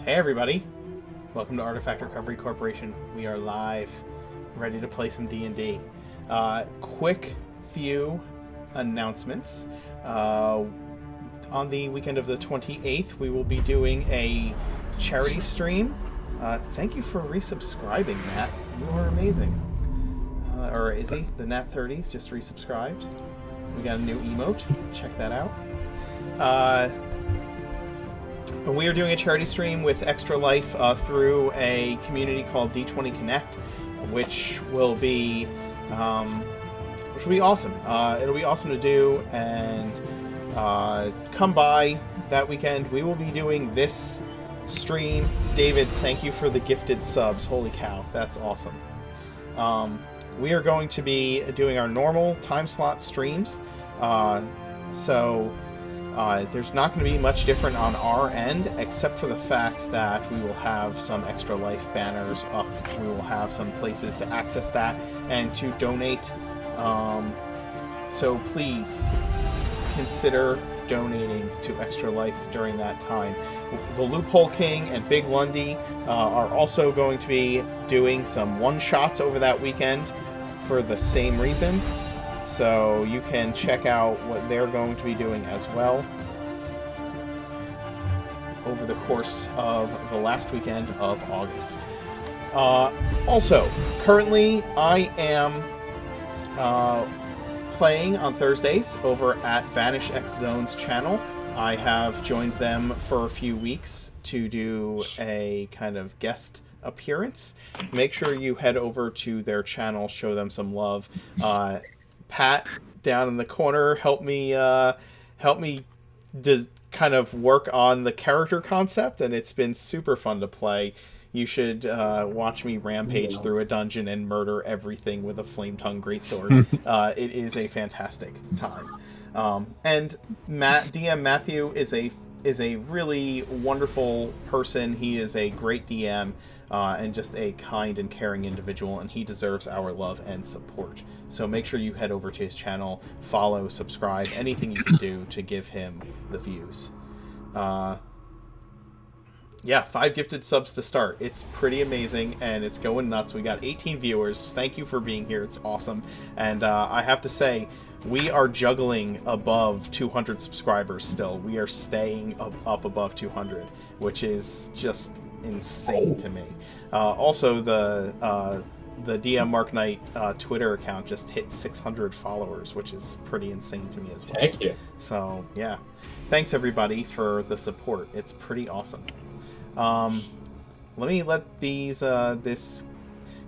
Hey everybody, welcome to Artifact Recovery Corporation. We are live, ready to play some D&D. Quick few announcements. On the weekend of the 28th, we will be doing a charity stream. Thank you for resubscribing, Matt. You are amazing. Or is he? The Nat 30s just resubscribed. We got a new emote. Check that out. We are doing a charity stream with Extra Life through a community called D20 Connect, which will be awesome. It'll be awesome to do, and come by that weekend. We will be doing this stream. David, thank you for the gifted subs. Holy cow, that's awesome. We are going to be doing our normal time slot streams, so there's not going to be much different on our end, except for the fact that we will have some Extra Life banners up. We will have some places to access that and to donate. So please consider donating to Extra Life during that time. The Loophole King and Big Lundy are also going to be doing some one-shots over that weekend for the same reason. So you can check out what they're going to be doing as well over the course of the last weekend of August. Also, currently I am playing on Thursdays over at Vanish X Zone's channel. I have joined them for a few weeks to do a kind of guest appearance. Make sure you head over to their channel, show them some love. Pat down in the corner help me kind of work on the character concept, and it's been super fun to play. You should watch me rampage through a dungeon and murder everything with a flame tongue greatsword. It is a fantastic time. And DM Matthew is a really wonderful person. He is a great DM and just a kind and caring individual, and he deserves our love and support. So make sure you head over to his channel, follow, subscribe, anything you can do to give him the views. 5 gifted subs to start. It's pretty amazing, and it's going nuts. We got 18 viewers. Thank you for being here. It's awesome. And I have to say, we are juggling above 200 subscribers still. We are staying up above 200, which is just insane to me. Also, the DM Mark Knight Twitter account just hit 600 followers, which is pretty insane to me as well. Thank you. So, yeah. Thanks, everybody, for the support. It's pretty awesome. Let me let this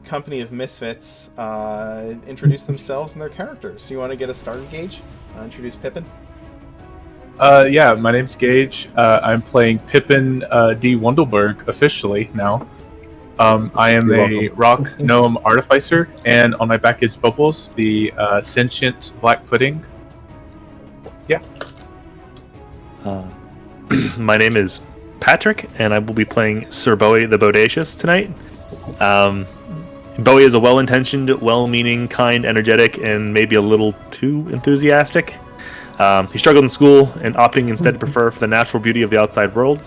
company of misfits introduce themselves and their characters. You want to get us started, Gage? Introduce Pippin? Yeah, my name's Gage. I'm playing Pippin D. Wundelberg officially now. I am a rock gnome artificer, and on my back is Bubbles, the sentient black pudding. Yeah. My name is Patrick, and I will be playing Sir Bowie the Bodacious tonight. Bowie is a well-intentioned, well-meaning, kind, energetic, and maybe a little too enthusiastic. He struggled in school and opting instead to prefer for the natural beauty of the outside world.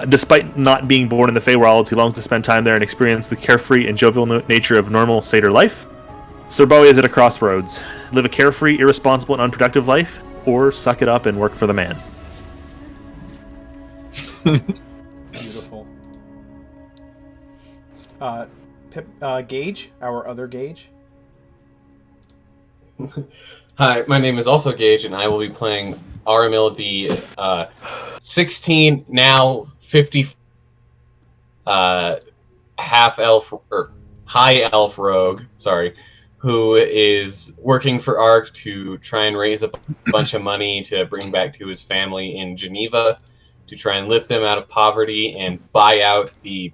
Despite not being born in the Feywilds, he longs to spend time there and experience the carefree and jovial nature of normal satyr life. Sir Bowie is at a crossroads. Live a carefree, irresponsible, and unproductive life, or suck it up and work for the man. Beautiful. Gage, our other Gage. Hi, my name is also Gage, and I will be playing Aramil, the 16, now 50 half-elf, or high-elf rogue, who is working for ARC to try and raise a bunch of money to bring back to his family in Geneva, to try and lift them out of poverty and buy out the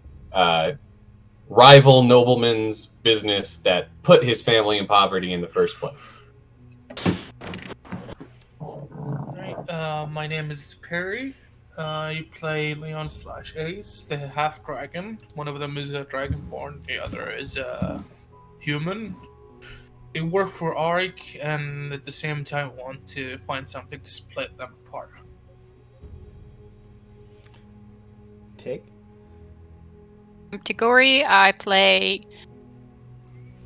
rival nobleman's business that put his family in poverty in the first place. My name is Perry. I play Leon / Ace, the half dragon. One of them is a dragonborn, the other is a human. They work for ARC and at the same time want to find something to split them apart. Tig? Tagori. I play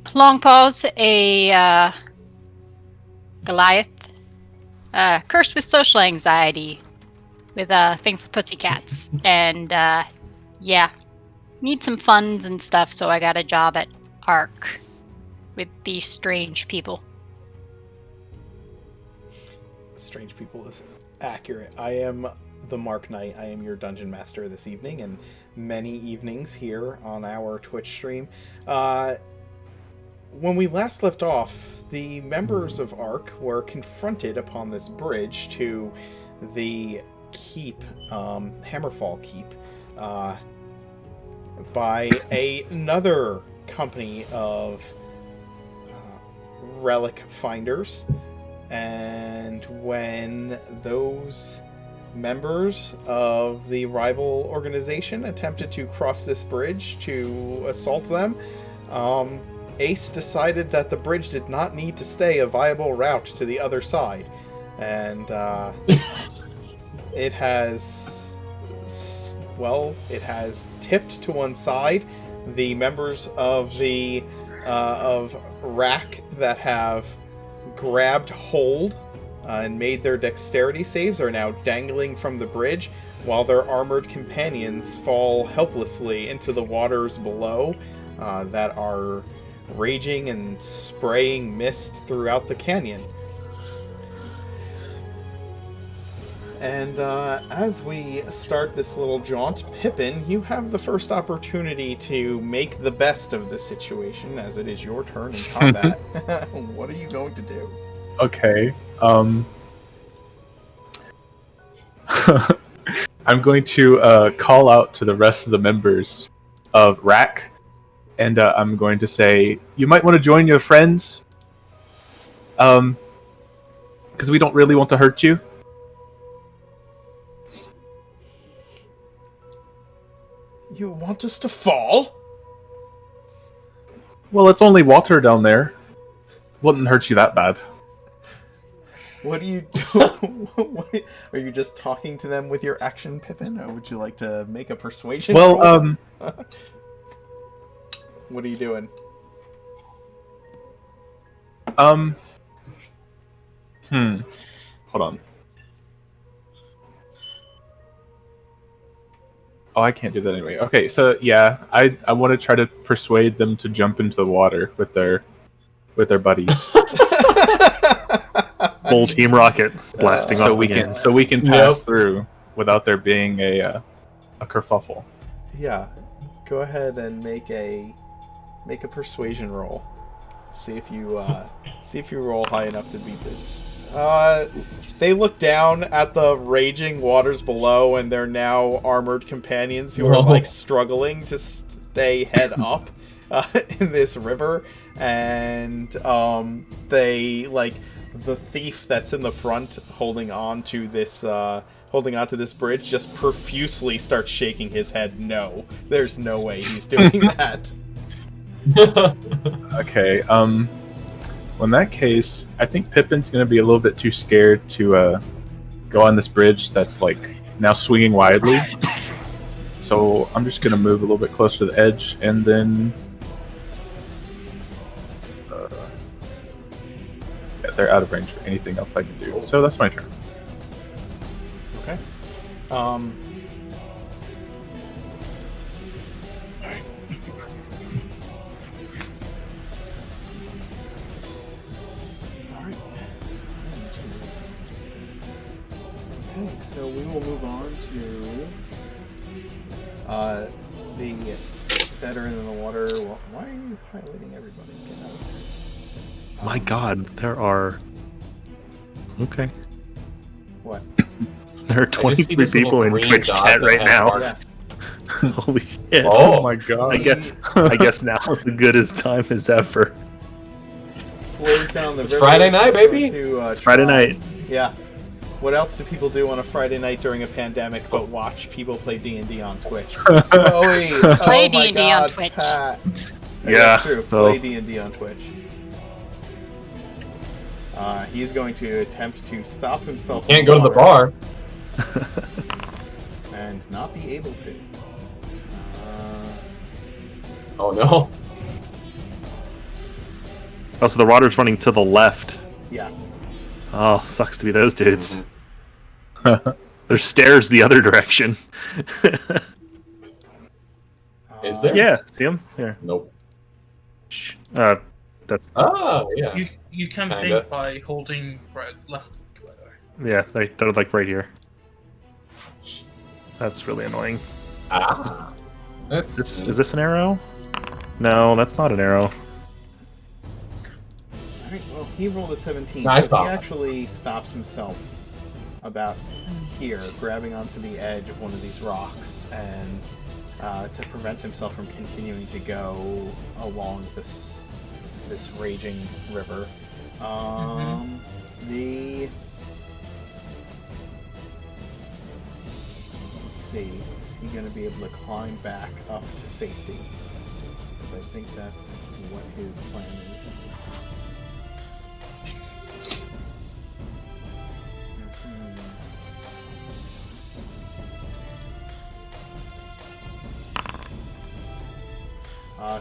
Longpaws, a Goliath, cursed with social anxiety, with a thing for pussycats, and yeah, need some funds and stuff. So I got a job at Ark with these strange people. Strange people is accurate. I am the Mark Knight. I am your dungeon master this evening and many evenings here on our Twitch stream. When we last left off, the members of ARC were confronted upon this bridge to the keep, Hammerfall Keep, by another company of relic finders. And when those members of the rival organization attempted to cross this bridge to assault them, Ace decided that the bridge did not need to stay a viable route to the other side. And it has tipped to one side. The members of the of RAC that have grabbed hold and made their dexterity saves are now dangling from the bridge, while their armored companions fall helplessly into the waters below that are raging and spraying mist throughout the canyon. And as we start this little jaunt, Pippin, you have the first opportunity to make the best of the situation, as it is your turn in combat. What are you going to do? Okay. I'm going to call out to the rest of the members of RAC, and I'm going to say, you might want to join your friends, because we don't really want to hurt you. You want us to fall? Well, it's only water down there. Wouldn't hurt you that bad. What do you do? Are you just talking to them with your action, Pippin, or would you like to make a persuasion roll? What are you doing? Hold on. Oh, I can't do that anyway. Okay, so yeah, I want to try to persuade them to jump into the water with their buddies. Full Team Rocket blasting off again. So we can pass through without there being a kerfuffle. Yeah, go ahead and make a persuasion roll. See if you roll high enough to beat this. They look down at the raging waters below, and they're now armored companions who are like struggling to stay head up in this river, and they like the thief that's in the front holding on to this bridge just profusely starts shaking his head. No, there's no way he's doing that. Okay, well, in that case, I think Pippin's going to be a little bit too scared to go on this bridge that's like now swinging widely. So I'm just going to move a little bit closer to the edge, and then yeah, they're out of range for anything else I can do. So that's my turn. Okay. Okay, so we will move on to the veteran in the water. Well, why are you highlighting everybody? Get out of here. My God, there are. Okay. What? There are 23 people in Twitch chat right now. Yeah. Holy shit! Oh my God! I guess now is as good as time as ever. Flows down the It's river Friday night, baby. to, It's Friday night. Yeah. What else do people do on a Friday night during a pandemic but watch people play D&D on Twitch? Play my D&D on God, Twitch. Pat. Yeah, That's true. so- Play D&D on Twitch. He's going to attempt to stop himself. Can't go to the bar. And not be able to. Oh no. Oh, so the water's running to the left. Yeah. Oh, sucks to be those dudes. Mhm. There's stairs the other direction. Is there? Yeah, see him? Here. Nope. That's Oh, yeah. You can Kinda. ping by holding left click, by the way. yeah, they're like right here. That's really annoying. Ah. That's Is this an arrow? No, that's not an arrow. Alright, well, he rolled a 17. No, I so saw he it. actually stops himself about here, grabbing onto the edge of one of these rocks, and to prevent himself from continuing to go along this raging river. The let's see, is he going to be able to climb back up to safety? Because I think that's what his plan is.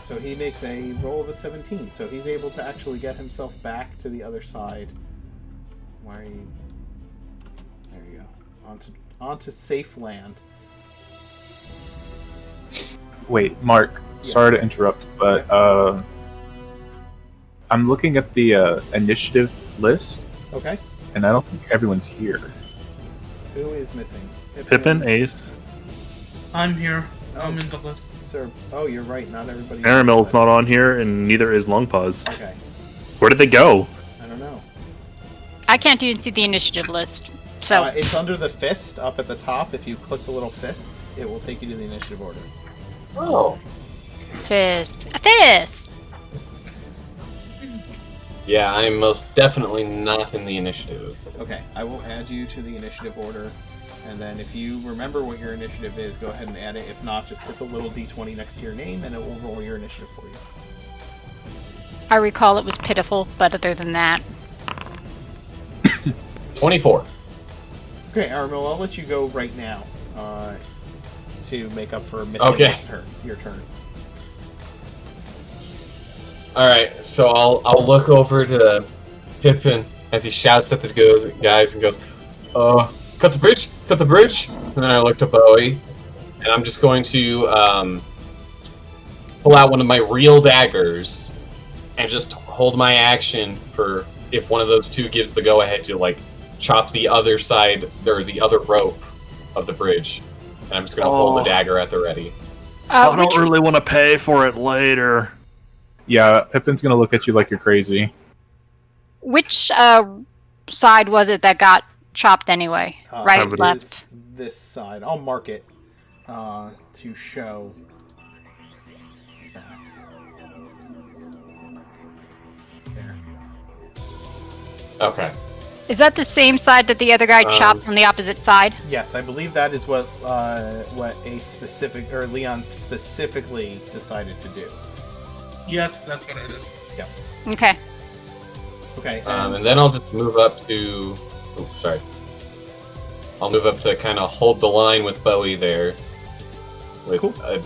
So he makes a roll of a 17, so he's able to actually get himself back to the other side. Why are you... There you go. Onto safe land. Wait, Mark. Yes. Sorry to interrupt, but I'm looking at the initiative list, Okay. and I don't think everyone's here. Who is missing? Pippin, Ace. I'm here. I'm in the list. Sir. Oh, you're right. Not everybody. Aramil's not on here, and neither is Longpaws. Okay. Where did they go? I don't know. I can't even see the initiative list. So It's under the fist up at the top. If you click the little fist, it will take you to the initiative order. Oh. fist. A fist! Yeah, I'm most definitely not in the initiative. Okay, I will add you to the initiative order, and then if you remember what your initiative is, go ahead and add it. If not, just hit the little d20 next to your name, and it will roll your initiative for you. I recall it was pitiful, but other than that... 24. Okay, Aramil, I'll let you go right now to make up for missing Okay. your turn. Alright, so I'll look over to Pippin as he shouts at the guys and goes, cut the bridge! Cut the bridge! And then I look to Bowie, and I'm just going to pull out one of my real daggers and just hold my action for if one of those two gives the go-ahead to, like, chop the other side, or the other rope of the bridge. And I'm just going to hold the dagger at the ready. I don't which- really want to pay for it later. Yeah, Pippin's gonna look at you like you're crazy. Which side was it that got chopped anyway? Right, It is left? this side. I'll mark it to show that. There. Okay. Is that the same side that the other guy chopped on the opposite side? Yes, I believe that is what a specific, or Leon specifically decided to do. Yes, that's what I did. Okay. Okay. And then I'll just move up to... Oops, sorry. I'll move up to kind of hold the line with Bowie there. With Cool. a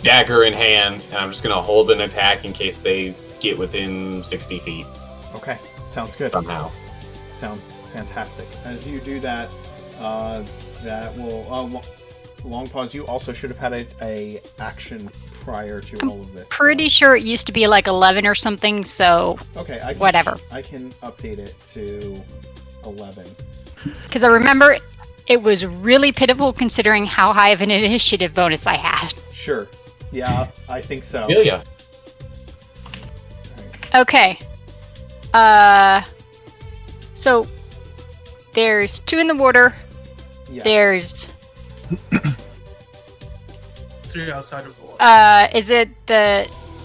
dagger in hand, and I'm just going to hold an attack in case they get within 60 feet Okay, sounds good. somehow. Sounds fantastic. As you do that, that will... long pause. You also should have had a action prior to all of this. Pretty sure it used to be like 11 or something, so Okay, whatever. I can update it to 11. because I remember it was really pitiful considering how high of an initiative bonus I had. Sure. Yeah, I think so. Yeah. Okay. So there's 2 in the water. Yes. There's 3 outside of the water.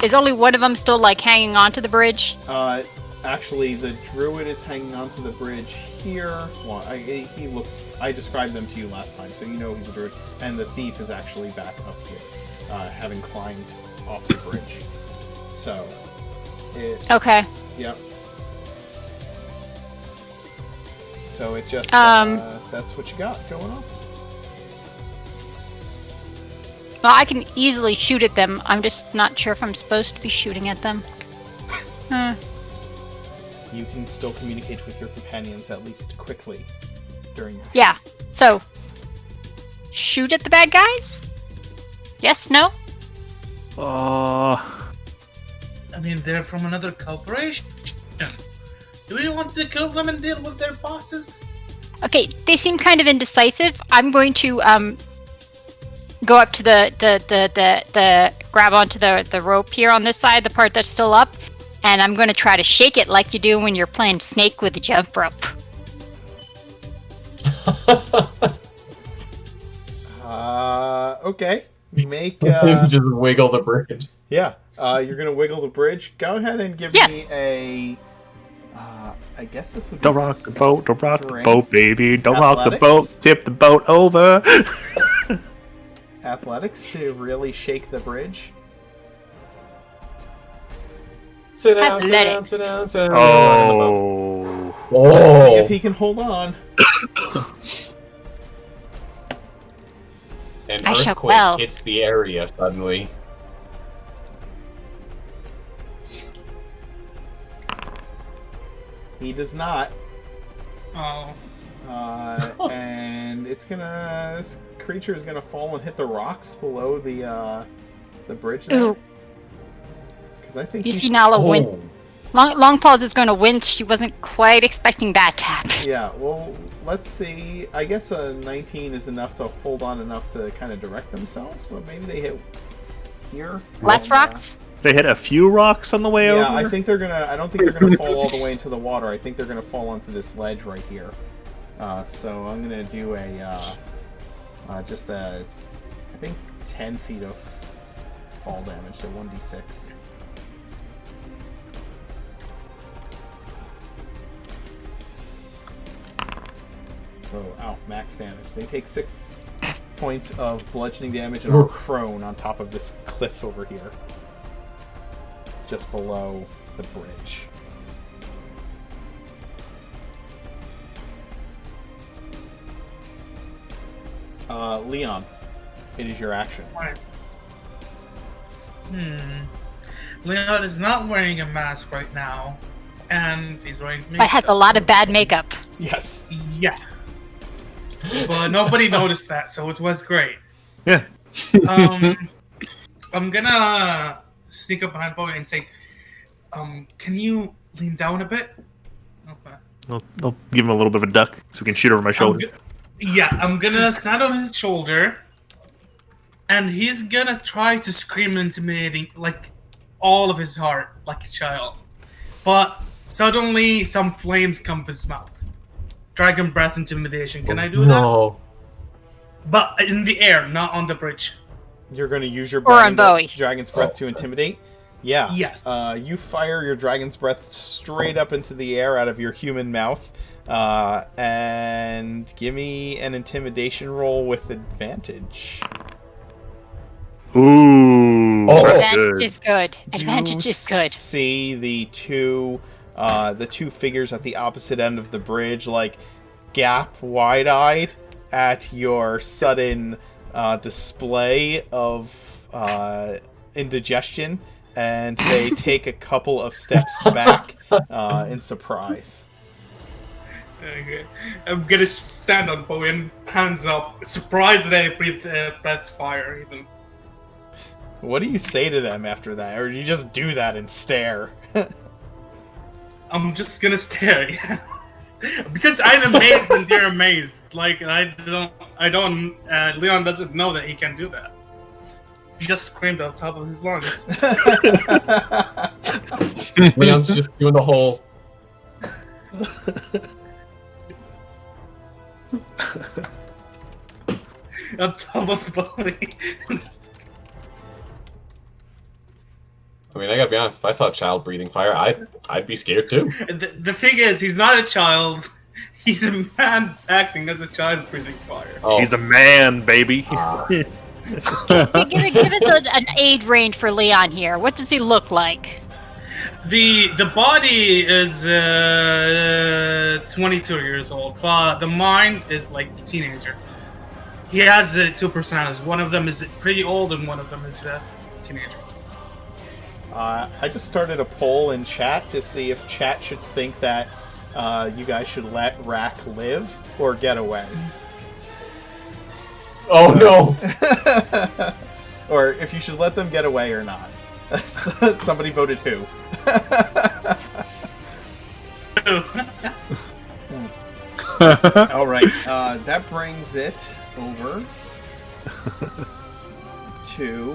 is only one of them still like hanging onto the bridge? Actually, the druid is hanging onto the bridge here. Well, he looks... I described them to you last time, so you know he's a druid. And the thief is actually back up here, having climbed off the bridge. So, Okay. Yep. So it just... that's what you got going on. Well, I can easily shoot at them. I'm just not sure if I'm supposed to be shooting at them. You can still communicate with your companions at least quickly during your... Yeah. So, shoot at the bad guys? Yes? No? I mean, they're from another corporation. Do we want to kill them and deal with their bosses? Okay, they seem kind of indecisive. I'm going to go up to the grab onto the rope here on this side, the part that's still up, and I'm going to try to shake it like you do when you're playing Snake with the jump rope. Okay. Make Just wiggle the bridge. yeah. You're gonna wiggle the bridge. Go ahead and give me a. I guess this would be. Don't rock the boat, don't rock the strength. boat, baby. Don't rock the Athletics? boat, tip the boat over. Athletics to really shake the bridge. Sit down, sit down, Athletics. sit down, sit down. Oh. Let's see if he can hold on. An I shall earthquake well. hits the area suddenly. He does not. Oh. And it's gonna. This creature is gonna fall and hit the rocks below the bridge there. Ooh. Because I think You he's- see Nala win. Oh. Long Paws is going to win. She wasn't quite expecting that tap. Yeah, well, let's see. I guess a 19 is enough to hold on enough to kind of direct themselves. So maybe they hit here. Less And, rocks? They hit a few rocks on the way over. Yeah, I think they're gonna. I don't think they're gonna fall all the way into the water. I think they're gonna fall onto this ledge right here. So I'm gonna do just a, I think 10 feet of fall damage, so 1d6. So, max damage. They take 6 points of bludgeoning damage and are prone on top of this cliff over here. Just below the bridge. Leon, it is your action. Right. Leon is not wearing a mask right now, and he's wearing makeup. But has a lot of bad makeup. Yes. Yeah. But nobody noticed that, so it was great. Yeah. I'm gonna sneak up behind Bowie and say, can you lean down a bit? Okay. I'll give him a little bit of a duck so we can shoot over my shoulder. I'm gonna stand on his shoulder, and he's gonna try to scream intimidating, like, all of his heart, like a child. But suddenly, some flames come from his mouth. Dragon breath intimidation. Can I do that? No. But in the air, not on the bridge. You're going to use your Or on Bowie. dragon's breath to intimidate? Yeah. Yes. You fire your dragon's breath straight up into the air out of your human mouth. And give me an intimidation roll with advantage. Ooh. Oh. That's Advantage good. is good. Advantage is good. See the two figures at the opposite end of the bridge, like, gap wide-eyed at your sudden display of indigestion, and they take a couple of steps back in surprise. Okay. I'm gonna stand on Bowie and hands up, surprised that I breathed fire even. What do you say to them after that, or do you just do that and stare? I'm just gonna stare, yeah. Because I'm amazed and they're amazed. Like, Leon doesn't know that he can do that. He just screamed out top of his lungs. Leon's just doing the whole. On top of Bowie. I mean, I gotta be honest. If I saw a child breathing fire, I'd be scared too. The thing is, he's not a child. He's a man acting as a child breathing fire. Oh, He's a man, baby. Hey, give us an age range for Leon here. What does he look like? The body is 22 years old, but the mind is like a teenager. He has two personalities. One of them is pretty old, and one of them is a teenager. I just started a poll in chat to see if chat should think that you guys should let Rack live or get away. Oh no! Or if you should let them get away or not. Somebody voted who. All right, that brings it over to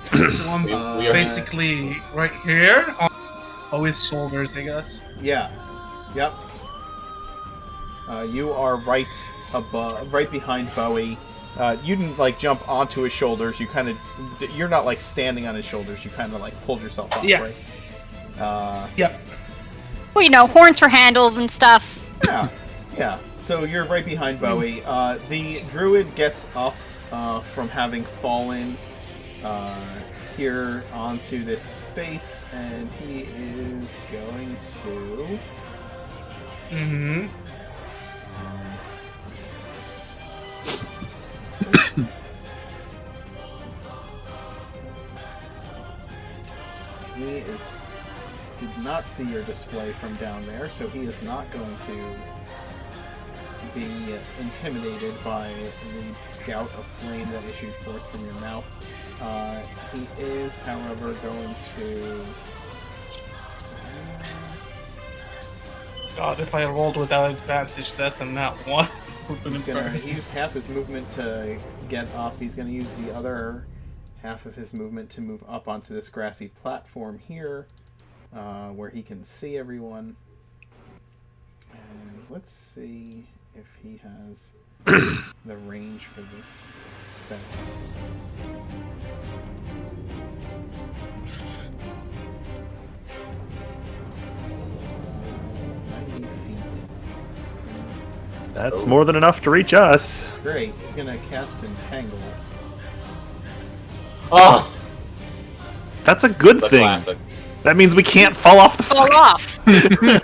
So I'm We are- basically right here on his shoulders, I guess. yeah, yep. You are right above, right behind Bowie. You didn't like jump onto his shoulders. You're not like standing on his shoulders. You kind of like pulled yourself up, Yeah. right? Yep. Well, you know, horns for handles and stuff. Yeah, yeah. So you're right behind Bowie. The druid gets up from having fallen here onto this space, and he is going to. Mm-hmm. He did not see your display from down there, so he is not going to be intimidated by the gout of flame that issued forth from your mouth. He is, however, going to. God, if I rolled without advantage, that's a nat one. He's going to use half his movement to get up. He's going to use the other half of his movement to move up onto this grassy platform here, where he can see everyone. And let's see if he has the range for this spell. That's more than enough to reach us. Great. He's going to cast Entangle. Oh, That's a good the thing. classic. That means we can't fall off the Fall fuck- off. He's going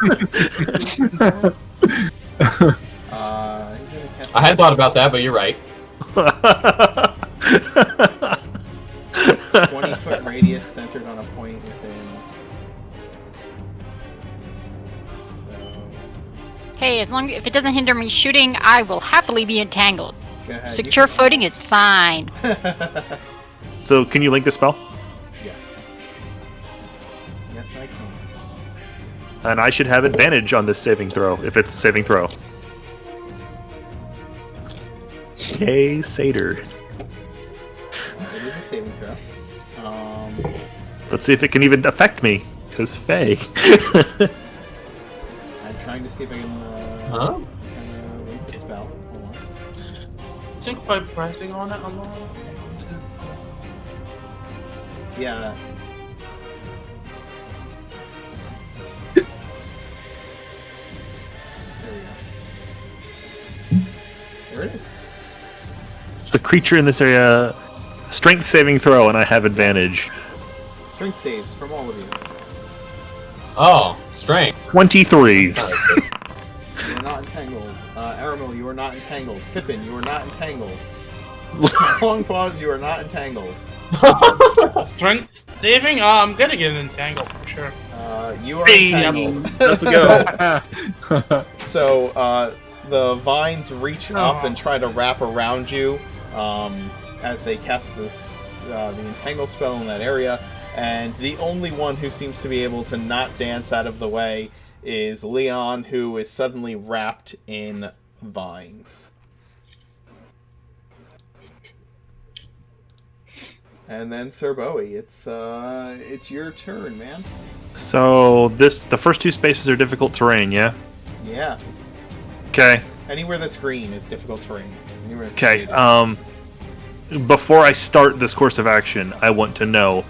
to cast. I had thought about that, but you're right. 20-foot radius centered on a point within. So, Hey, if it doesn't hinder me shooting, I will happily be entangled. go ahead. Secure footing is fine. So, can you link the spell? Yes. Yes, I can. And I should have advantage on this saving throw, if it's a saving throw. Yay, Satyr. It is a saving throw. Let's see if it can even affect me, because Faye. I'm trying to see if I can. Huh? I'm trying to link the spell. Hold on. I think by pressing on it alone. Yeah. There we go. There it is. The creature in this area, strength saving throw, and I have advantage. Strength saves from all of you. Oh, strength. 23. That's not as good. You are not entangled. Aramil, you are not entangled. Pippin, you are not entangled. Long pause, you are not entangled. Strength saving? I'm gonna get entangled for sure. You are Hey, entangled. let's go. So, the vines reach up Aw. and try to wrap around you as they cast this the entangle spell in that area. And the only one who seems to be able to not dance out of the way is Leon, who is suddenly wrapped in vines. And then Sir Bowie, it's your turn, man. So, the first two spaces are difficult terrain, yeah? Yeah. Okay. Anywhere that's green is difficult terrain. Anywhere that's Okay, shaded. before I start this course of action, I want to know,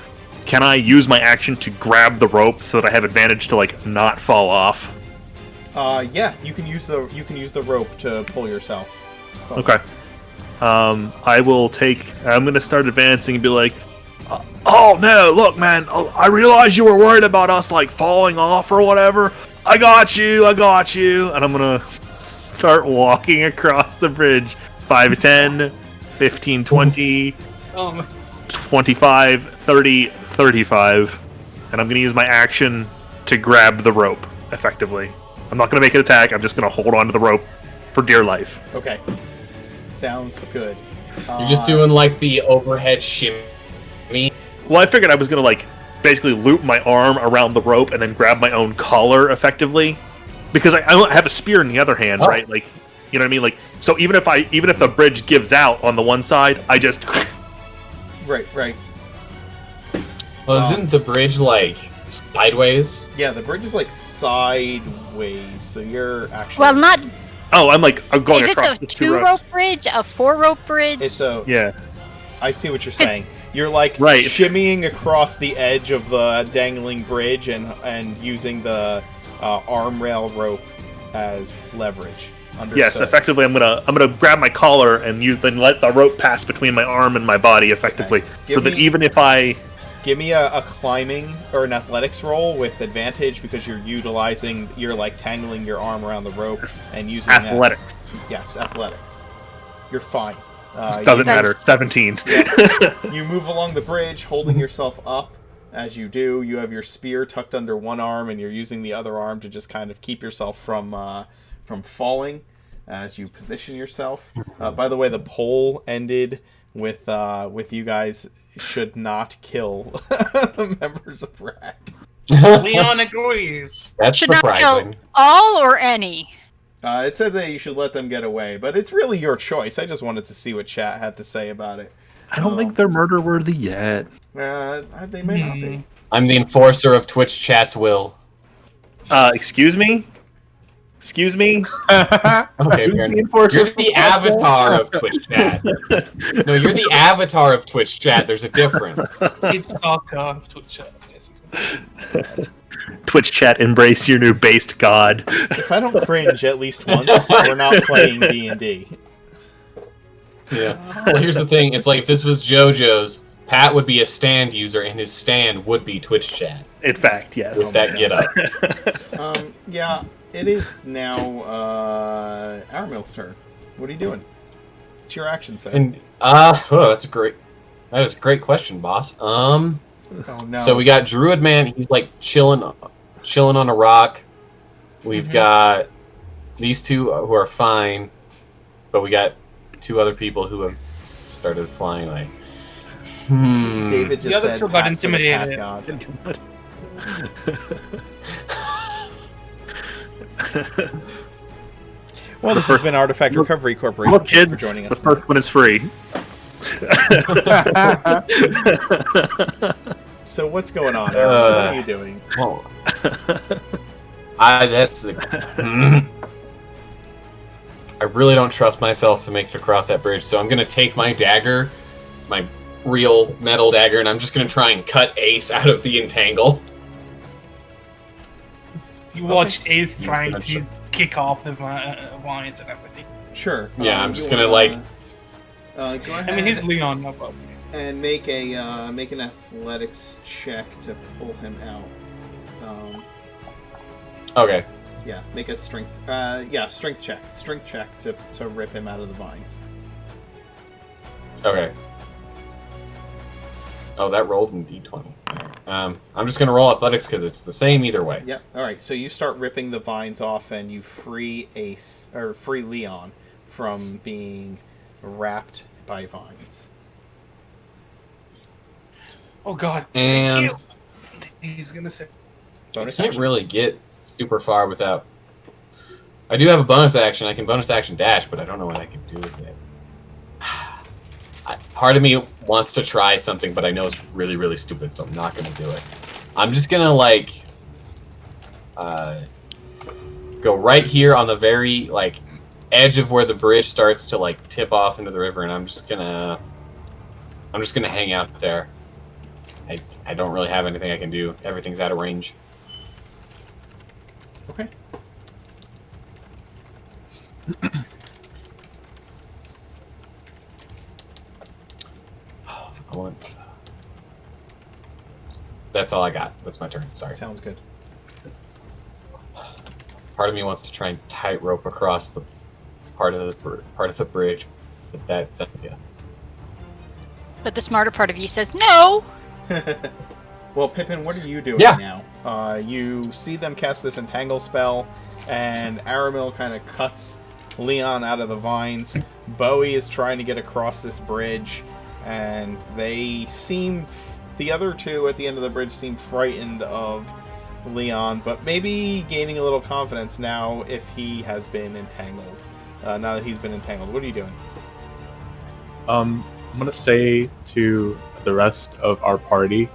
can I use my action to grab the rope so that I have advantage to, like, not fall off? Yeah, you can use the rope to pull yourself. Okay. I'm gonna start advancing and be like, oh no, look man, I realize you were worried about us, like, falling off or whatever. I got you. And I'm gonna start walking across the bridge. 5, 10, 15, 20, Oh, 25, 30, 35. And I'm going to use my action to grab the rope, effectively. I'm not going to make an attack. I'm just going to hold on to the rope for dear life. Okay. Sounds good. You're just doing like the overhead shimmy. Well, I figured I was going to, like, basically loop my arm around the rope and then grab my own collar, effectively. Because I don't have a spear in the other hand, right? Like, you know what I mean? Like, so even if the bridge gives out on the one side, I just... Right. Well, isn't the bridge like sideways? Yeah, the bridge is like sideways, so you're actually... Well, not. Oh, I'm going Is across this the a two ropes. two-rope bridge? A four-rope bridge? It's a... Yeah. I see what you're saying. You're like Right. shimmying across the edge of the dangling bridge and using the arm rail rope as leverage. Understood. Yes, effectively, I'm gonna grab my collar and then let the rope pass between my arm and my body, effectively, Okay. so that even if I... Give me a climbing or an athletics roll with advantage because you're like tangling your arm around the rope and using Athletics. Yes, athletics. You're fine. Doesn't you- matter. 17. You move along the bridge, holding yourself up. As you do, you have your spear tucked under one arm, and you're using the other arm to just kind of keep yourself from falling as you position yourself. By the way, the poll ended with you guys should not kill the members of RAC. Leon agrees. That's Should not surprising. kill all or any. It said that you should let them get away, but it's really your choice. I just wanted to see what chat had to say about it. I don't think they're murder worthy yet. They may not be. I'm the enforcer of Twitch chat's will. Excuse me? Excuse me? Okay, Who's Baron. the enforcer? You're the avatar of Twitch chat. No, you're the avatar of Twitch chat. There's a difference. He's stalker of Twitch chat, basically. Twitch chat, embrace your new based god. If I don't cringe at least once, we're not playing D&D. Yeah. Well, here's the thing. It's like if this was JoJo's, Pat would be a stand user, and his stand would be Twitch chat. In fact, yes. With that get up. Yeah, it is now Aramil's turn. What are you doing? What's your action set? And that is a great question, boss. Oh no. So we got Druid Man. He's like chilling on a rock. We've got these two who are fine, but we got two other people who have started flying away. David just The other said two got Pat for the Pat intimidated. God. Well, this has been Artifact Recovery Corporation. Look, Thanks for kids, joining the us. first one is free. So what's going on? Aaron? What are you doing? Oh. I really don't trust myself to make it across that bridge, so I'm gonna take my dagger, my real metal dagger, and I'm just gonna try and cut Ace out of the entangle. You watch Ace He's trying gonna to kick off the vines and everything. Sure. Yeah, I'm you just gonna, wanna, go ahead. I mean, he's Leon, no problem. and make an athletics check to pull him out. Okay. Yeah, make a strength. Strength check. Strength check to rip him out of the vines. Okay. Oh, that rolled in D20. I'm just gonna roll athletics because it's the same either way. Yep. All right. So you start ripping the vines off, and you free Leon from being wrapped by vines. Oh god. And Thank you. He's gonna say. Bonus I can't actions. really get super far without. I do have a bonus action. I can bonus action dash, but I don't know what I can do with it. Part of me wants to try something, but I know it's really, really stupid, so I'm not going to do it. I'm just going to, go right here on the very, edge of where the bridge starts to, tip off into the river, and I'm just going to hang out there. I don't really have anything I can do. Everything's out of range. Okay. That's all I got. That's my turn. Sorry. Sounds good. Part of me wants to try and tightrope across the part of the bridge, but that's yeah. But the smarter part of you says no. Well, Pippin, what are you doing now? You see them cast this entangle spell, and Aramil kind of cuts Leon out of the vines. Bowie is trying to get across this bridge, and the other two at the end of the bridge seem frightened of Leon, but maybe gaining a little confidence now if he has been entangled. Now that he's been entangled, what are you doing? I'm gonna say to the rest of our party,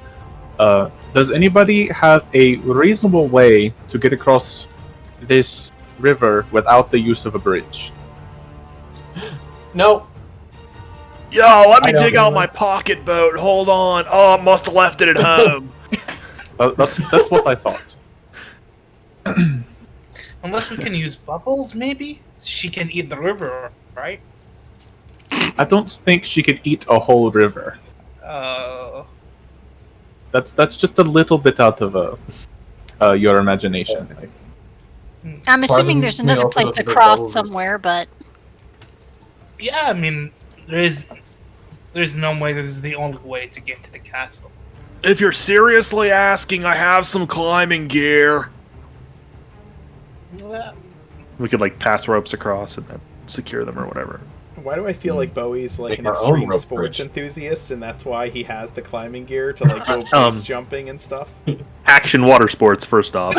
does anybody have a reasonable way to get across this river without the use of a bridge? Nope. Yo, let me dig out my pocket boat. Hold on. Oh, I must have left it at home. That's what I thought. Unless we can use bubbles, maybe? She can eat the river, right? I don't think she could eat a whole river. That's just a little bit out of your imagination. I'm assuming there's another place to cross somewhere, but... Yeah, I mean, there's no way this is the only way to get to the castle. If you're seriously asking, I have some climbing gear. We could, like, pass ropes across and secure them or whatever. Why do I feel like Bowie's like an Make our own extreme rope sports bridge. enthusiast, and that's why he has the climbing gear to like go base jumping and stuff? Action water sports, first off.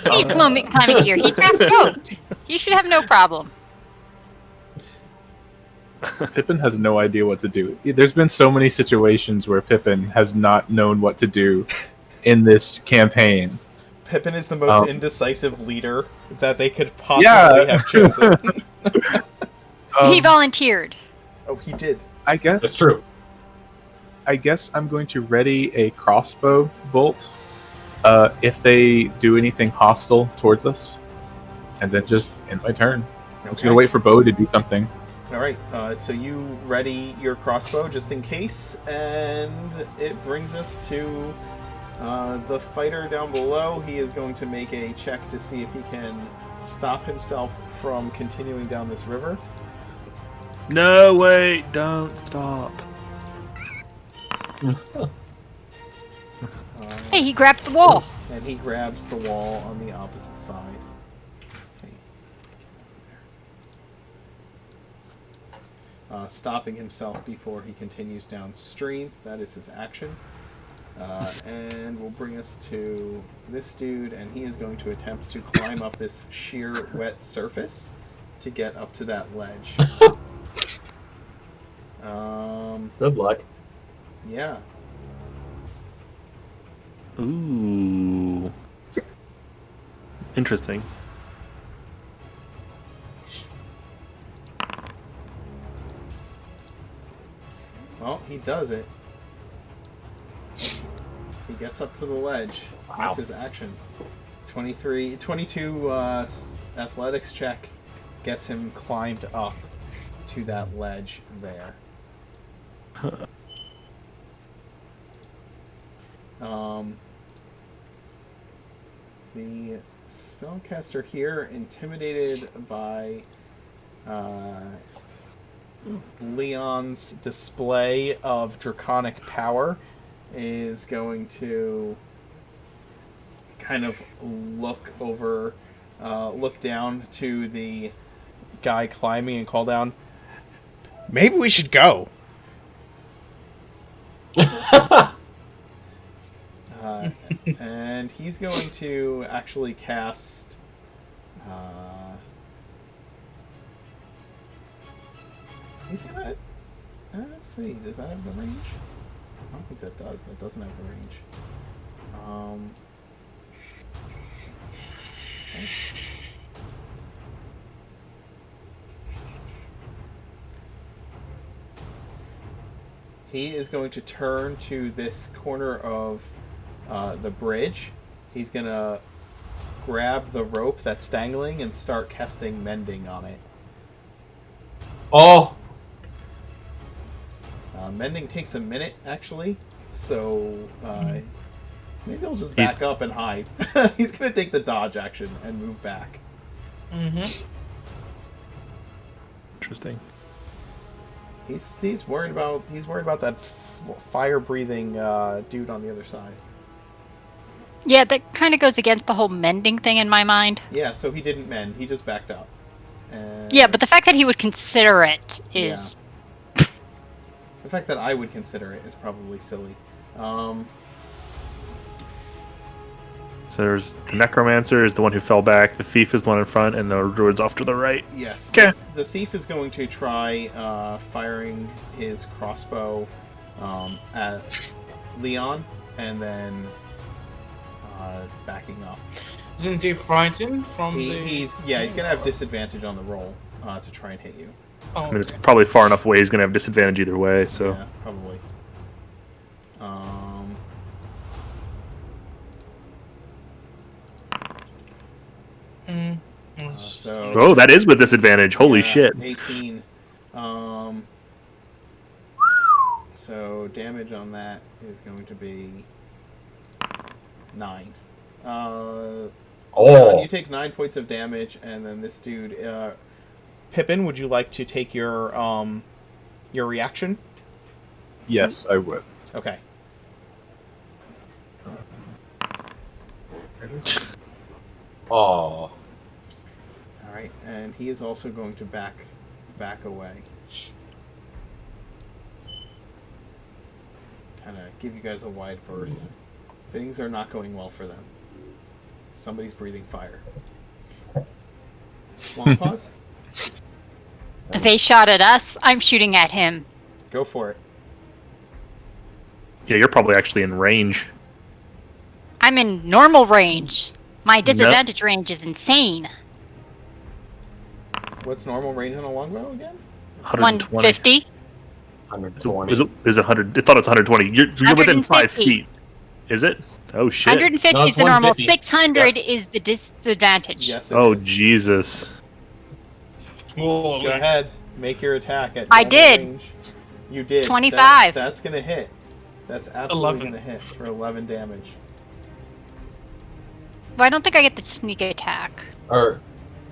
Hey, climbing gear. He's half goat. He should have no problem. Pippin has no idea what to do. There's been so many situations where Pippin has not known what to do in this campaign. Pippin is the most indecisive leader that they could possibly have chosen. He volunteered. Oh, he did. I guess That's true. I guess I'm going to ready a crossbow bolt if they do anything hostile towards us, and then just end my turn. I'm just gonna wait for Bo to do something. All right, so you ready your crossbow just in case, and it brings us to the fighter down below. He is going to make a check to see if he can stop himself from continuing down this river. No, wait, don't stop. Hey, he grabbed the wall. And he grabs the wall on the opposite side. Okay. Stopping himself before he continues downstream. That is his action. And will bring us to this dude, and he is going to attempt to climb up this sheer wet surface to get up to that ledge. Good luck. Yeah. Ooh. Interesting. Well, he does it. He gets up to the ledge. Wow. That's his action. 22 athletics check gets him climbed up to that ledge there. The spellcaster here, intimidated by Leon's display of draconic power, is going to kind of look down to the guy climbing and call down, "Maybe we should go." And he's going to actually cast he's gonna let's see, does that have the range? I don't think that does. That doesn't have the range. Okay. He is going to turn to this corner of the bridge. He's going to grab the rope that's dangling and start casting Mending on it. Oh! Mending takes a minute, actually, so maybe I'll just back up and hide. He's going to take the dodge action and move back. Mm-hmm. Interesting. He's worried about that fire breathing dude on the other side. Yeah, that kind of goes against the whole mending thing in my mind. Yeah, so he didn't mend. He just backed up. Yeah, but the fact that he would consider it is... The fact that I would consider it is probably silly. So there's the necromancer is the one who fell back, the thief is the one in front, and the druid's off to the right. Yes. Okay. The thief is going to try firing his crossbow at Leon, and then backing up. Isn't he frightened from He's going to have disadvantage on the roll to try and hit you. Oh, I mean, it's probably far enough away. He's going to have disadvantage either way. So Yeah, probably. oh, that is with disadvantage. Holy shit! 18. So damage on that is going to be 9. You take 9 points of damage, and then this dude, Pippin, would you like to take your reaction? Yes, I would. Okay. Oh. All right, and he is also going to back away. Kind of give you guys a wide berth. Things are not going well for them. Somebody's breathing fire. Long pause? If they shot at us, I'm shooting at him. Go for it. Yeah, you're probably actually in range. I'm in normal range. My disadvantage range is insane. What's normal range on a longbow again? 150. 120. Is it 100? I thought it's 120. You're within 5 feet. Is it? Oh shit. 150 No, is the normal. 150. 600 is the disadvantage. Yes. It Oh is. Jesus. Whoa, Go ahead. Make your attack at I normal did. range. You did. 25. That's gonna hit. That's absolutely 11. gonna hit for 11 damage. Well, I don't think I get the sneak attack. Or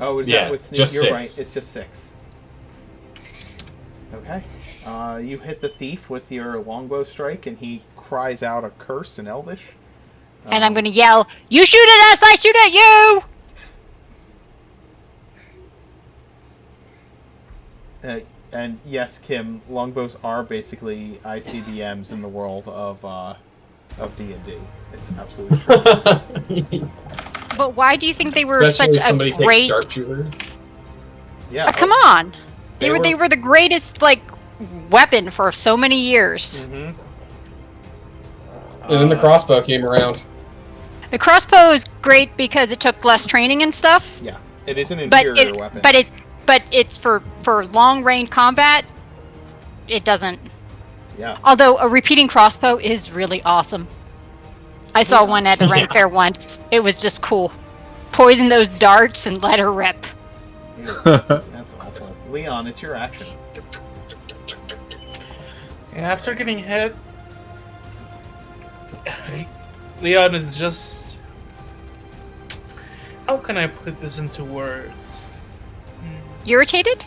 Oh, is Yeah, that with sneak? just You're 6. right. It's just 6. Okay. You hit the thief with your longbow strike, and he cries out a curse in Elvish. And I'm going to yell, "You shoot at us, I shoot at you!" And yes, Kim, longbows are basically ICBMs in the world of D&D. It's absolutely true. But why do you think they were especially such if somebody a great... takes sharpshooter. Yeah. Come on! They They were the greatest, weapon for so many years. Mm-hmm. And then the crossbow came around. The crossbow is great because it took less training and stuff. Yeah, it is an But inferior weapon. but it's for long range combat. It doesn't. Yeah. Although a repeating crossbow is really awesome. I saw one at a Ren Fair once. It was just cool. Poison those darts and let her rip. Ew, that's awful. Leon, it's your action. After getting hit, Leon is just... How can I put this into words? Irritated?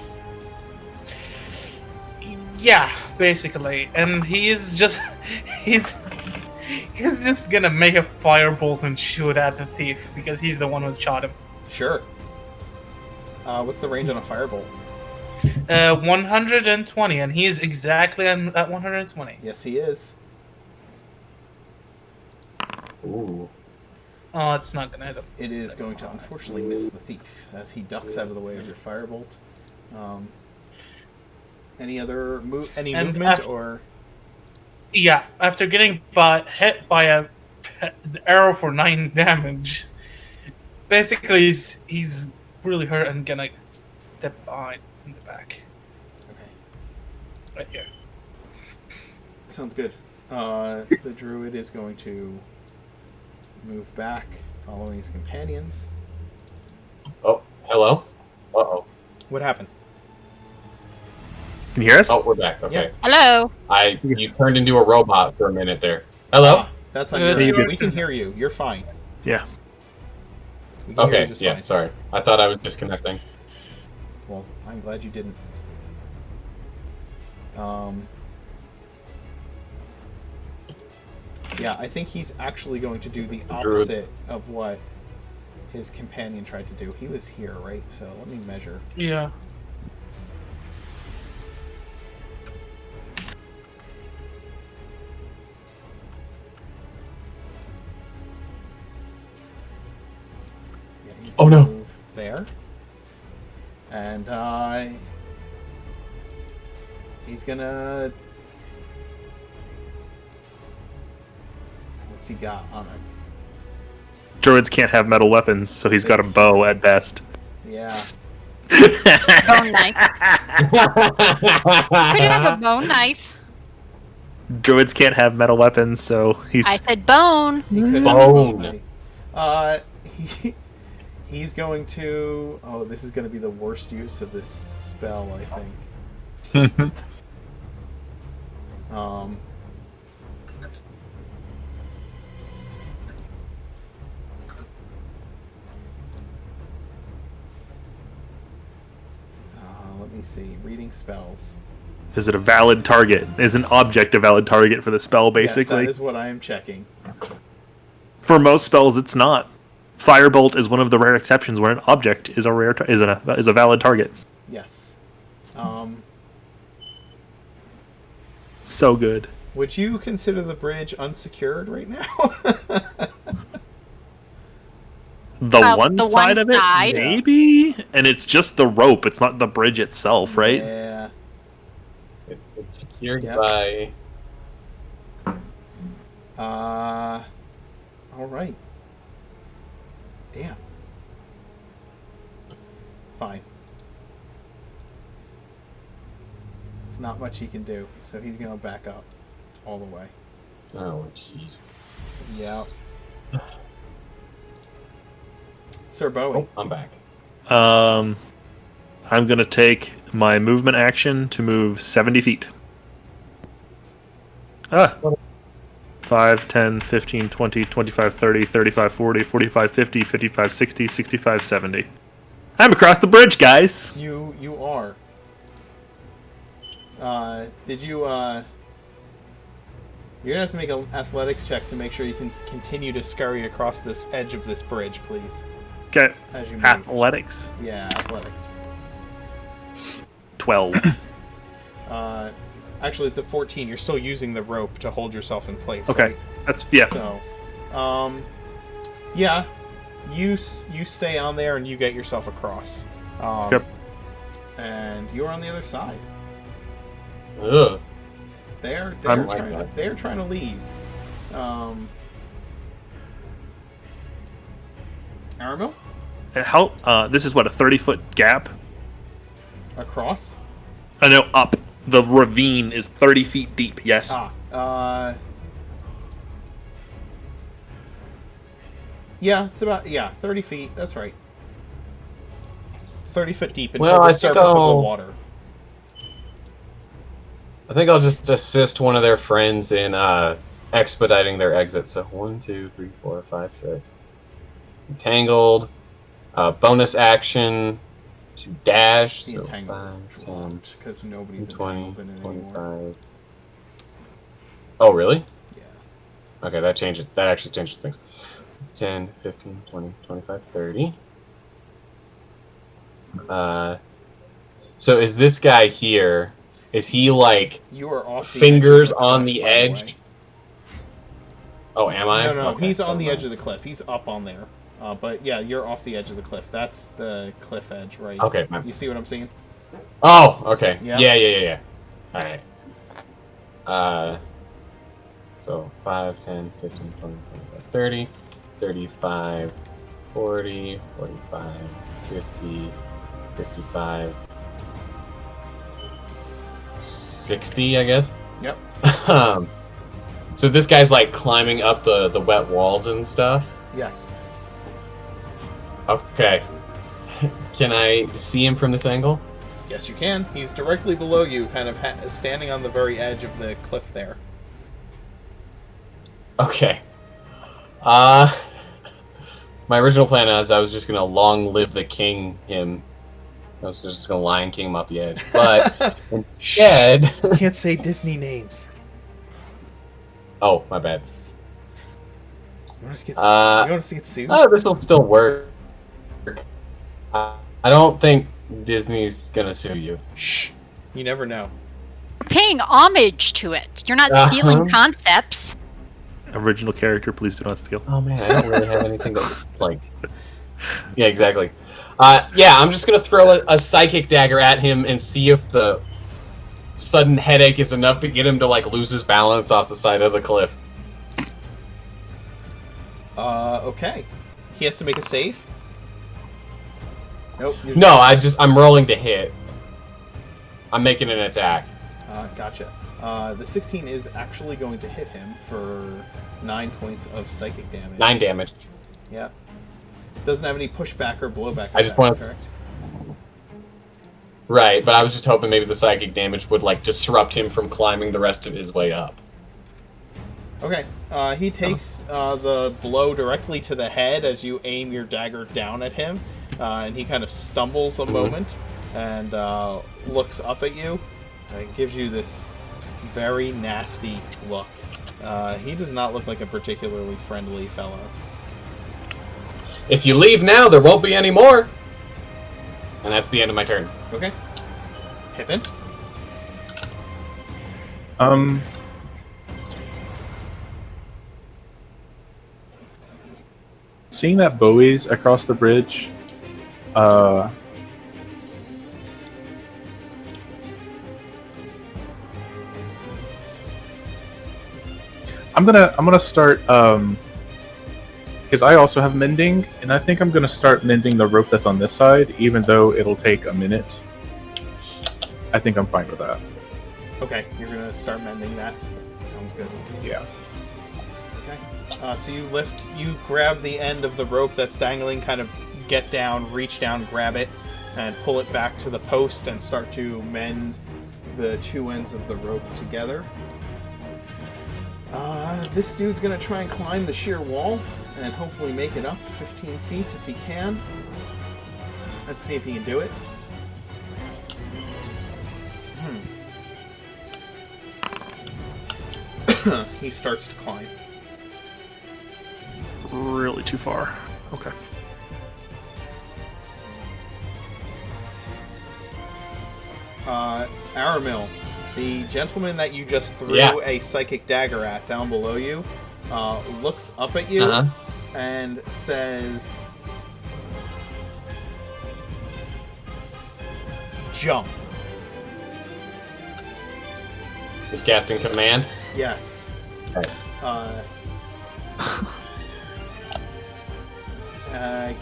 Yeah, basically. And he is just... He's just gonna make a firebolt and shoot at the thief, because he's the one who shot him. Sure. What's the range on a firebolt? 120, and he is exactly at 120. Yes, he is. Ooh. Oh, it's not gonna hit him. It is going to unfortunately miss the thief as he ducks out of the way of your firebolt. Any other And movement or? Yeah, after getting hit by an arrow for 9 damage, basically he's really hurt and gonna step behind in the back. Okay, Right here. sounds good. The druid is going to move back, following his companions. Oh, hello? Uh-oh. What happened? Can you hear us? Oh, we're back. Okay. Hello. You turned into a robot for a minute there. Hello? That's on That's your good. We can hear you. You're fine. Yeah. We can hear you Okay, just yeah, fine. sorry. I thought I was disconnecting. Well, I'm glad you didn't. Yeah, I think he's actually going to do the Druid. opposite of what his companion tried to do. He was here, right? So let me measure. Yeah. Yeah, he's Oh, gonna no. move there. And he's gonna. What's he got on him? Druids can't have metal weapons, so he's got a bow at best. Yeah. Bone knife. Could you have a bone knife? Druids can't have metal weapons, so he's. I said bone. He could have Bone. a he's going to. Oh, this is going to be the worst use of this spell, I think. Let me see. Reading spells. Is it a valid target? Is an object a valid target for the spell, basically? Yes, that is what I am checking. For most spells, it's not. Firebolt is one of the rare exceptions where an object is a valid target. Yes. So good. Would you consider the bridge unsecured right now? The Well, one the side one of it, side. maybe, and it's just the rope. It's not the bridge itself, right? Yeah. It's secured Yep. by. All right. Damn. Fine. There's not much he can do, so he's gonna back up all the way. Oh, jeez. Yeah. Sir Bowie. Oh, I'm back. I'm gonna take my movement action to move 70 feet. 5, 10, 15, 20, 25, 30, 35, 40, 45, 50, 55, 60, 65, 70. I'm across the bridge, guys! You are. Did you, You're gonna have to make an athletics check to make sure you can continue to scurry across this edge of this bridge, please. Okay. As you move. Athletics. Yeah, athletics. 12. Actually, it's a 14. You're still using the rope to hold yourself in place. Okay. Right? That's, yeah. So, yeah, you stay on there and you get yourself across. Yep. And you're on the other side. Ugh. They're like trying, that. they're trying to leave. Aramil? How, this is what, a 30-foot gap? Across? I know, up. The ravine is 30 feet deep, yes. Yeah, it's about 30 feet. That's right. It's 30 foot deep into Well, the I think surface of the I'll- water. I think I'll just assist one of their friends in expediting their exit. So 1, 2, 3, 4, 5, 6. Entangled. Bonus action to dash. The So entangled 5, is 10, dropped because nobody's 20, entangled in it anymore. 25. Oh, really? Yeah. Okay, that actually changes things. 10, 15, 20, 25, 30. So is this guy here, is he like You are off the fingers edge of on cliff, the by edge? way. Oh, am I? No, Okay, he's on the never edge of the cliff. He's up on there. But yeah, you're off the edge of the cliff. That's the cliff edge, right? mind. Okay. You see what I'm saying? Oh, okay. Yeah. Yeah. Alright. So 5, 10, 15, 20, 25, 30, 35, 40, 45, 50, 55, 60, I guess. Yep. So this guy's like climbing up the wet walls and stuff. Yes. Okay. Can I see him from this angle? Yes, you can. He's directly below you, kind of standing on the very edge of the cliff there. Okay. My original plan is I was just gonna long live the king him I was just gonna Lion King him off the edge, but instead, Can't say Disney names. oh my bad. You want us to get sued? Oh, this will still work. I don't think Disney's gonna sue you. Shh. You never know. Paying homage to it. You're not stealing concepts. Original character, please do not steal. Oh man, I don't really have anything to like. Yeah, exactly. Yeah, I'm just gonna throw a psychic dagger at him and see if the sudden headache is enough to get him to like lose his balance off the side of the cliff. Okay. He has to make a save? Nope. No, I'm rolling to hit. I'm making an attack. Gotcha. The 16 is actually going to hit him for 9 points of psychic damage. 9 damage. Yeah. Doesn't have any pushback or blowback. I just want to... correct? Right, but I was just hoping maybe the psychic damage would like disrupt him from climbing the rest of his way up. Okay. He takes the blow directly to the head as you aim your dagger down at him, and he kind of stumbles a moment and looks up at you. It gives you this very nasty look. He does not look like a particularly friendly fellow. If you leave now, there won't be any more. And that's the end of my turn. Okay. Pippin? Seeing that Bowie's across the bridge, I'm gonna start because I also have mending, and I think I'm gonna start mending the rope that's on this side, even though it'll take a minute. I think I'm fine with that. Okay, you're gonna start mending that. Sounds good. Yeah. Okay. So you grab the end of the rope that's dangling, kind of get down, reach down, grab it, and pull it back to the post and start to mend the two ends of the rope together. This dude's gonna try and climb the sheer wall and hopefully make it up 15 feet if he can. Let's see if he can do it. He starts to climb. Really too far. Okay. Aramil, the gentleman that you just threw a psychic dagger at down below you, looks up at you and says, "Jump." He's casting command. Yes. Okay.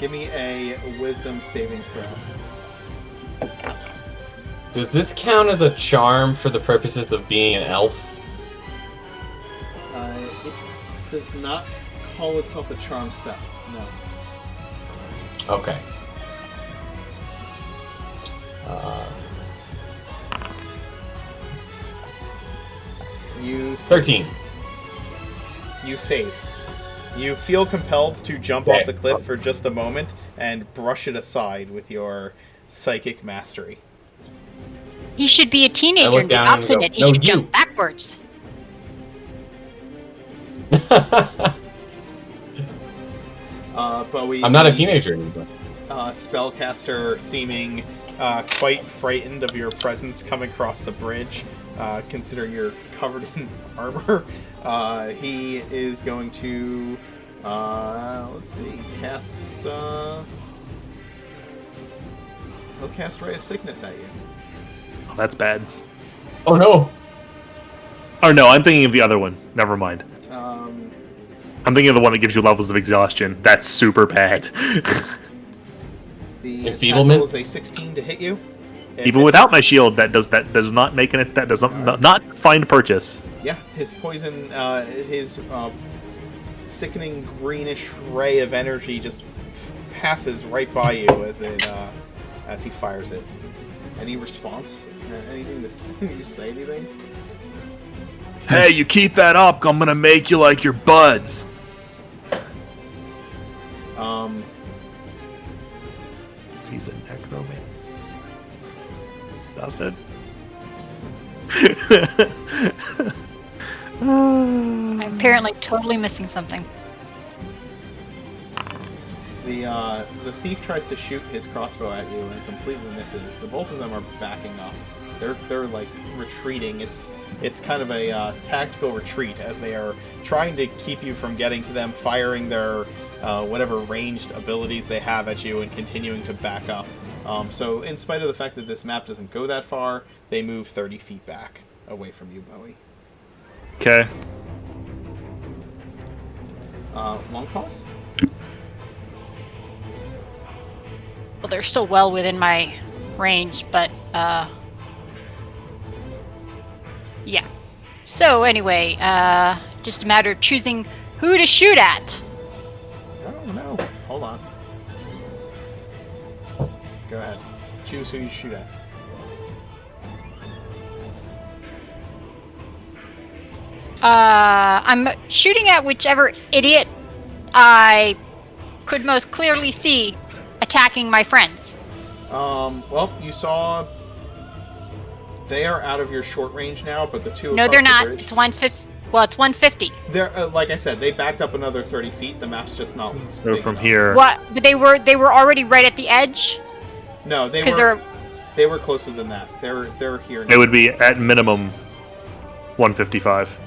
Give me a wisdom saving throw. Does this count as a charm for the purposes of being an elf? It does not call itself a charm spell. No. Okay. You 13. You save. You feel compelled to jump off the cliff for just a moment and brush it aside with your psychic mastery. He should be a teenager and be obstinate. He should jump backwards. Bowie, I'm not a teenager anymore. Spellcaster seeming quite frightened of your presence coming across the bridge, considering you're covered in armor. He is going to, let's see, cast, he'll cast Ray of Sickness at you. Oh, that's bad. Oh no! Or no, I'm thinking of the other one. Never mind. Um, I'm thinking of the one that gives you levels of exhaustion. That's super bad. The Enfeeblement is a 16 to hit you. Even without my shield, that does not make it. That does not find purchase. Yeah, his poison, his sickening greenish ray of energy just passes right by you as he fires it. Any response? Anything to you say? Anything? Hey, you keep that up, I'm gonna make you like your buds. Um. He's a necromancer. Nothing. I'm apparently totally missing something. The thief tries to shoot his crossbow at you and completely misses. The both of them are backing up. They're like retreating. It's kind of a tactical retreat as they are trying to keep you from getting to them, firing their whatever ranged abilities they have at you and continuing to back up. So in spite of the fact that this map doesn't go that far, they move 30 feet back away from you, Bowie. Okay. Long calls? Well, they're still well within my range, but yeah. So anyway, just a matter of choosing who to shoot at. I don't know. Hold on. Go ahead. Choose who you shoot at. I'm shooting at whichever idiot I could most clearly see attacking my friends. Well, you saw they are out of your short range now, but the two No, across they're the not. bridge, It's 150. Well, it's 150. they're like I said, they backed up another 30 feet. The map's just not So big from enough. here, What? But they were already right at the edge. No, they Because were they're they were closer than that. They're here it now. would be at minimum 155.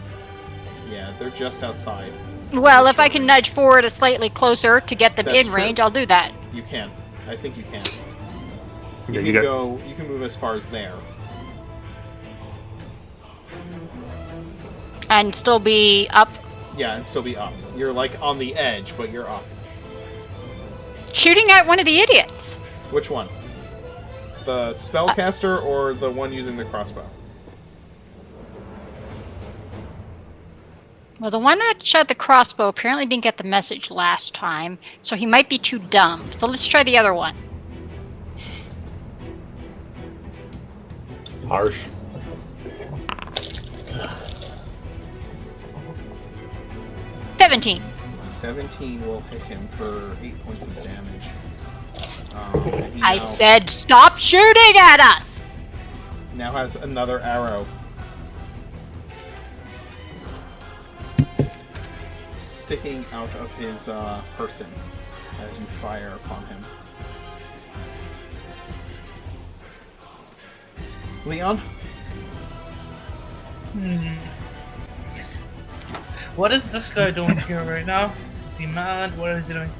Yeah, they're just outside. well. If I can nudge forward a slightly closer to get them That's in true. range, I'll do that. You can. I think you can. Yeah, You you can got. go. You can move as far as there. And still be up. Yeah, and still be up. You're like on the edge, but you're up. Shooting at one of the idiots. Which one? The spellcaster or the one using the crossbow? Well, the one that shot the crossbow apparently didn't get the message last time, so he might be too dumb. So let's try the other one. Harsh. 17. 17 will hit him for 8 points of damage. And he I now- said stop shooting at us! now has another arrow sticking out of his person as you fire upon him. Leon? What is this guy doing here right now? Is he mad? What is he doing?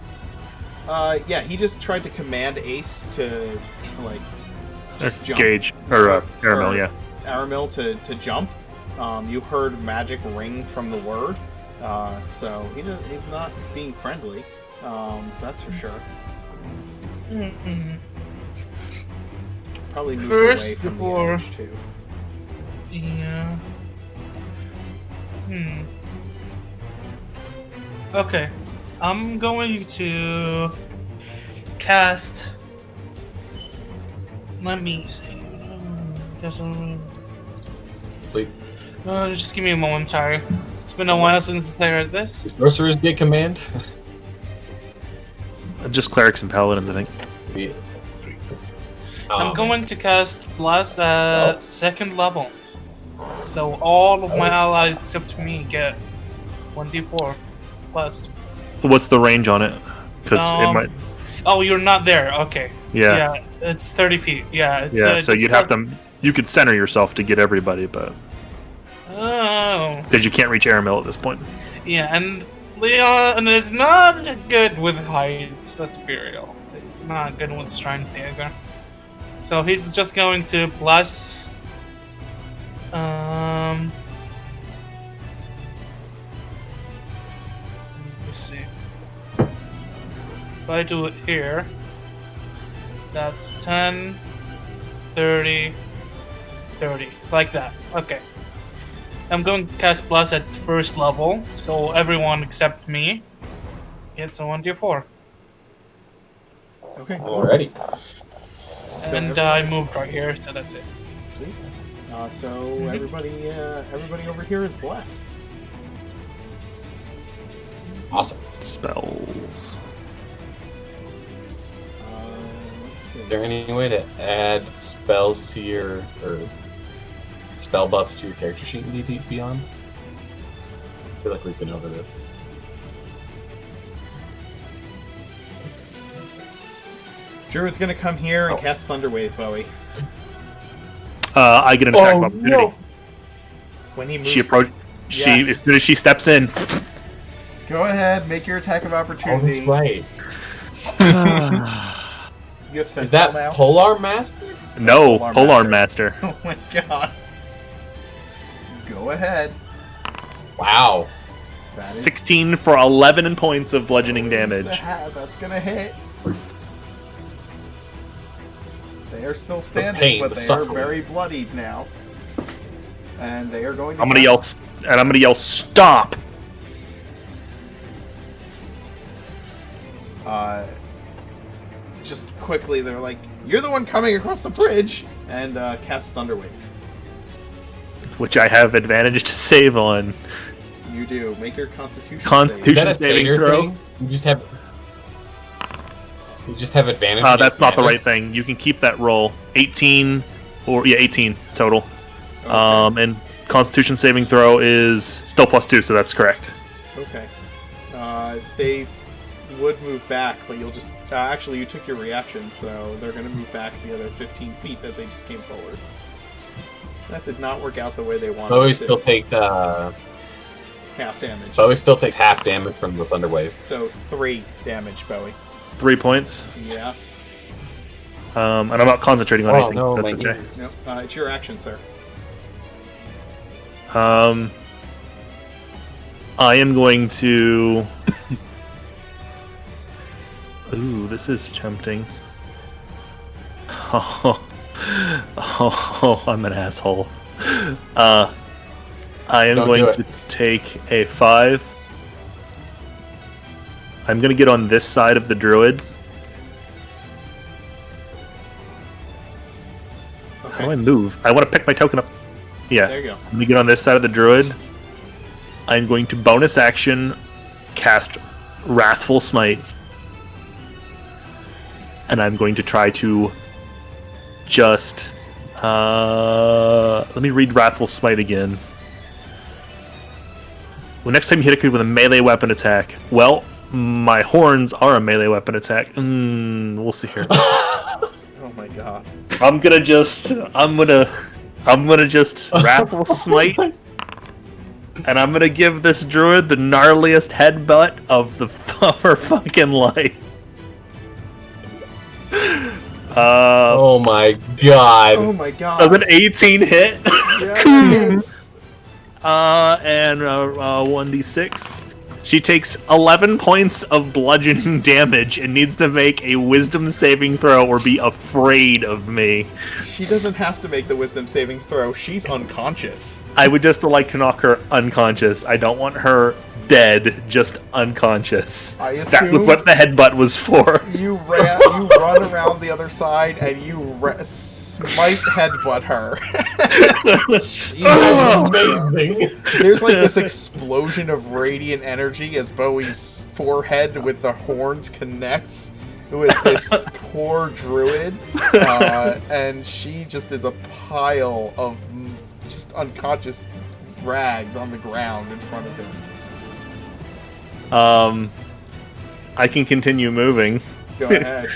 Yeah, he just tried to command Ace to, like, just jump. Gauge or Caramel, yeah. Aramil to jump. You heard magic ring from the word, so he's not being friendly. That's for sure. Probably move First, away from before- the edge too. Yeah. Okay. I'm going to cast. Let me see. Please. Just give me a moment, sorry. It's been a while since I played this. Do sorcerers get command? Just clerics and paladins, I think. Yeah. I'm going to cast Blast at second level. So all of my allies except me get 1d4 plus. What's the range on it? Because it might. Oh, you're not there. Okay. Yeah. Yeah, it's 30 feet. Yeah. It's, Yeah. So it's you'd have to. You could center yourself to get everybody, but Oh. because you can't reach Aramil at this point. Yeah, and Leon is not good with heights. Let's be real. He's not good with strength either. So he's just going to bless. Let me see. If I do it here, that's 10, 30, 30. Like that. Okay. I'm going to cast Bless at first level, so everyone except me gets a 1d4. Okay. Alrighty. And I moved right here, so that's it. Sweet. So everybody over here is blessed. Awesome. Spells. Let's see. there any way to add spells to your or spell buffs to your character sheet in D&D Beyond? I feel like we've been over this. Druid's gonna come here and cast Thunderwave, Bowie. I get an attack of opportunity. No. When he moves, She approach. Yes. As soon as she steps in. Go ahead, make your attack of Oh, that's opportunity. right. You have Is Sentinel that now. Polar Master? No, Polearm Polearm Master. Oh my god. Go ahead. Wow. That is 16 for 11 points of bludgeoning damage. That's gonna hit. They are still standing, pain, but the they suffering. are very bloodied now. And they are going to I'm gonna yell, stop! just quickly, they're like, you're the one coming across the bridge! And cast Thunderwave. Which I have advantage to save on. You do. Make your Constitution Constitution. Is that a Saving satyr throw? thing? You just have advantage. That's against not the magic? right thing. You can keep that roll. 18 total. save. And Constitution saving throw is still +2, so that's correct. Okay. They would move back, but you'll just... actually, you took your reaction, so they're going to move back the other 15 feet that they just came forward. That did not work out the way they wanted Bowie it still to. takes Half damage. Bowie still takes half damage from the thunder wave. So 3 damage, Bowie. 3 points. Yes. And I'm not concentrating on Oh anything, no, so my that's okay. ears. No, it's your action, sir. I am going to... Ooh, this is tempting. Oh, I'm an asshole. I am Don't going do to it. take a 5. I'm going to get on this side of the druid. How do I move? I want to pick my token up. Yeah. There you go. I'm going to get on this side of the druid. I'm going to bonus action cast Wrathful Smite. And I'm going to try to just... let me read Wrathful Smite again. Well, next time you hit a creature with a melee weapon attack, well, my horns are a melee weapon attack. We'll see here. Oh my god. I'm gonna just Wrathful Smite, and I'm gonna give this druid the gnarliest headbutt of her fucking life. Oh my god. Oh my god. Does an 18 hit? Yeah, it hits. And 1d6. She takes 11 points of bludgeoning damage and needs to make a wisdom saving throw or be afraid of me. She doesn't have to make the wisdom saving throw. She's unconscious. I would just like to knock her unconscious. I don't want her dead, just unconscious. I That was assume what the headbutt was for. you run around the other side and you smite headbutt her. Amazing. There's like this explosion of radiant energy as Bowie's forehead with the horns connects with this poor druid, and she just is a pile of just unconscious rags on the ground in front of him. I can continue moving. Go ahead.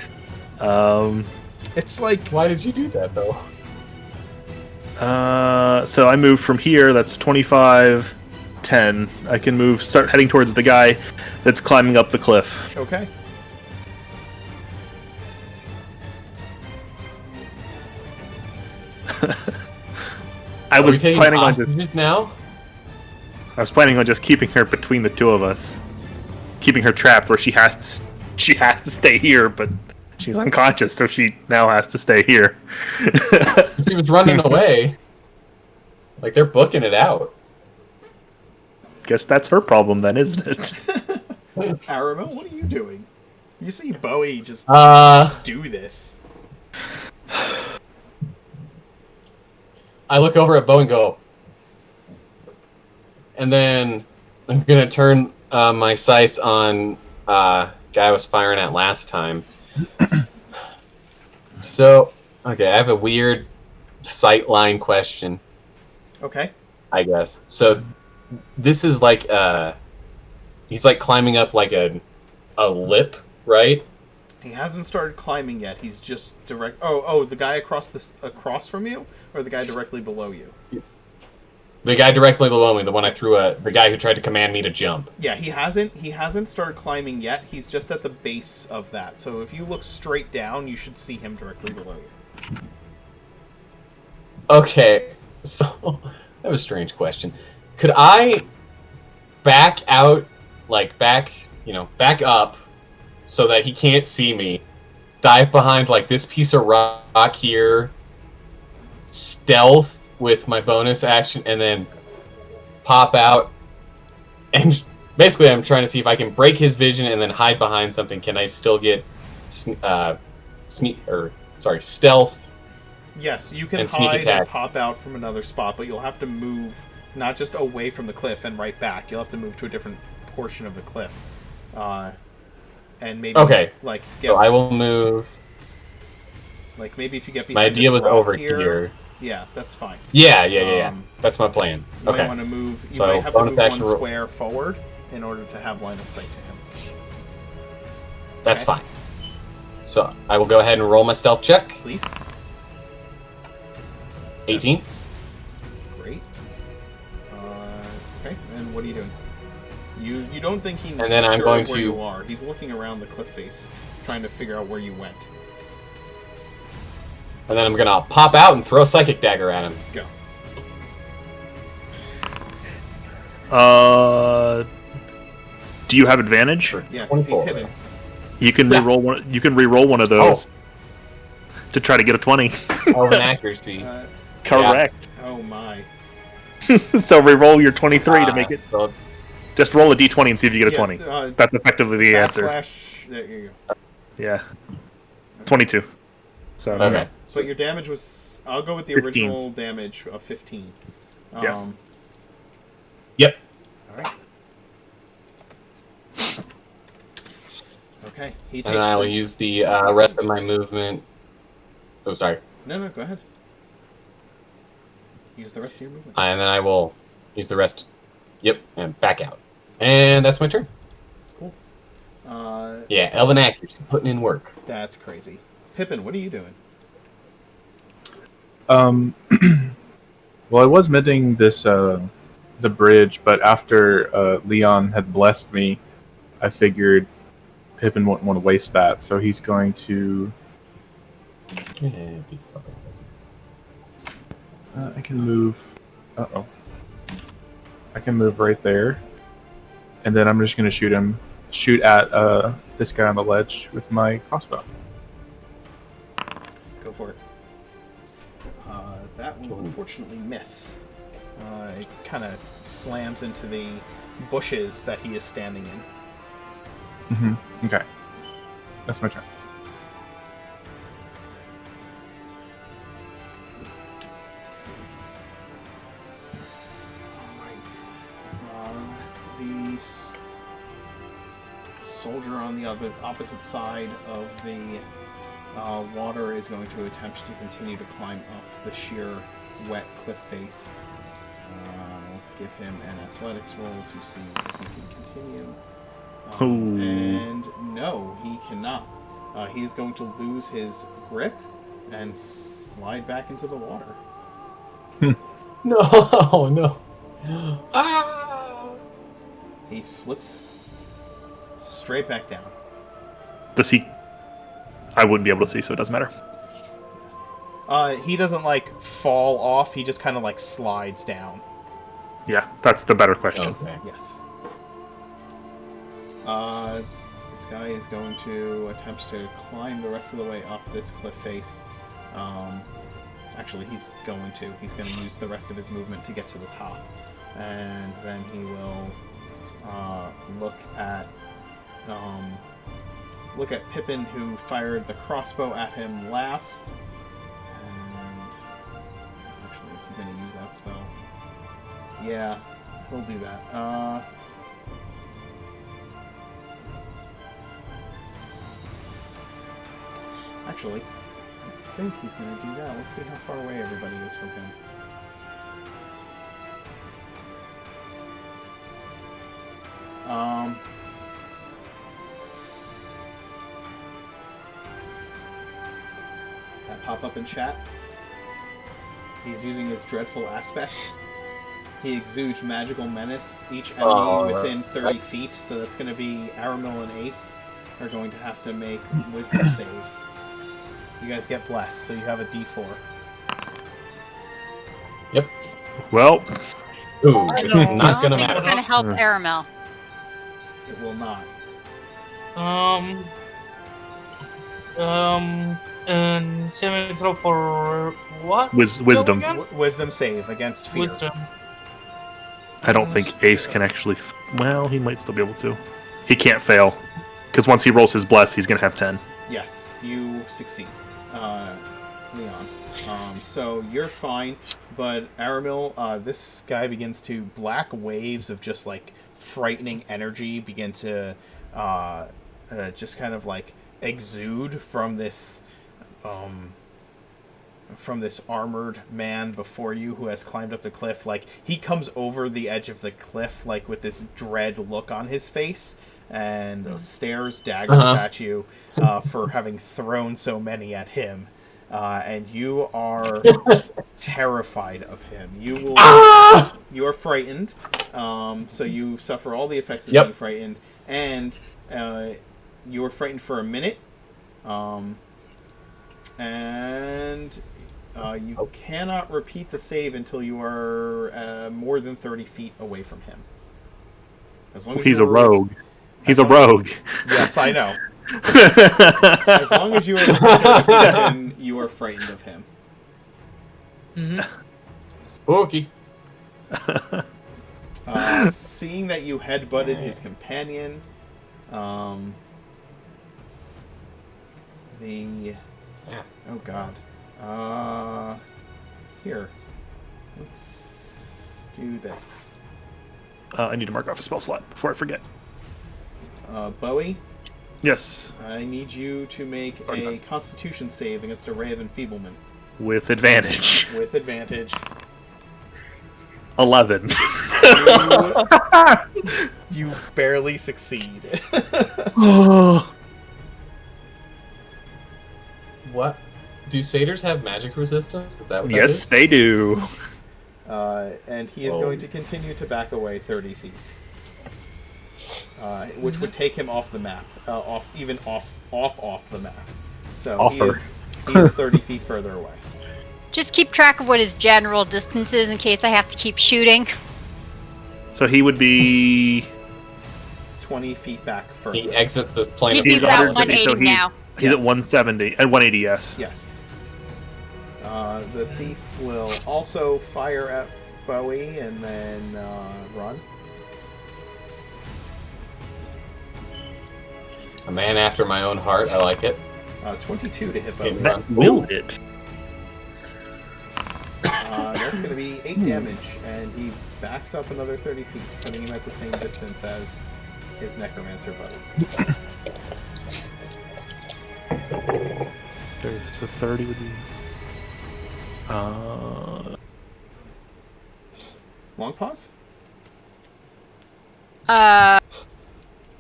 It's like Why did you do that though? So I move from here, that's 25, 10. I can start heading towards the guy that's climbing up the cliff. okay. I Are we was taking planning on just, hostages now? I was planning on just keeping her between the two of us. Keeping her trapped where she has to stay here, but she's unconscious, so she now has to stay here. She was running away. Like they're booking it out. Guess that's her problem then, isn't it? Aramel, what are you doing? You see Bowie just do this. I look over at Bo and go, and then I'm gonna turn my sights on guy I was firing at last time. So, okay, I have a weird sightline question, Okay. I guess. So, this is like he's like climbing up like a lip, right? He hasn't started climbing yet. He's just direct. Oh, the guy across from you, or the guy directly below you? The guy directly below me, the one I threw the guy who tried to command me to jump. Yeah, he hasn't started climbing yet. He's just at the base of that. So if you look straight down, you should see him directly below you. Okay, so that was a strange question. Could I back out, like back up, so that he can't see me? Dive behind like this piece of rock here, stealth with my bonus action, and then pop out. And basically, I'm trying to see if I can break his vision and then hide behind something. Can I still get stealth? Yes, you can And sneak hide attack. and pop out from another spot, but you'll have to move not just away from the cliff and right back. You'll have to move to a different portion of the cliff, and maybe Okay. like So I will move. like maybe if you get My behind idea this was rock over here. Yeah, that's fine. Yeah. That's my plan. You might Okay. want to move. You So, might have to bonus move one action roll. square forward in order to have line of sight to him. That's Okay. fine. So I will go ahead and roll my stealth check. Please. 18. That's great. Okay, and what are you doing? You don't think he's And then I'm sure going where to- you are. He's looking around the cliff face, trying to figure out where you went. And then I'm gonna pop out and throw a psychic dagger at him. Go. Do you have advantage? Yeah, 'cause he's 24. hidden. You can Yeah. re-roll one. You can re-roll one of those to try to get a 20. Oh, an accuracy. Correct. Oh my. So re-roll your 23 to make it. So, Just roll a d20 and see if you get a Yeah, 20. That's effectively the answer. There you go. Yeah. 22. So okay. But your damage was. I'll go with the 15. original damage of 15. Yeah. Yep. All right. Okay. He takes. And then I will the- use the rest of my movement. Oh, sorry. No, go ahead. Use the rest of your movement. And then I will use the rest. Yep, and back out. And that's my turn. Cool. Yeah, Elven accuracy, putting in work. That's crazy. Pippin, what are you doing? Well, I was mending this the bridge, but after Leon had blessed me, I figured Pippin wouldn't want to waste that, so he's going to. I can move. I can move right there, and then I'm just going to shoot at this guy on the ledge with my crossbow. Go for it. That will unfortunately miss. It kind of slams into the bushes that he is standing in. Okay, that's my turn. The soldier on the opposite side of the water is going to attempt to continue to climb up the sheer, wet cliff face. Let's give him an athletics roll to see if he can continue. And no, he cannot. He is going to lose his grip and slide back into the water. No. Ah! He slips straight back down. Does he? I wouldn't be able to see, so it doesn't matter. He doesn't fall off. He just kind of slides down. Yeah, that's the better question. Okay. Yes. This guy is going to attempt to climb the rest of the way up this cliff face. Actually, he's going to use the rest of his movement to get to the top. And then he will look at Pippin, who fired the crossbow at him last. And actually, is he going to use that spell? Yeah, he'll do that. Actually, think he's going to do that. Let's see how far away everybody is from him. That pop up in chat. He's using his dreadful aspect. He exudes magical menace. Each enemy within 30 feet, so that's going to be Aramil and Ace are going to have to make wisdom saves. You guys get blessed, so you have a D4. Yep. Well, Ooh, I it's don't not gonna think matter. it's gonna help Aramel. It will not. And saving throw for what? Wisdom. Again? Wisdom save against fear. Wisdom. I don't think Ace can actually. Well, he might still be able to. He can't fail because once he rolls his bless, he's gonna have 10. Yes, you succeed, Leon. So you're fine, but Aramil, this guy begins to black waves of just like frightening energy begin to just kind of like exude from this armored man before you who has climbed up the cliff. Like he comes over the edge of the cliff like with this dread look on his face and stares daggers at you for having thrown so many at him. And you are terrified of him. You are frightened. So you suffer all the effects of being frightened, and you are frightened for a minute. And you cannot repeat the save until you are more than 30 feet away from him. As long as He's you a are rogue. He's a rogue. Yes, I know. As long as you are within 30 feet of him, you are frightened of him. Spooky. Seeing that you headbutted his companion, oh god. Here. Let's do this. I need to mark off a spell slot before I forget. Bowie, Yes, I need you to make a Constitution save against a Ray of Enfeeblement. with advantage. With advantage. 11. You barely succeed. What? Do satyrs have magic resistance? Is that what that Yes, is? they do. And he is going to continue to back away 30 feet. Which would take him off the map. Off the map. So he is 30 feet further away. Just keep track of what his general distance is in case I have to keep shooting. So he would be. 20 feet back further. He exits this plane of He'd be He's about 150, so 180 now. He's at 170 and 180. Yes. Yes. The thief will also fire at Bowie and then run. A man after my own heart. I like it. 22 to hit Bowie. Run. That will hit. That's going to be 8 damage, and he backs up another 30 feet, putting him at the same distance as his necromancer buddy. So 30 would be. Long pause?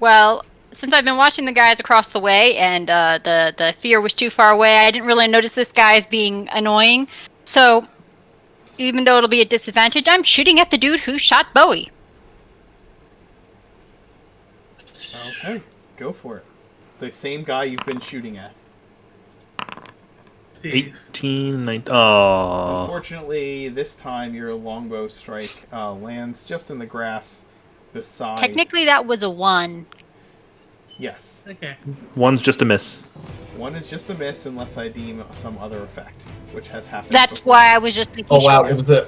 Well, since I've been watching the guys across the way and the fear was too far away, I didn't really notice this guy as being annoying. So, even though it'll be a disadvantage, I'm shooting at the dude who shot Bowie. Okay, go for it. The same guy you've been shooting at. 18, 19. Oh. Unfortunately, this time your longbow strike lands just in the grass beside... Technically, that was a 1. Yes. Okay. One's just a miss. One is just a miss unless I deem some other effect, which has happened That's before. why I was just making Oh wow! sure.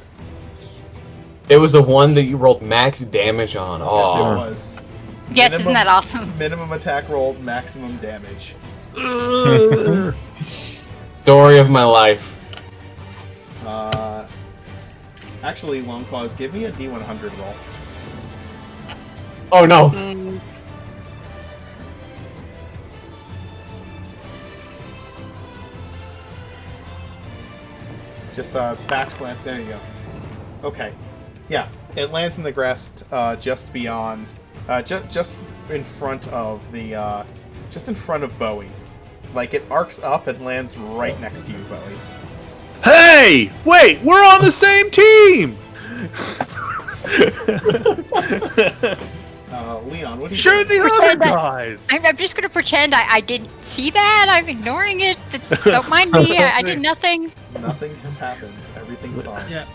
It was a one that you rolled max damage on. Yes, Oh. it was. Yes, isn't that awesome? Minimum attack roll, maximum damage. Story of my life. Actually, Longclaws, give me a D100 roll. Oh no! Mm, Just back slant. There you go. Okay. Yeah, it lands in the grass just beyond, just in front of the, just in front of Bowie. Like, it arcs up and lands right next to you, Bowie. Hey! Wait, we're on the same team! Leon, what do you Sure, doing? the other Pretend that- guys! I'm just gonna pretend I didn't see that. I'm ignoring it. Don't mind me. I did nothing. Nothing has happened. Everything's fine. Yeah.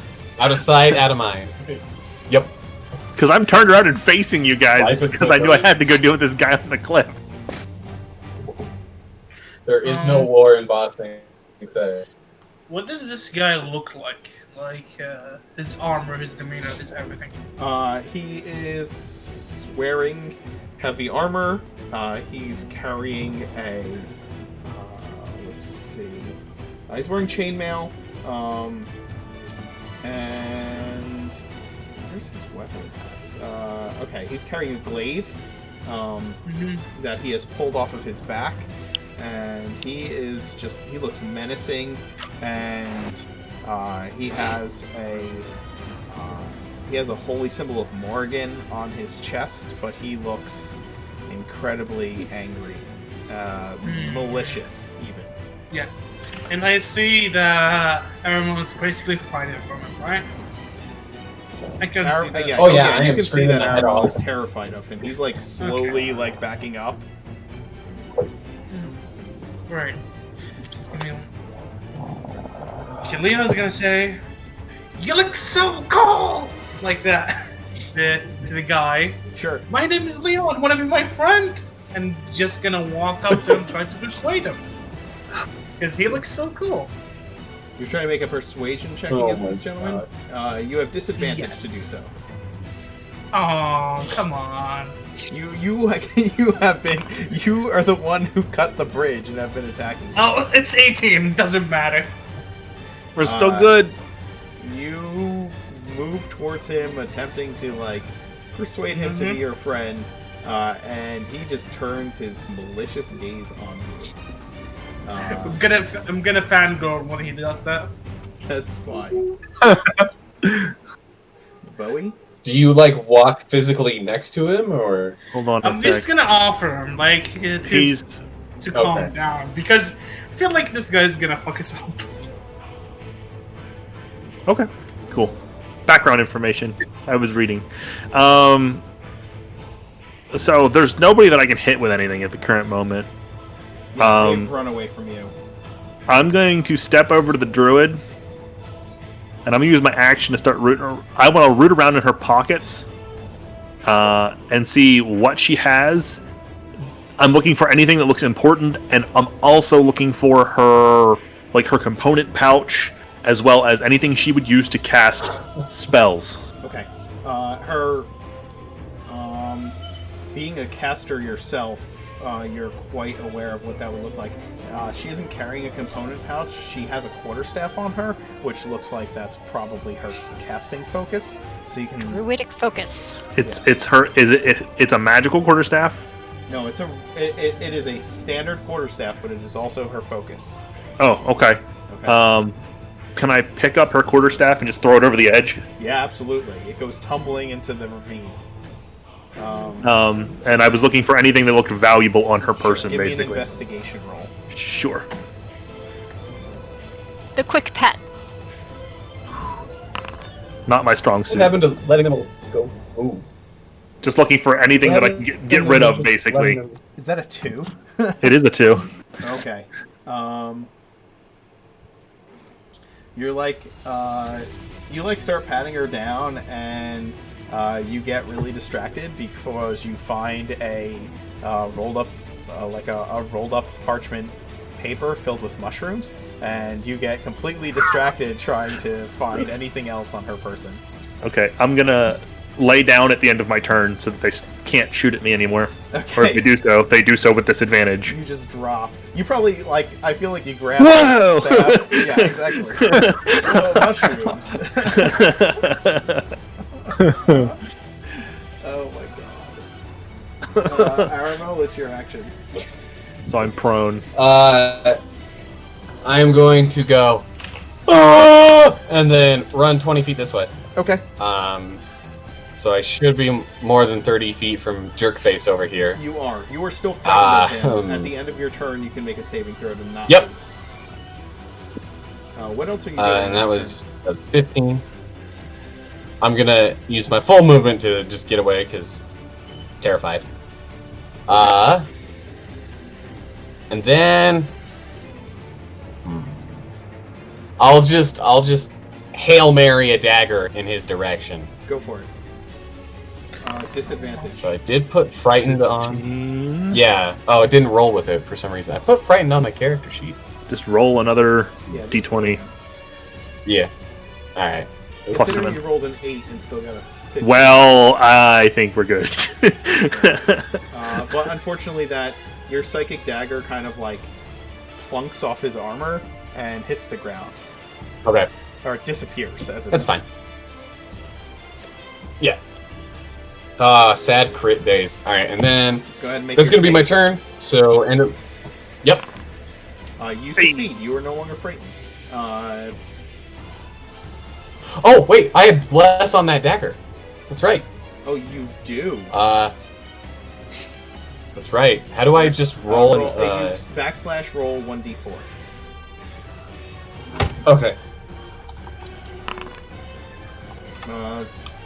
Out of sight, out of mind. Yep. Because I'm turned around and facing you guys Life is because good, I knew I right? had to go deal with this guy on the cliff. There is no war in Boston. Except What does this guy look like? Like, his armor, his demeanor, his everything. He is wearing heavy armor. He's carrying a. Let's see. He's wearing chainmail. And where's his weapon? Okay, he's carrying a glaive that he has pulled off of his back, and he looks menacing, and he has a holy symbol of Morgan on his chest, but he looks incredibly angry, malicious even. Yeah. And I see that everyone's basically fighting from him, right? I can see that. Oh, yeah, I you am can see screaming that my head Ariel off. is terrified of him. He's like slowly like backing up. Right. Just give me okay, Leon's gonna say, "You look so cool!" Like that. To the guy. Sure. My name is Leon, wanna be my friend? And just gonna walk up to him, try to persuade him. Because he looks so cool. You're trying to make a persuasion check Oh against my this gentleman. You have disadvantage Yes. to do so. Oh, come on. You are the one who cut the bridge and have been attacking. Oh, it's 18, doesn't matter. We're still good. You move towards him, attempting to like persuade him to be your friend, and he just turns his malicious gaze on you. I'm gonna fangirl when he does that. That's fine. Bowie? do you like walk physically next to him, or? Hold on a I'm sec. just gonna offer him like He's to calm Okay. down because I feel like this guy's gonna fuck us up. okay. Cool. Background information. I was reading. So there's nobody that I can hit with anything at the current moment. Yeah, they've run away from you. I'm going to step over to the druid, and I'm going to use my action to start rooting. I want to root around in her pockets and see what she has. I'm looking for anything that looks important, and I'm also looking for her, like her component pouch, as well as anything she would use to cast spells. Okay. Her being a caster yourself, you're quite aware of what that would look like. She isn't carrying a component pouch. She has a quarterstaff on her, which looks like that's probably her casting focus. So you can. Druidic focus. It's her. It's a magical quarterstaff? No, it is a standard quarterstaff, but it is also her focus. Oh, okay. Okay. Can I pick up her quarterstaff and just throw it over the edge? Yeah, absolutely. It goes tumbling into the ravine. And I was looking for anything that looked valuable on her person, Give me an basically. investigation roll. Sure. The quick pet. Not my strong What suit. happened to letting him go? Ooh. Just looking for anything that I can get rid of, basically. Is that a 2? It is a 2. Okay. You're like, you like start patting her down, and you get really distracted because you find a rolled up parchment paper filled with mushrooms, and you get completely distracted trying to find anything else on her person. Okay, I'm gonna lay down at the end of my turn so that they can't shoot at me anymore. Okay. Or if they do so with disadvantage. You just drop. You probably I feel like you grab. Whoa! Staff. Yeah, exactly. Oh, mushrooms. Oh my god. Aramel, it's your action. So I'm prone. I am going to go. and then run 20 feet this way. Okay. So I should be more than 30 feet from Jerkface over here. You are. You are still frightened of him. At the end of your turn, you can make a saving throw to not. Yep. What else are you doing? And that was 15. I'm gonna use my full movement to just get away because terrified. And then I'll just Hail Mary a dagger in his direction. Go for it. Disadvantage. So I did put Frightened on. Yeah. Oh, it didn't roll with it for some reason. I put Frightened on my character sheet. Just roll another d20. Yeah. Alright. Plus Considering 7. you rolled an 8 and still got a 15. Well, I think we're good. But unfortunately that your psychic dagger kind of like plunks off his armor and hits the ground. Okay. Or it disappears as it That's is. fine. Yeah. Sad crit days. Alright, and then Go ahead and make that's your gonna be my save. turn. So end up. Yep. You succeed. You are no longer frightened. Oh wait, I have bless on that dagger. That's right. Oh, you do. That's right. How do I just roll you an backslash roll 1d4. Okay.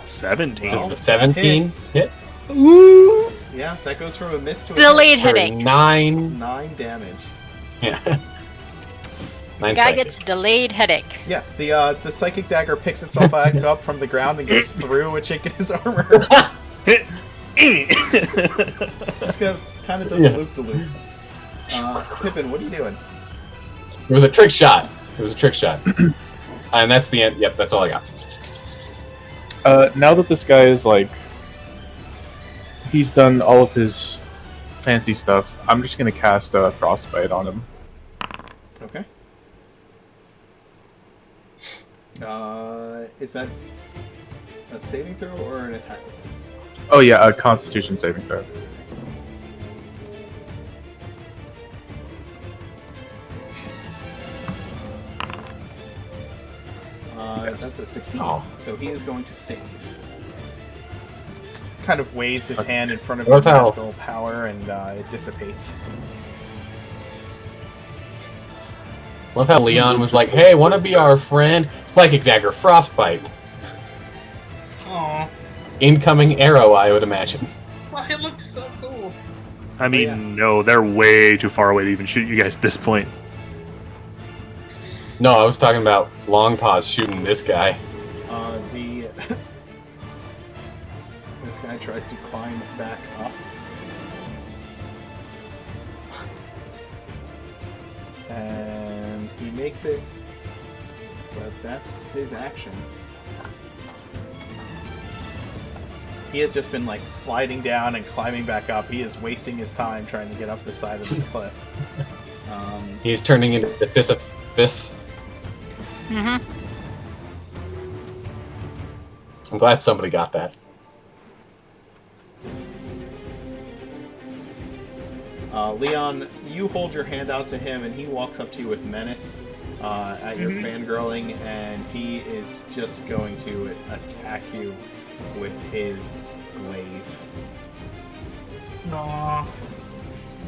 17. Does Well, the 17 hits. hit? Ooh. Yeah, that goes from a miss to a Delayed For headache. 9. 9 damage. Yeah. 9 Guy psychic. gets delayed headache. Yeah, the psychic dagger picks itself back up from the ground and goes through a chink in his armor. Just goes, kind of does Yeah. a loop to loop. Pippin, what are you doing? It was a trick shot. It was a trick shot. And that's the end. Yep, that's all I got. Now that this guy is like, he's done all of his fancy stuff, I'm just gonna cast Frostbite on him. Okay. Is that a saving throw or an attack? Oh yeah, a Constitution saving throw. That's a 16. Oh. So he is going to save. Kind of waves his hand in front of What your the hell? magical power, and it dissipates. Love how Leon was like, "Hey, want to be our friend?" Psychic dagger, frostbite, Aw. incoming arrow. I would imagine. Why, it looks so cool. I mean, yeah. no, they're way too far away to even shoot you guys at this point. No, I was talking about long pause shooting this guy. This guy tries to climb back up. And he makes it, but that's his action. He has just been like sliding down and climbing back up. He is wasting his time trying to get up the side of this cliff. He's turning into Sisyphus. Mm-hmm. I'm glad somebody got that. Leon, you hold your hand out to him, and he walks up to you with menace at your fangirling, and he is just going to attack you with his glaive. Aw.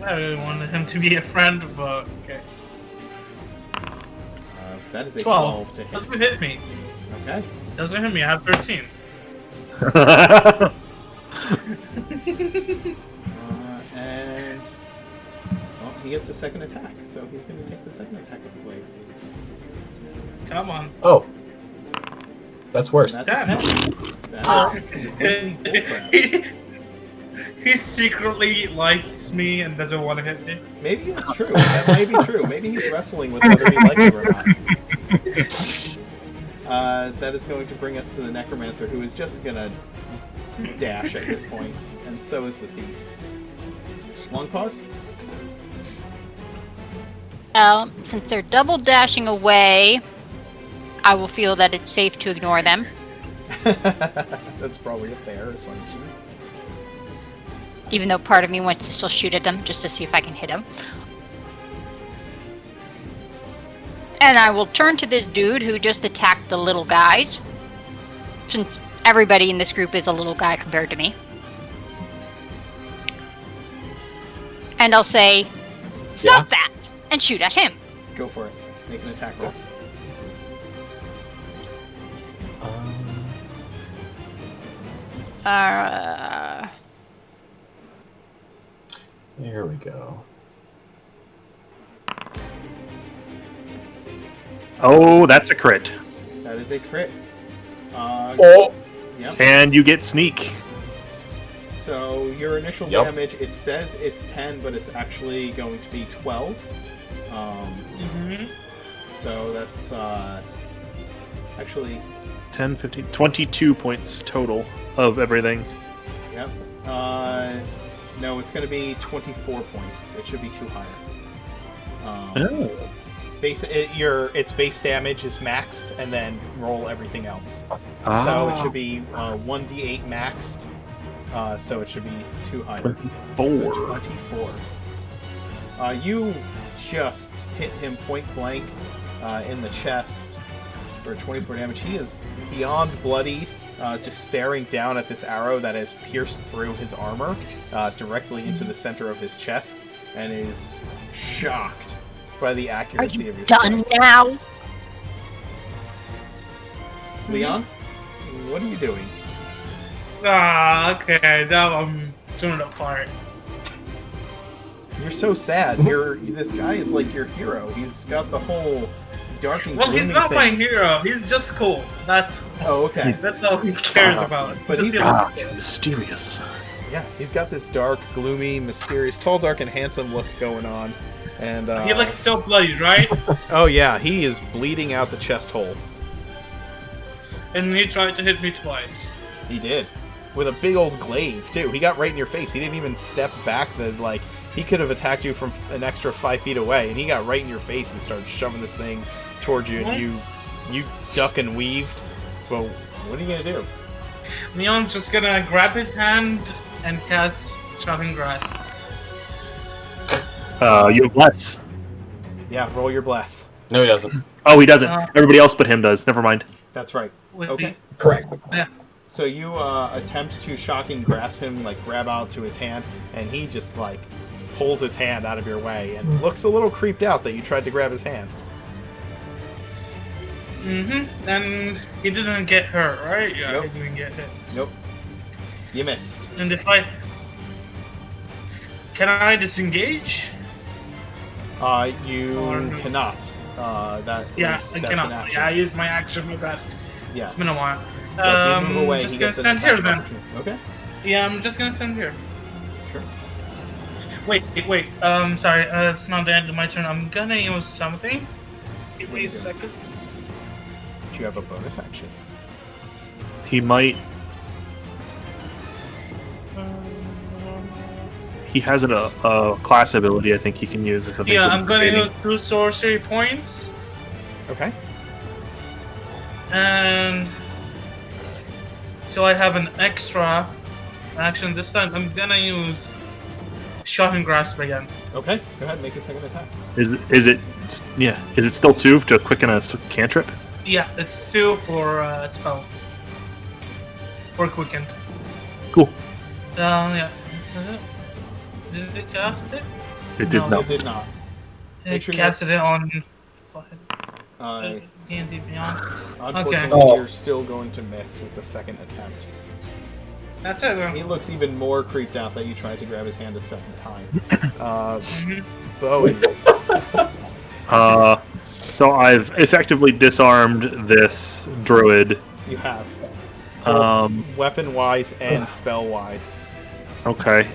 I really wanted him to be a friend, but okay. That is a 12. 12 to hit. Doesn't hit me. Okay. Doesn't hit me. I have 13. And well, he gets a second attack, so he's going to take the second attack of the blade. Come on. Oh, that's worse. That's Damn. a 10. That is completely bullcrap. He secretly likes me and doesn't want to hit me. Maybe that's true. That may be true. Maybe he's wrestling with whether he likes you or not. That is going to bring us to the necromancer, who is just going to dash at this point, and so is the thief. Long pause. Since they're double dashing away, I will feel that it's safe to ignore them. That's probably a fair assumption. Even though part of me wants to still shoot at them just to see if I can hit them. And I will turn to this dude who just attacked the little guys. Since everybody in this group is a little guy compared to me. And I'll say, stop that! And shoot at him. Go for it. Make an attack roll. There we go. Oh, that's a crit. That is a crit. Yep. And you get sneak. So your initial damage, it says it's 10, but it's actually going to be 12. So that's actually 10, 15, 22 points total of everything. Yep. No, it's going to be 24 points. It should be too higher. Its base damage is maxed, and then roll everything else. So it should be 1d8 maxed. So it should be too high. 24. So 24. You just hit him point blank in the chest for 24 damage. He is beyond bloodied, just staring down at this arrow that has pierced through his armor directly into the center of his chest, and is shocked by the accuracy of your done strike. now? Leon, what are you doing? Okay, now I'm doing it apart. You're so sad. This guy is like your hero. He's got the whole dark and Well, he's gloomy not thing. my hero. He's just cool. That's okay. That's all he cares about. But Just he's looks mysterious. Yeah, he's got this dark, gloomy, mysterious, tall, dark, and handsome look going on. And he looks so bloody, right? oh yeah, he is bleeding out the chest hole. And he tried to hit me twice. He did. With a big old glaive, too. He got right in your face. He didn't even step back. He could have attacked you from an extra 5 feet away, and he got right in your face and started shoving this thing towards you, and you duck and weaved. But what are you gonna do? Leon's just gonna grab his hand and cast Shocking Grasp. You have bless. Yeah, roll your bless. No, he doesn't. Oh, he doesn't. Everybody else but him does. Never mind. That's right. Wait, Okay. Correct. Yeah. So you attempt to shocking grasp him, grab out to his hand, and he just pulls his hand out of your way and looks a little creeped out that you tried to grab his hand. And he didn't get hurt, right? Yeah, Nope. he didn't get hit. Nope. You missed. And if can I disengage? You Or no. cannot. Yeah, that's I an cannot. action. Yeah, I used my action with that. Yeah. It's been a while. So if you move away, just he gonna gets an stand attack here then. opportunity. Okay. Yeah, I'm just gonna stand here. Sure. Wait. Sorry, it's not the end of my turn. I'm gonna use something. Give What are me you a doing? second. Do you have a bonus action? He might. He has a class ability I think he can use or something. Yeah, for I'm gonna evading. use 2 sorcery points. Okay. And so I have an extra action this time. I'm gonna use Shocking Grasp again. Okay. Go ahead. Make a second attack. Is it? Yeah. Is it still 2 to quicken a cantrip? Yeah, it's 2 for spell. For quickened. Cool. Yeah. Did it cast it? It did No. not. It did not. It Make sure casted it on Unfortunately, D&D Beyond. you're still going to miss with the second attempt. That's it He then. looks even more creeped out that you tried to grab his hand a second time. Bowen. So I've effectively disarmed this druid. You have. Weapon-wise and spell-wise. Okay.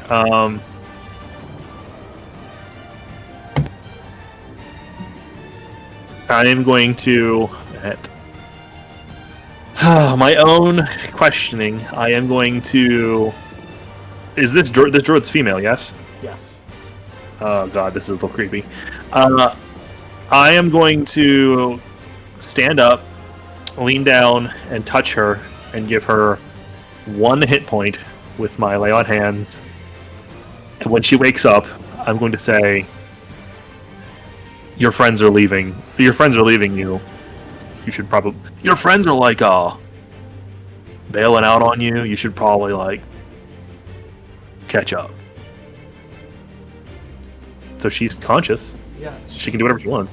I am going to, at my own questioning, I am going to. Is this druid's female? Yes. Yes. Oh god, this is a little creepy. I am going to stand up, lean down, and touch her, and give her 1 hit point with my lay on hands. And when she wakes up, I'm going to say, your friends are leaving. Your friends are leaving you. You should probably. Your friends are like bailing out on you. You should probably like catch up. So she's conscious. Yeah. She can do whatever she wants.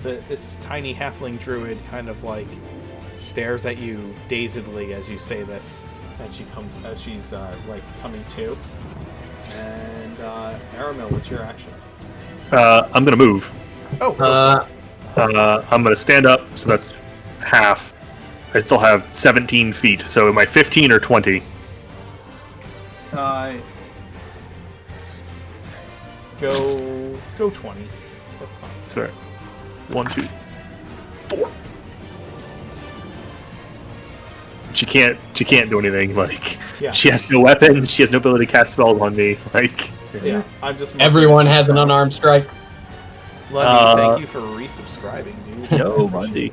This tiny halfling druid kind of like stares at you dazedly as you say this, and she's like coming to. And Aramil, what's your action? I'm gonna move. Oh. I'm gonna stand up, so that's half. I still have 17 feet. So am I 15 or 20? Go 20. That's fine. That's fair. 1, 2, 4. She can't do anything. Like Yeah. she has no weapon. She has no ability to cast spells on me. Like Yeah, I'm just. Everyone has an unarmed strike. Lundy, thank you for resubscribing, dude. no, Lundy.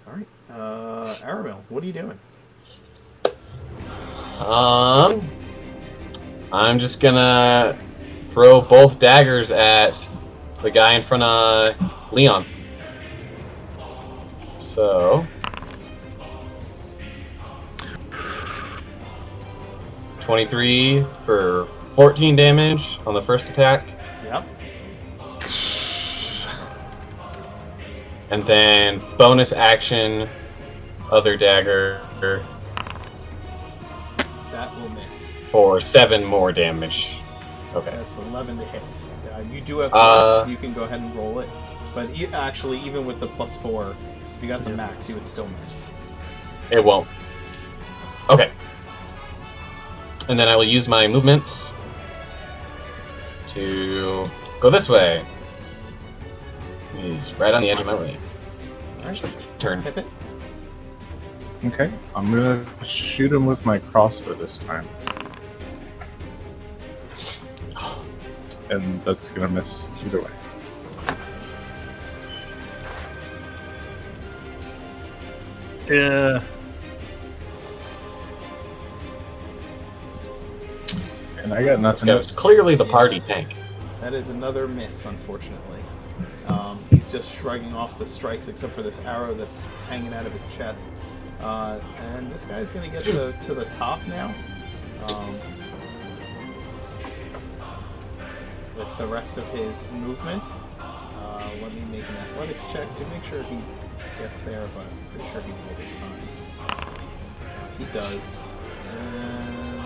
All right, Aramil, what are you doing? I'm just gonna throw both daggers at the guy in front of Leon. So 23 for 14 damage on the first attack. Yep. And then bonus action, other dagger That will miss. for 7 more damage. Okay. That's 11 to hit. You do have plus, you can go ahead and roll it. But actually, even with the +4, if you got the max, you would still miss. It won't. Okay. And then I will use my movement to go this way. He's right on the edge of my way. Alright, Turn. hit it. Okay, I'm gonna shoot him with my crossbow this time. And that's gonna miss either way. Yeah. And I got This nothing guy else. was clearly the party tank. That is another miss, unfortunately. He's just shrugging off the strikes, except for this arrow that's hanging out of his chest. And this guy's going to get to the top now. With the rest of his movement. Let me make an athletics check to make sure he gets there, but I'm pretty sure he will this time. He does. And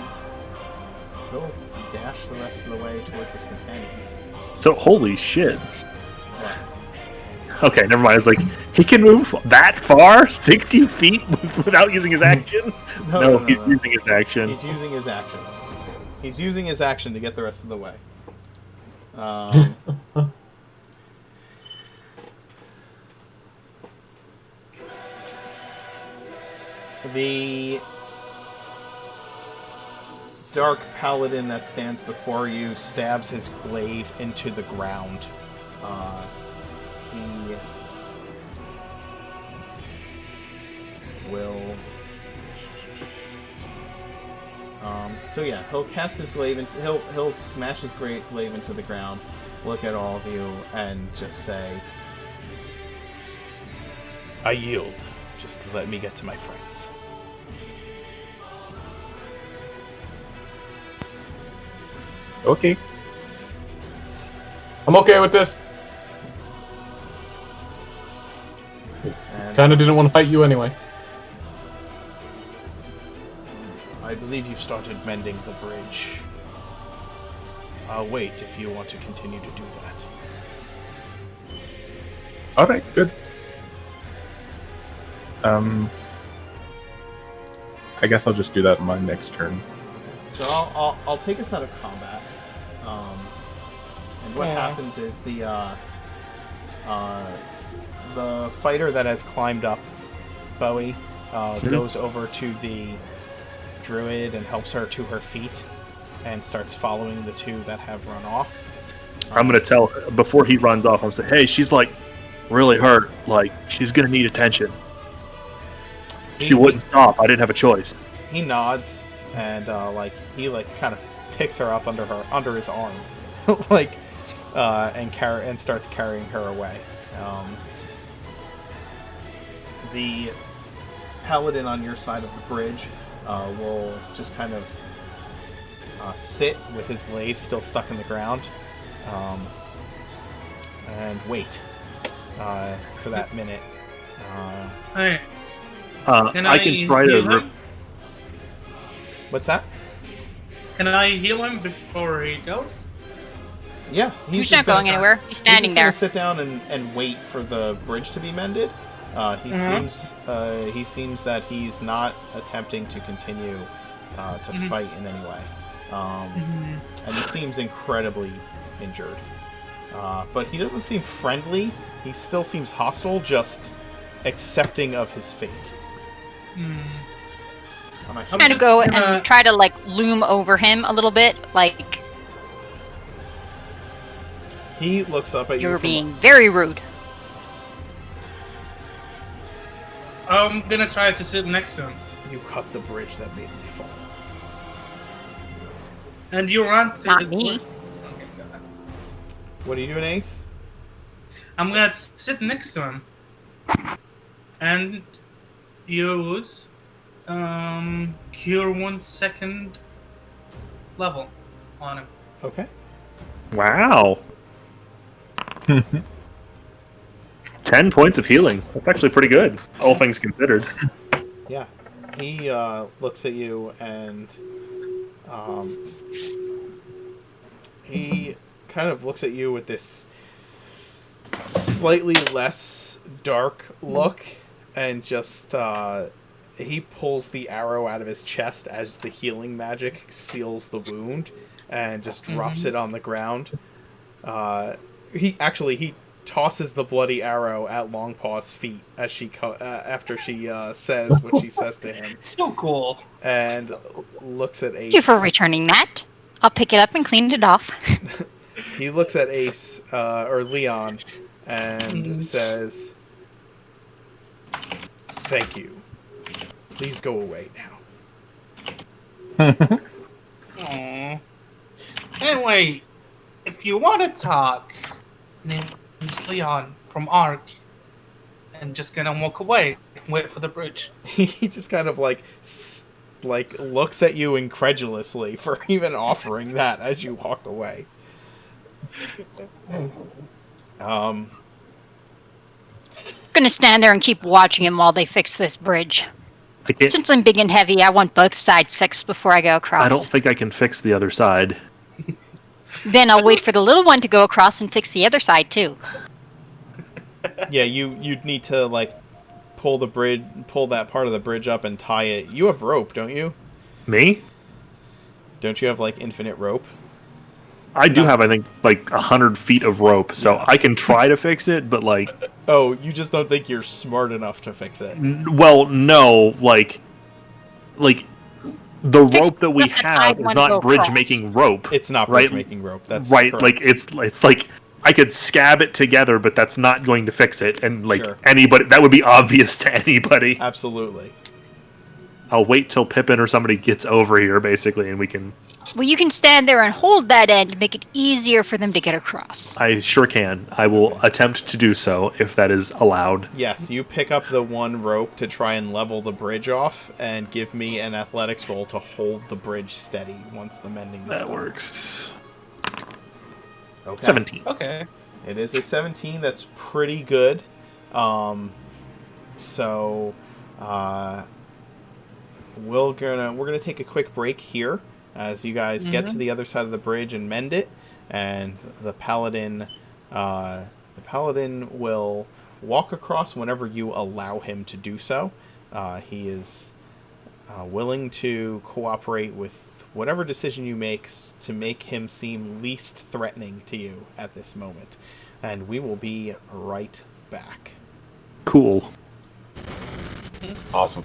he'll dash the rest of the way towards his companions. So holy shit. What? Okay, never mind. It's like he can move that far, 60 feet, without using his action. No, he's using his action. He's using his action. He's using his action to get the rest of the way. The dark paladin that stands before you stabs his glaive into the ground. He will. So yeah, he'll cast his glaive into. He'll smash his glaive into the ground. Look at all of you and just say, "I yield. Just let me get to my friends." Okay. I'm okay with this. And Kinda didn't want to fight you anyway. I believe you've started mending the bridge. I'll wait if you want to continue to do that. Alright, good. I guess I'll just do that in my next turn. So I'll take us out of combat. And what happens is the fighter that has climbed up Bowie goes over to the druid and helps her to her feet and starts following the two that have run off. I'm gonna tell her before he runs off. I'm saying, hey, she's like really hurt. Like she's gonna need attention. She wouldn't stop. I didn't have a choice. He nods and he kind of picks her up under his arm, and starts carrying her away. The paladin on your side of the bridge will just kind of sit with his glaive still stuck in the ground, and wait for that minute. Hey, I can try to heal rip. him? What's that? Can I heal him before he goes? Yeah, He's not going anywhere. He's standing He's there. just gonna sit down and wait for the bridge to be mended. He seems that he's not attempting to continue to fight in any way, and he seems incredibly injured. But he doesn't seem friendly. He still seems hostile, just accepting of his fate. I'm gonna go and try to like loom over him a little bit, like He looks up at you. you're being very rude. I'm gonna try to sit next to him. You cut the bridge that made me fall. And you run to Not the... me. Okay, got it. What are you doing, Ace? I'm gonna sit next to him. And use cure 1 second level on him. Okay. Wow. 10 points of healing. That's actually pretty good, all things considered. Yeah. He looks at you and he kind of looks at you with this slightly less dark look, and just he pulls the arrow out of his chest as the healing magic seals the wound, and just drops it on the ground. He tosses the bloody arrow at Longpaw's feet as after she says what she says to him, So cool. and looks at Ace. Thank you for returning that. I'll pick it up and clean it off. He looks at Ace or Leon and says, "Thank you. Please go away now." Aww. Anyway, if you want to talk, name's Leon from Ark, and just gonna walk away and wait for the bridge. He just kind of like looks at you incredulously for even offering that as you walk away. I'm gonna stand there and keep watching him while they fix this bridge. Since I'm big and heavy, I want both sides fixed before I go across. I don't think I can fix the other side. Then I'll wait for the little one to go across and fix the other side too. Yeah, you'd need to like pull that part of the bridge up and tie it. You have rope, don't you? Me? Don't you have like infinite rope? I do have, I think, like 100 feet of rope, so I can try to fix it, but like... Oh, you just don't think you're smart enough to fix it. Well, no, like the rope that we have is not bridge-making rope. It's not right? bridge-making rope. That's right. correct. Like it's like I could scab it together, but that's not going to fix it. And like Sure. anybody, that would be obvious to anybody. Absolutely. I'll wait till Pippin or somebody gets over here, basically, and we can. Well, you can stand there and hold that end to make it easier for them to get across. I sure can. I will attempt to do so if that is allowed. Yes, you pick up the one rope to try and level the bridge off, and give me an athletics roll to hold the bridge steady once the mending is That done. works. Okay. 17. Okay. It is a 17. That's pretty good. So we're gonna take a quick break here as you guys get to the other side of the bridge and mend it, and the paladin will walk across whenever you allow him to do so. He is willing to cooperate with whatever decision you make to make him seem least threatening to you at this moment. And we will be right back. Cool. Awesome.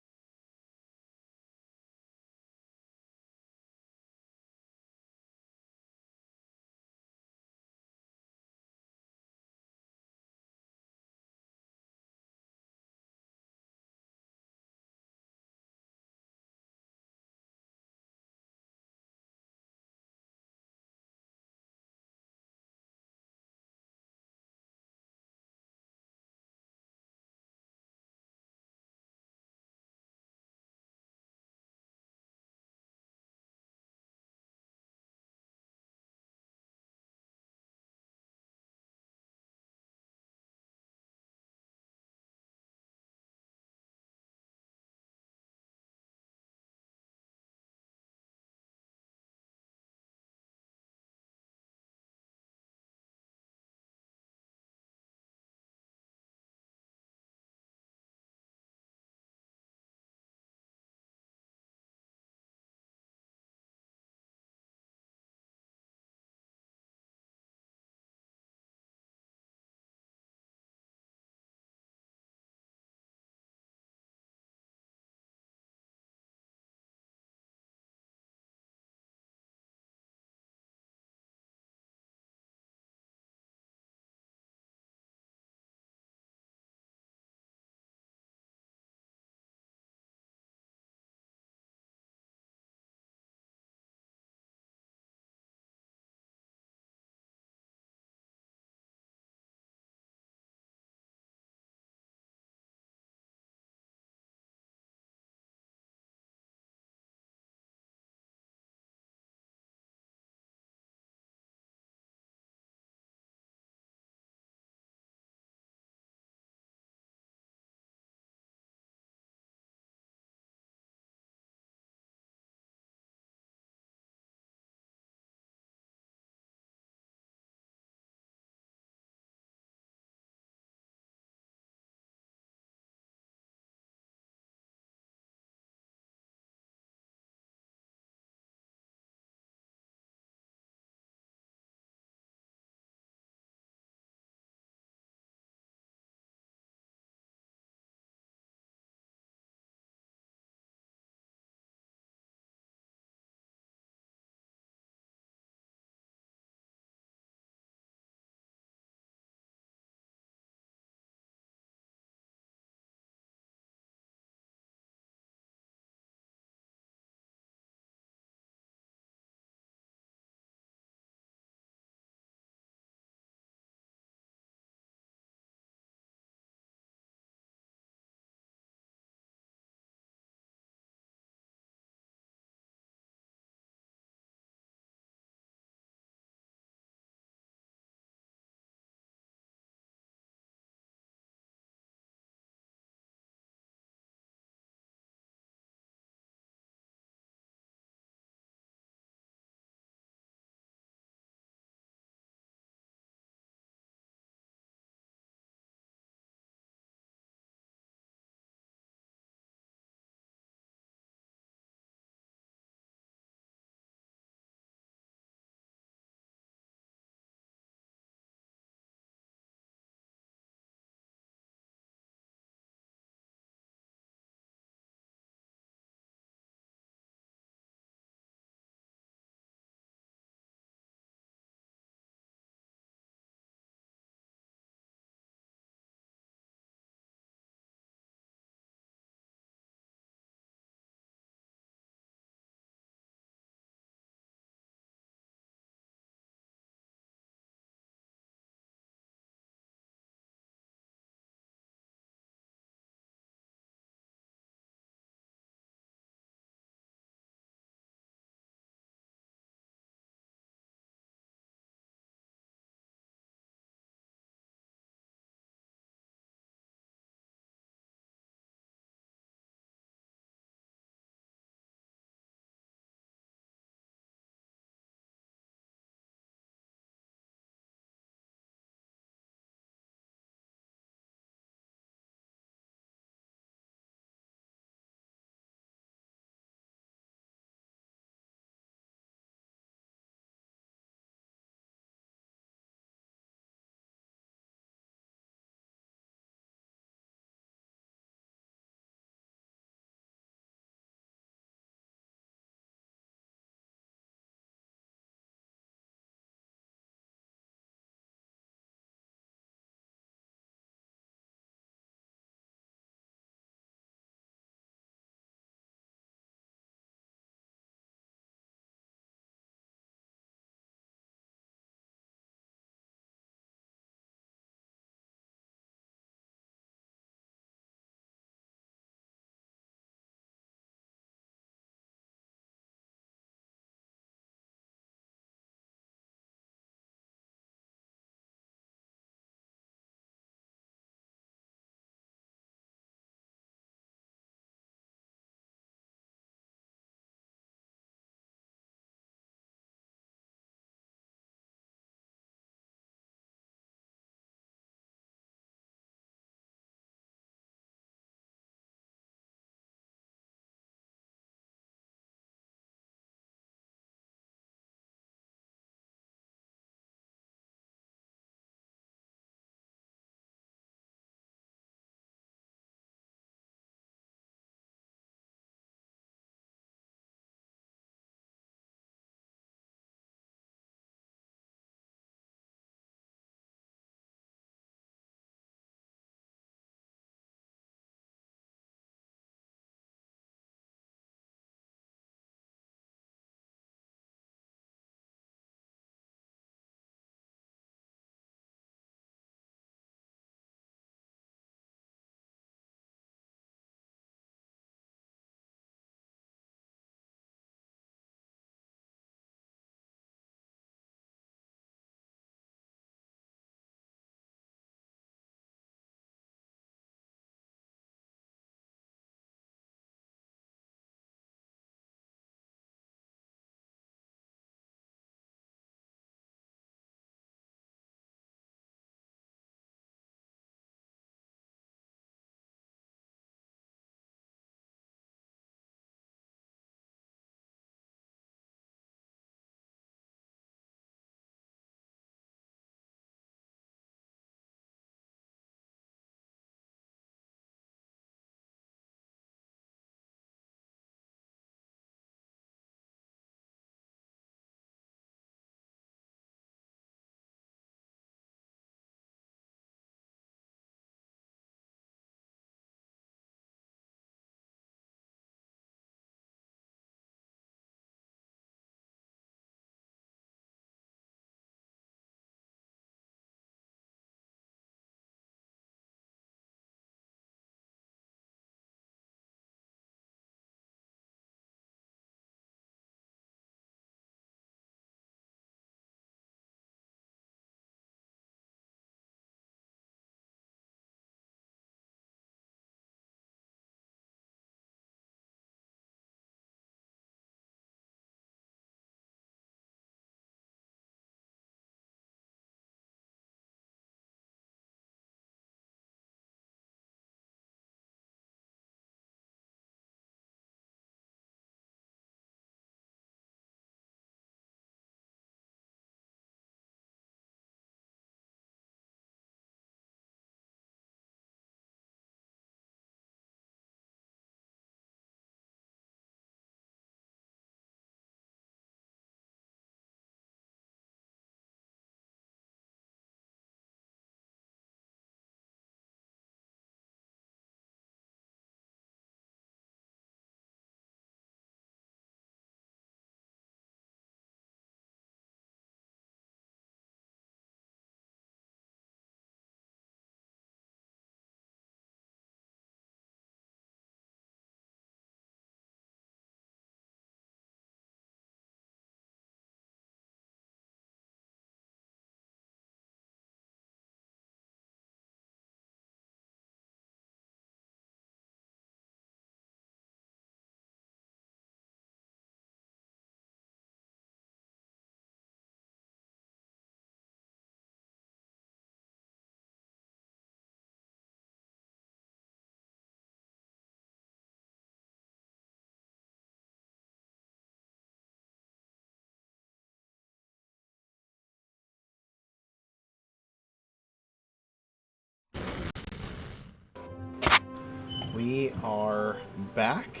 we are back.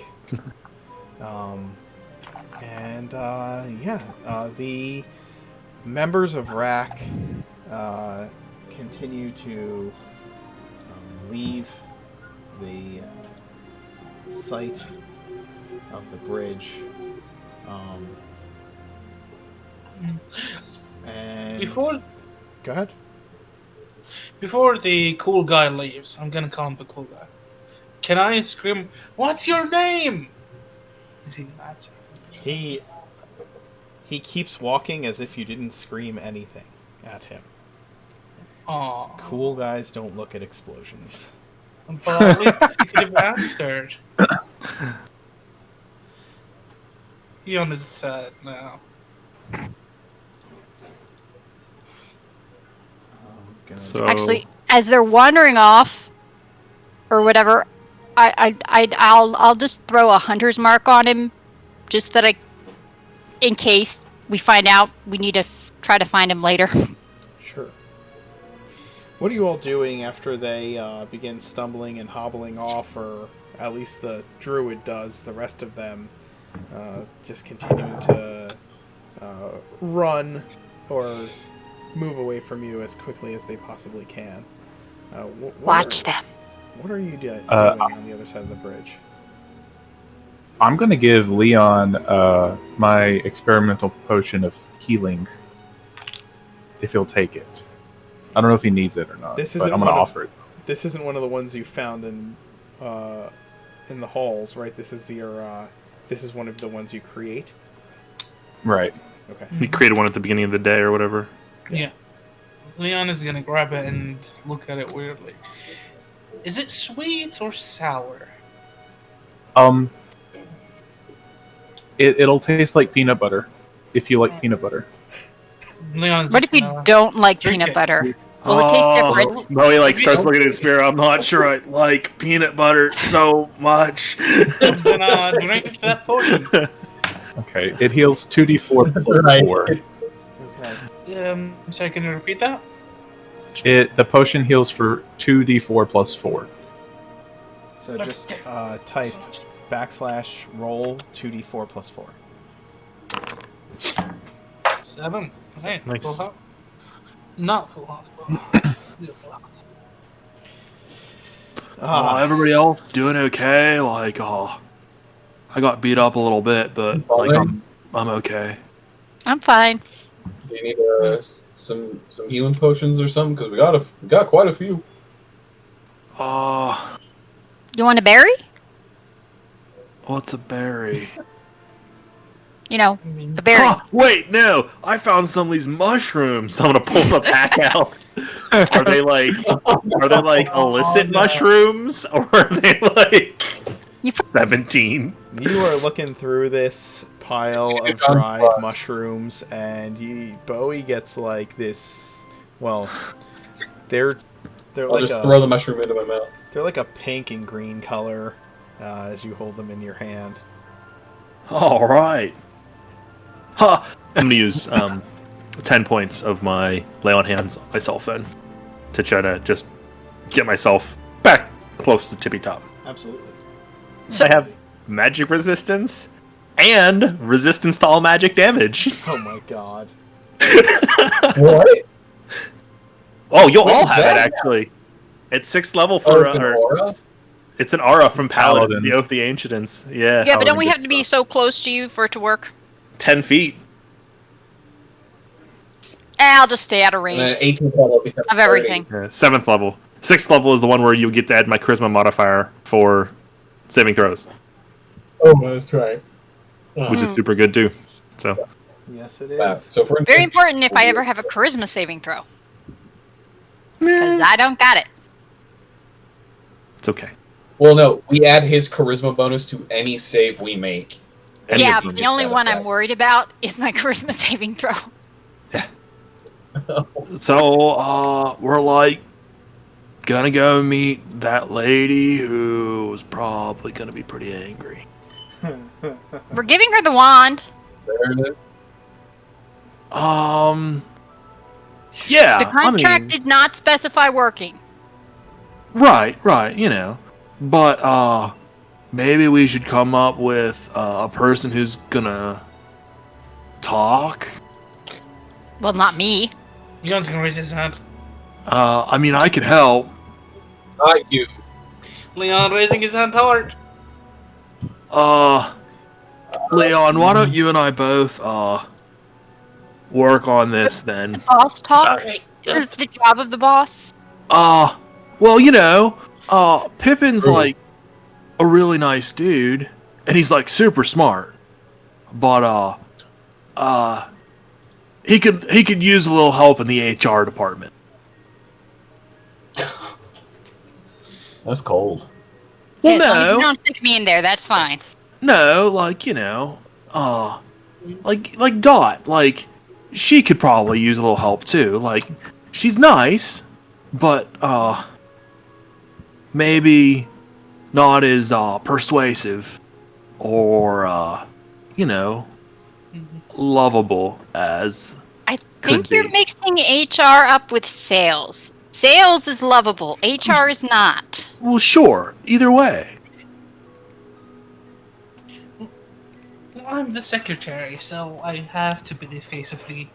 The members of RAC continue to leave the site of the bridge. And Before go ahead. Before the cool guy leaves, I'm gonna call him the cool guy. Can I scream, "What's your name?" Is he gonna answer? He keeps walking as if you didn't scream anything at him. Aw. Cool guys don't look at explosions. But at least he could have answered. Eon is sad now. So Actually, as they're wandering off, or whatever, I'll just throw a hunter's mark on him, just that in case we find out we need to try to find him later. Sure. What are you all doing after they begin stumbling and hobbling off, or at least the druid does? The rest of them just continuing to run or move away from you as quickly as they possibly can. Watch them. What are you doing on the other side of the bridge? I'm going to give Leon my experimental potion of healing, if he'll take it. I don't know if he needs it or not, but I'm going to offer it. This isn't one of the ones you found in the halls, right? This is this is one of the ones you create? Right. Okay. he created one at the beginning of the day or whatever. Yeah. Leon is gonna grab it and look at it weirdly. Is it sweet or sour? It'll taste like peanut butter, if you like peanut butter. Leon's What if you don't like drink peanut it. butter? Will it taste different? No, he starts looking at his mirror. I'm not sure I like peanut butter so much. I'm gonna drink that potion. Okay, it heals 2d4 plus Right. 4. Okay. So can you repeat that? The potion heals for 2d4 plus 4. So just type /roll 2d4 plus 4. 7. Hey, Nice. full health. Not full health, but still full health. Everybody else doing okay? Like, I got beat up a little bit, but like I'm okay. I'm fine. Do you need some healing potions or something? Because we got quite a few. You want a berry? What's a berry? You know, I mean, a berry. Wait, no! I found some of these mushrooms. I'm gonna pull the pack out. Are they like illicit mushrooms, or are they like 17? You are looking through this pile of dried mushrooms, and Bowie gets like this. Well, they're I'll like just throw the mushroom into my mouth. they're like a pink and green color as you hold them in your hand. All right. Huh. I'm gonna use 10 points of my lay on hands on myself then to try to just get myself back close to the tippy top. Absolutely. So- I have magic resistance and resistance to all magic damage. Oh my god. What? Oh, you'll What all is have that? it actually. It's 6th level for it's an aura? It's an aura from Paladin, Paladin. the Oath of the Ancients. Yeah. Yeah, but don't we gets have to be so close to you for it to work? 10 feet. I'll just stay out of And then range 18th level becomes of everything. 7th level. 6th level is the one where you get to add my charisma modifier for saving throws, 30. Oh, that's right. which is super good too. So Yes, it Wow. is. So for Very important if I ever have a charisma saving throw. Because I don't got it. it's okay. Well, no, we add his charisma bonus to any save we make. Any Yeah, of them but the get only that one I'm effect. worried about is my charisma saving throw. So we're like gonna go meet that lady who's probably gonna be pretty angry. We're giving her the wand. There it is. Yeah. The contract did not specify working. Right. You know, But maybe we should come up with a person who's gonna talk. Well, not me. Leon's gonna raise his hand. I mean, I could help. Not you. Leon raising his hand hard. Leon, why don't you and I both work on this then? Boss talk? Alright. The job of the boss? Well, you know, Pippin's like a really nice dude, and he's like super smart. But he could use a little help in the HR department. That's cold. Well, As long as you no, don't stick me in there, that's fine. no, like you know, like Dot, like she could probably use a little help too. Like she's nice, but maybe not as persuasive or you know, lovable as I Could think you're be. mixing HR up with sales. Sales is lovable. HR is not. well, sure. Either way. Well, I'm the secretary, so I have to be the face of the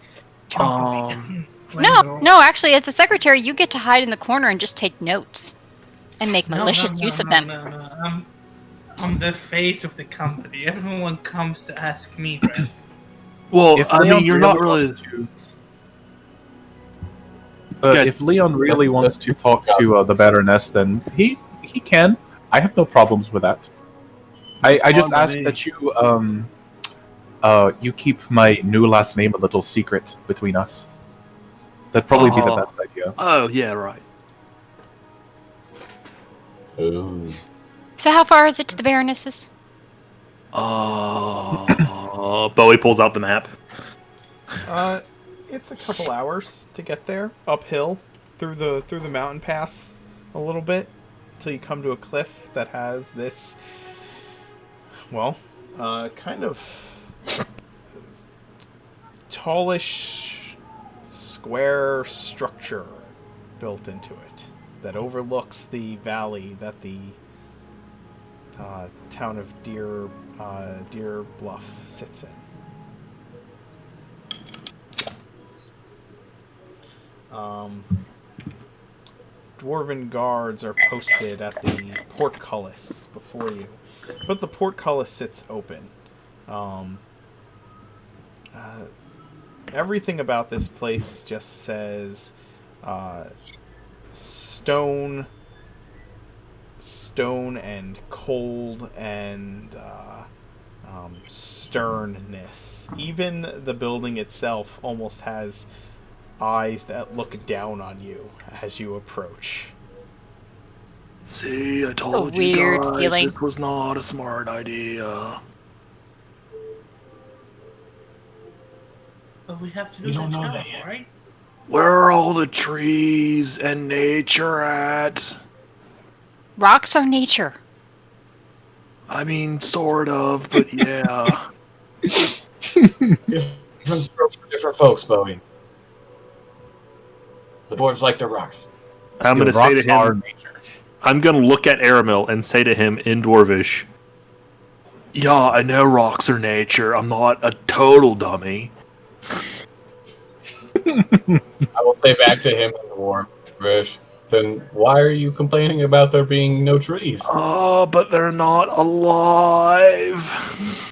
company. No, actually, as a secretary, you get to hide in the corner and just take notes and make malicious use of them. No. I'm the face of the company. Everyone comes to ask me for help. Well, If I mean, Leon you're not really really. wants to- But if Leon really wants to talk to the Baroness, then he can. I have no problems with that. I just ask that you keep my new last name a little secret between us. That'd probably be the best idea. Oh yeah, right. Ooh. So how far is it to the Baroness's? Bowie pulls out the map. It's a couple hours to get there, uphill, through the mountain pass, a little bit, until you come to a cliff that has this, well, kind of tallish, square structure built into it that overlooks the valley that the town of Deer Bluff sits in. Dwarven guards are posted at the portcullis before you, but the portcullis sits open. Everything about this place just says stone and cold and sternness. Even the building itself almost has eyes that look down on you as you approach. See, I told A weird you guys feeling. this was not a smart idea. But we have to do We that don't know job, that yet. right? Where are all the trees and nature at? Rocks are nature. I mean, sort of, but yeah. Different strokes for different folks, Bowie. The dwarves like their rocks. I'm Your gonna say to rocks are him. nature. I'm gonna look at Aramil and say to him in Dwarvish. Yeah, I know rocks are nature. I'm not a total dummy. I will say back to him in the war, Rish. Then why are you complaining about there being no trees? Oh, but they're not alive.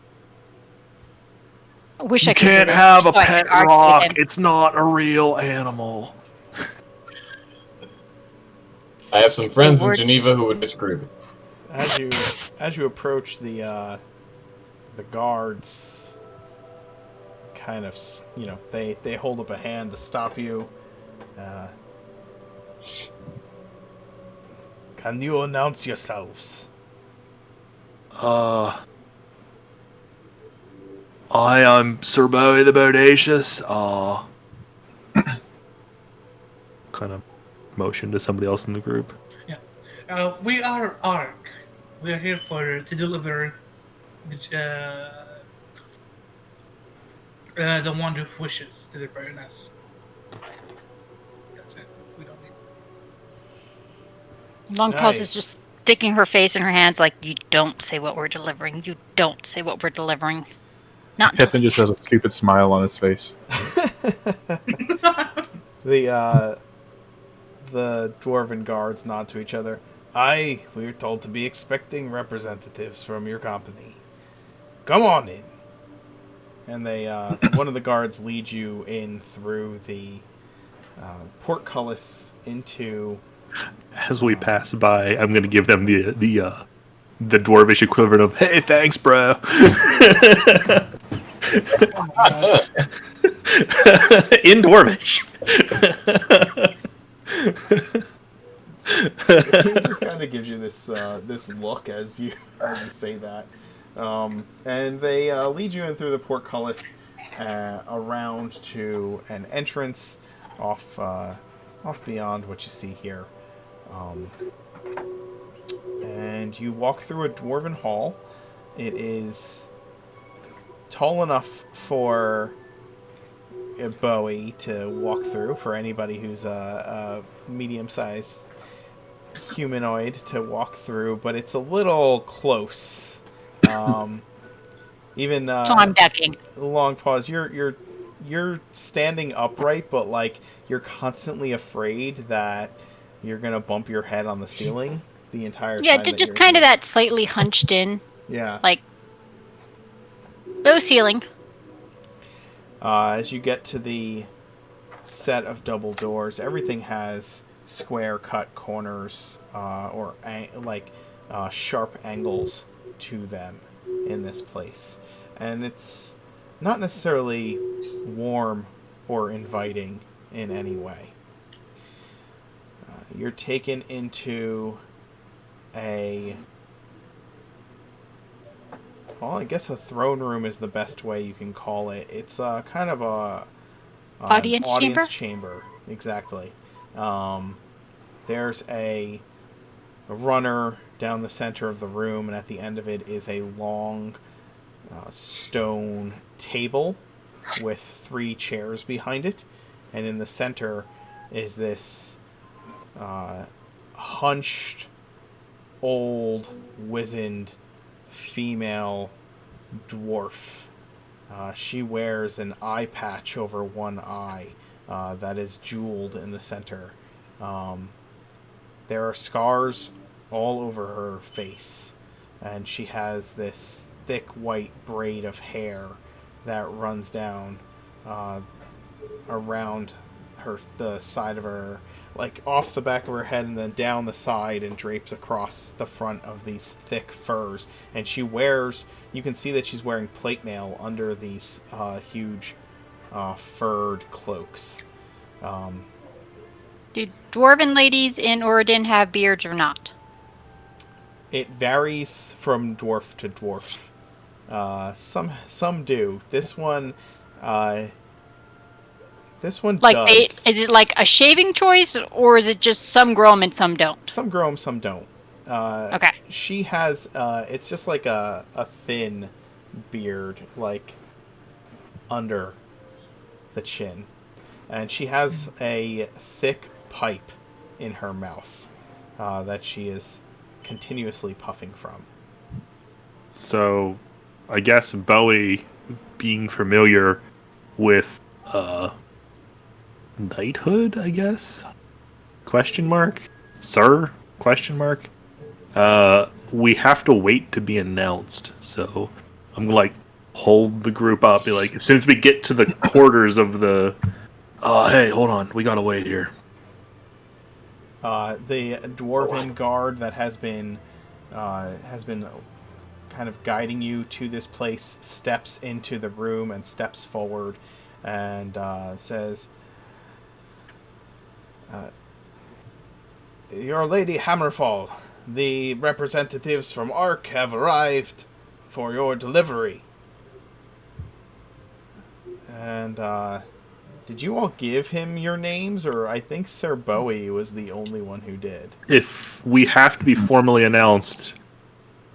I wish I You could can't do have a so I could pet argue with rock. him. It's not a real animal. I have some friends in Words. Geneva who would disagree with me. As you approach the guards, kind of, you know, they hold up a hand to stop you. Can you announce yourselves? I am Sir Bowie the Bodacious. Kind of motion to somebody else in the group. We are ARC. We are here to deliver the Wand of Wishes to the Baroness. That's it. We don't need. Long pause Nice. is just sticking her face in her hands like, you don't say what we're delivering. You don't say what we're delivering. Not until Pippin just has a stupid smile on his face. The dwarven guards nod to each other. Aye, we were told to be expecting representatives from your company. Come on in. And they, one of the guards leads you in through the portcullis into. As we pass by, I'm going to give them the dwarvish equivalent of "Hey, thanks, bro." In dwarvish. He just kind of gives you this this look as you say that, and they lead you in through the portcullis around to an entrance off beyond what you see here, and you walk through a dwarven hall. It is tall enough for a Bowie to walk through, for anybody who's a medium-sized humanoid to walk through, but it's a little close. Even so I'm decking. long pause. You're standing upright, but like you're constantly afraid that you're gonna bump your head on the ceiling the entire time. Yeah, that just you're kind of here. that slightly hunched in, Yeah. like low ceiling. As you get to the set of double doors, everything has square cut corners or sharp angles to them in this place, and it's not necessarily warm or inviting in any way. You're taken into I guess a throne room is the best way you can call it. It's kind of a Audience chamber. Exactly. There's a runner down the center of the room, and at the end of it is a long stone table with 3 chairs behind it, and in the center is this hunched, old, wizened female dwarf. She wears an eye patch over one eye that is jeweled in the center. There are scars all over her face, and she has this thick white braid of hair that runs down around the side of her, like off the back of her head and then down the side and drapes across the front of these thick furs. And she wears, you can see that she's wearing plate mail under these huge furred cloaks. Do dwarven ladies in Oregon have beards or not? It varies from dwarf to dwarf. Some do. This one Like does. is it like a shaving choice, or is it just some grow 'em and some don't? Some grow 'em, some don't. Okay. She has, it's just like a thin beard, like under the chin. And she has a thick pipe in her mouth that she is continuously puffing from. So, I guess Bowie, being familiar with knighthood, I guess? Question mark? Sir? Question mark? We have to wait to be announced. So, I'm gonna like hold the group up, be like, as soon as we get to the quarters of the hey, hold on, we gotta wait here. The dwarven guard that has been kind of guiding you to this place steps into the room and steps forward and says, "Your Lady Hammerfall, the representatives from Ark have arrived for your delivery." And did you all give him your names, or I think Sir Bowie was the only one who did? If we have to be formally announced,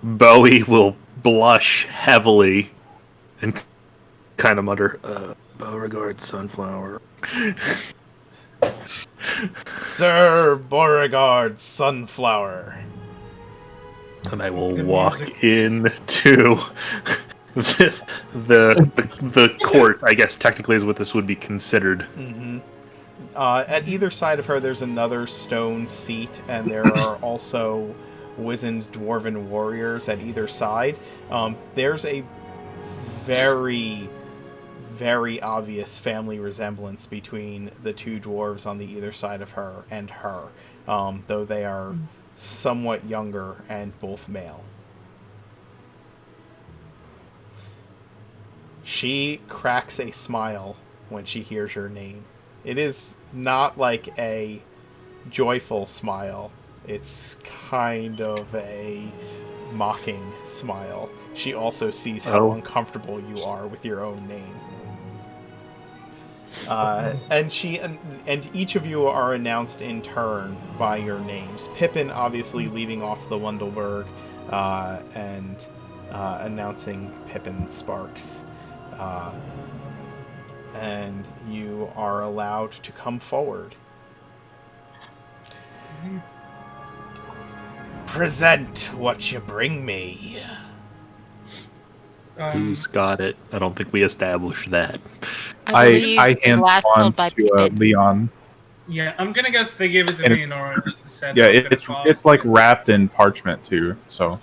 Bowie will blush heavily and kind of mutter, Beauregard Sunflower. Sir Beauregard Sunflower. And I will The walk music. into the court, I guess technically is what this would be considered. Mm-hmm. At either side of her, there's another stone seat, and there are also wizened dwarven warriors at either side. There's a very, very obvious family resemblance between the two dwarves on the either side of her and her, though they are somewhat younger and both male. She cracks a smile when she hears your name. It is not like a joyful smile. It's kind of a mocking smile. She also sees how uncomfortable you are with your own name. And each of you are announced in turn by your names. Pippin obviously leading off the Wundelberg and announcing Pippin Sparks. And you are allowed to come forward. Present what you bring me. Who's got it? I don't think we established that. I hand last on told by to Pippin. Leon. Yeah, I'm gonna guess they gave it to me and or said Yeah, I'm gonna follow. it's like wrapped in parchment too. So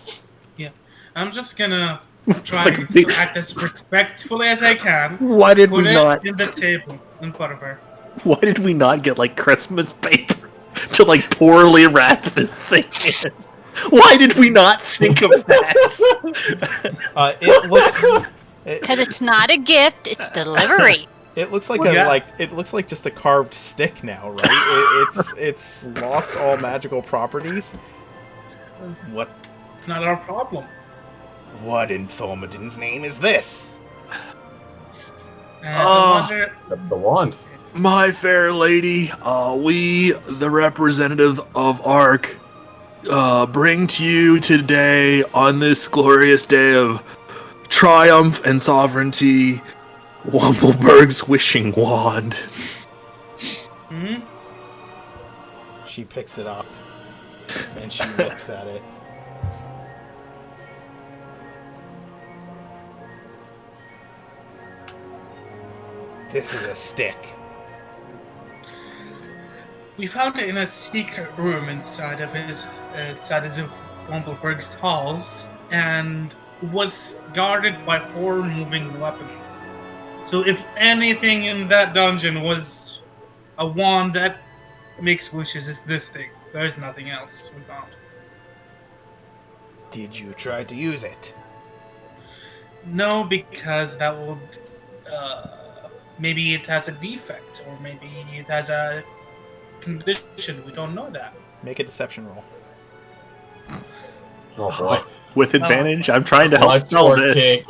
Yeah, I'm just gonna try Like to act as respectfully as I can. Why did Put we it not? in the table in front of her. Why did we not get like Christmas paper to like poorly wrap this thing in? Why did we not think of that? It looks. Because it's not a gift, it's delivery. It looks like Well, it looks like just a carved stick now, right? It's lost all magical properties. What It's not our problem. in Thormodin's name is this? And I wonder, That's the wand. My fair lady, we, the representative of ARC, bring to you today on this glorious day of triumph and sovereignty, Wumbleberg's wishing wand. She picks it up and she looks at it. This is a stick. we found it in a secret room inside of Wumbleberg's halls, and was guarded by 4 moving weapons. So if anything in that dungeon was a wand that makes wishes, it's this thing. There's nothing else we found. Did you try to use it? No, because that would... maybe it has a defect, or maybe it has a condition. We don't know that. Make a deception roll. Oh boy. With advantage, I'm trying to help Clutch spell or this. kick.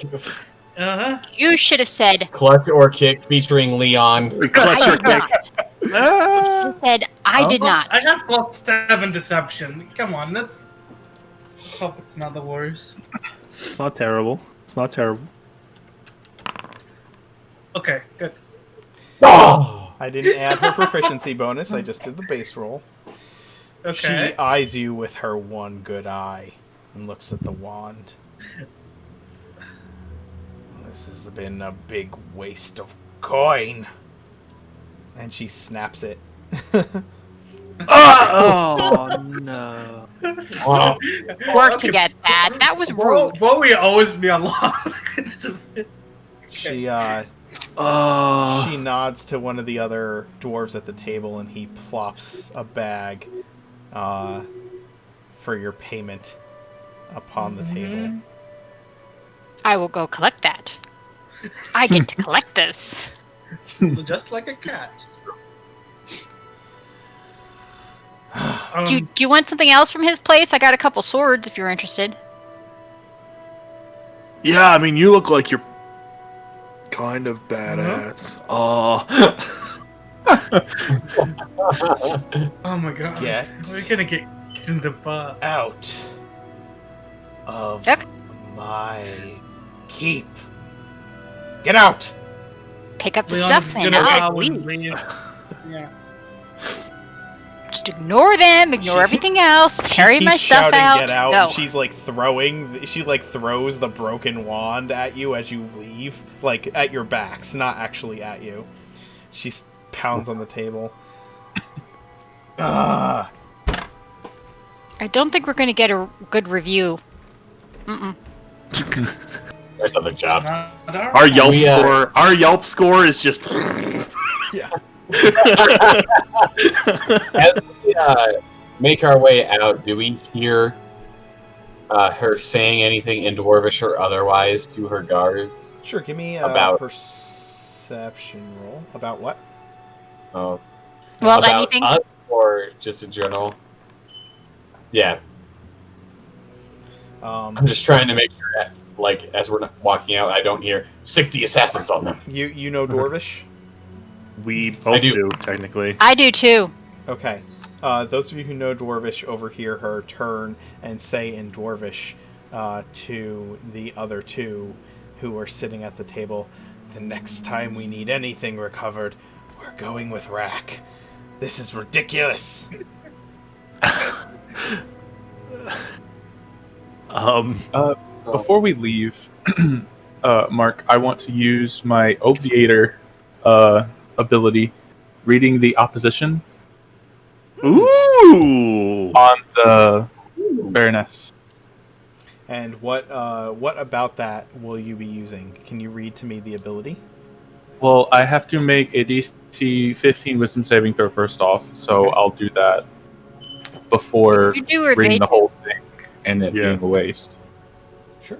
Uh-huh. You should have said, Clutch or kick featuring Leon. Clutch I or did not. kick. You said, I did not. I got +7 deception. Come on, let's hope it's not the worst. It's not terrible. It's not terrible. Okay, good. Oh! I didn't add her proficiency bonus, I just did the base roll. Okay. She eyes you with her one good eye and looks at the wand. This has been a big waste of coin. And she snaps it. Oh no! Oh, Work to get that. That was rude. Bowie owes me a lot. She she nods to one of the other dwarves at the table, and he plops a bag for your payment upon the table. I will go collect that. I get to collect this. Just like a cat. Do you want something else from his place? I got a couple swords if you're interested. Yeah, I mean, you look like you're kind of badass. Oh my god. Get We're gonna get in the butt. out of Okay. my keep. Get out! Pick up the Leon's stuff and gonna I'll go and leave. leave. Yeah. Just ignore them, ignore everything else, carry my stuff shouting, out. Get out! Go. And she's like throws the broken wand at you as you leave, like at your backs, not actually at you. She pounds on the table. Ah. I don't think we're gonna get a good review. Mm-mm. There's other jobs. Our Yelp score is just. Yeah. As we make our way out, do we hear her saying anything in Dwarvish or otherwise to her guards? Sure. Give me a About- perception roll. About what? Oh, Well, about anything. us or just in general? Yeah, I'm just trying to make sure, like, as we're walking out, I don't hear "sick the assassins" on them. You know Dwarvish? We both do. do, technically. I do too. Okay. Those of you who know Dwarvish overhear her turn and say in Dwarvish to the other two who are sitting at the table, "The next time we need anything recovered, we're going with Rack. This is ridiculous." Before we leave, Mark, I want to use my Obviator ability, reading the opposition Ooh! on the Baroness. And what about that will you be using? Can you read to me the ability? Well, I have to make a DC 15 Wisdom saving throw first off, so Okay. I'll do that before You do or reading they the whole thing and it Yeah. being a waste. Sure.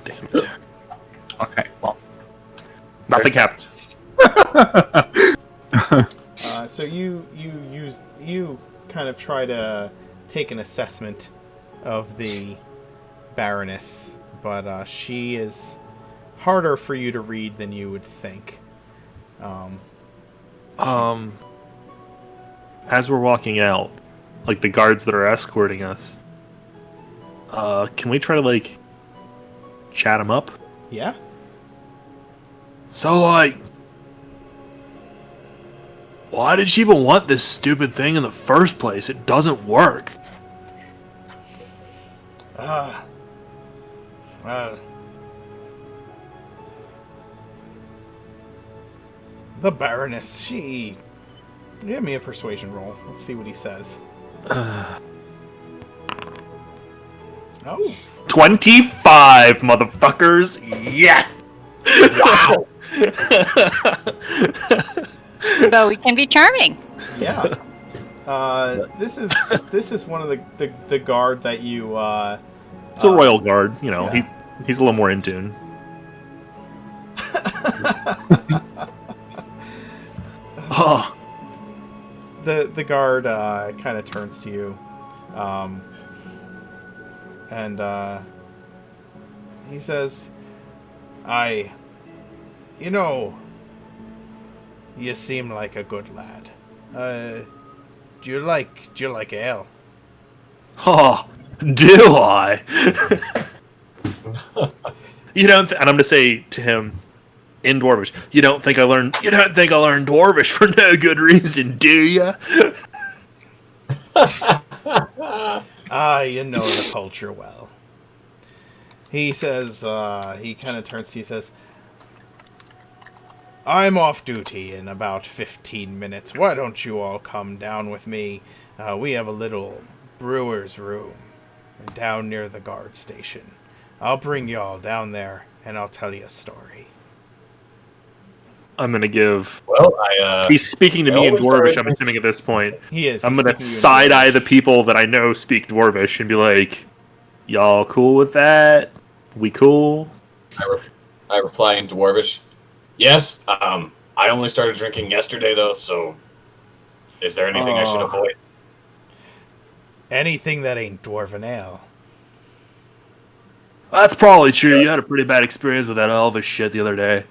Damn it. Okay, well. Nothing happened. So you kind of try to take an assessment of the Baroness, but she is harder for you to read than you would think. As we're walking out, like the guards that are escorting us, can we try to like chat them up? Yeah. So like, why did she even want this stupid thing in the first place? It doesn't work. The Baroness, she... Give me a persuasion roll. Let's see what he says. Oh. 25, motherfuckers! Yes! Wow! So we can be charming. Yeah. This is one of the guard that you It's a royal guard, you know. Yeah. He's a little more in tune. Oh, the guard kind of turns to you, and he says, you know, you seem like a good lad. Do you like ale?" oh, do I? You don't, and I'm gonna say to him in Dwarvish, you don't think I learned Dwarvish for no good reason, do ya? You know the culture well. He says, he kind of turns to you and says, "I'm off duty in about 15 minutes. Why don't you all come down with me? We have a little brewer's room down near the guard station. I'll bring y'all down there, and I'll tell you a story." I'm gonna give. Well, He's speaking to me in always Dwarvish. started- I'm assuming at this point. He is. I'm He's gonna speaking to you in side eye Dwarvish. the people that I know speak Dwarvish and be like, "Y'all cool with that? We cool?" I reply in Dwarvish. Yes. I only started drinking yesterday, though. So, is there anything I should avoid? Anything that ain't dwarven ale. That's probably true. You had a pretty bad experience with that Elvish shit the other day.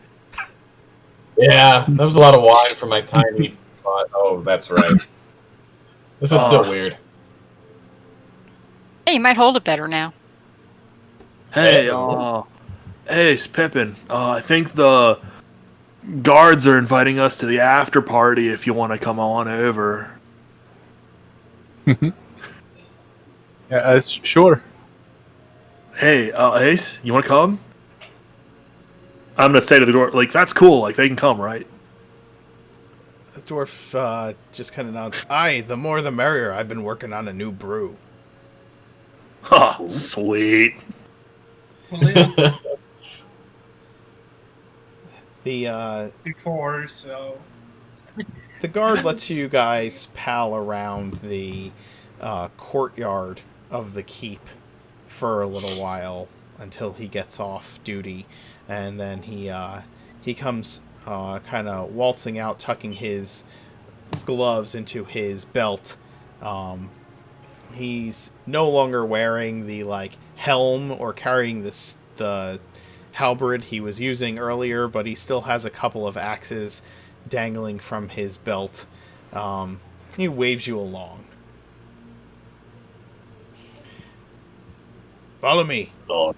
Yeah, that was a lot of wine for my tiny pot. Oh, that's right. This is still weird. Hey, you might hold it better now. Hey, hey, it's Pippin. I think the guards are inviting us to the after party if you want to come on over. Yeah, sure. Hey, Ace, you want to come? I'm gonna say to the door, like, that's cool, like, they can come, right? The dwarf just kind of nods. Aye, the more the merrier. I've been working on a new brew. Ha, sweet. Well, Leon The before, so the guard lets you guys pal around the courtyard of the keep for a little while until he gets off duty, and then he comes kind of waltzing out, tucking his gloves into his belt. He's no longer wearing the helm or carrying the halberd he was using earlier, but he still has a couple of axes dangling from his belt. He waves you along. Follow me. Oh,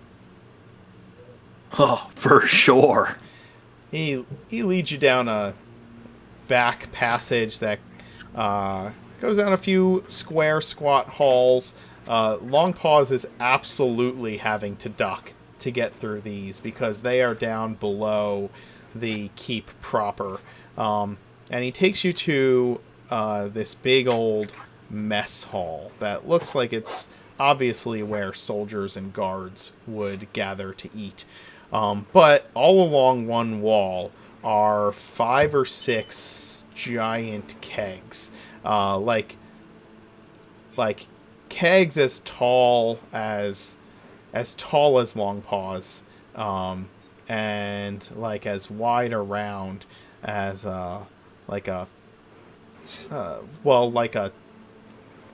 for sure. He leads you down a back passage that goes down a few square, squat halls. Longpaws is absolutely having to duck to get through these because they are down below the keep proper. And he takes you to this big old mess hall that looks like it's obviously where soldiers and guards would gather to eat. But all along one wall are 5 or 6 giant kegs. Like kegs as tall as Longpaws, and as wide around as a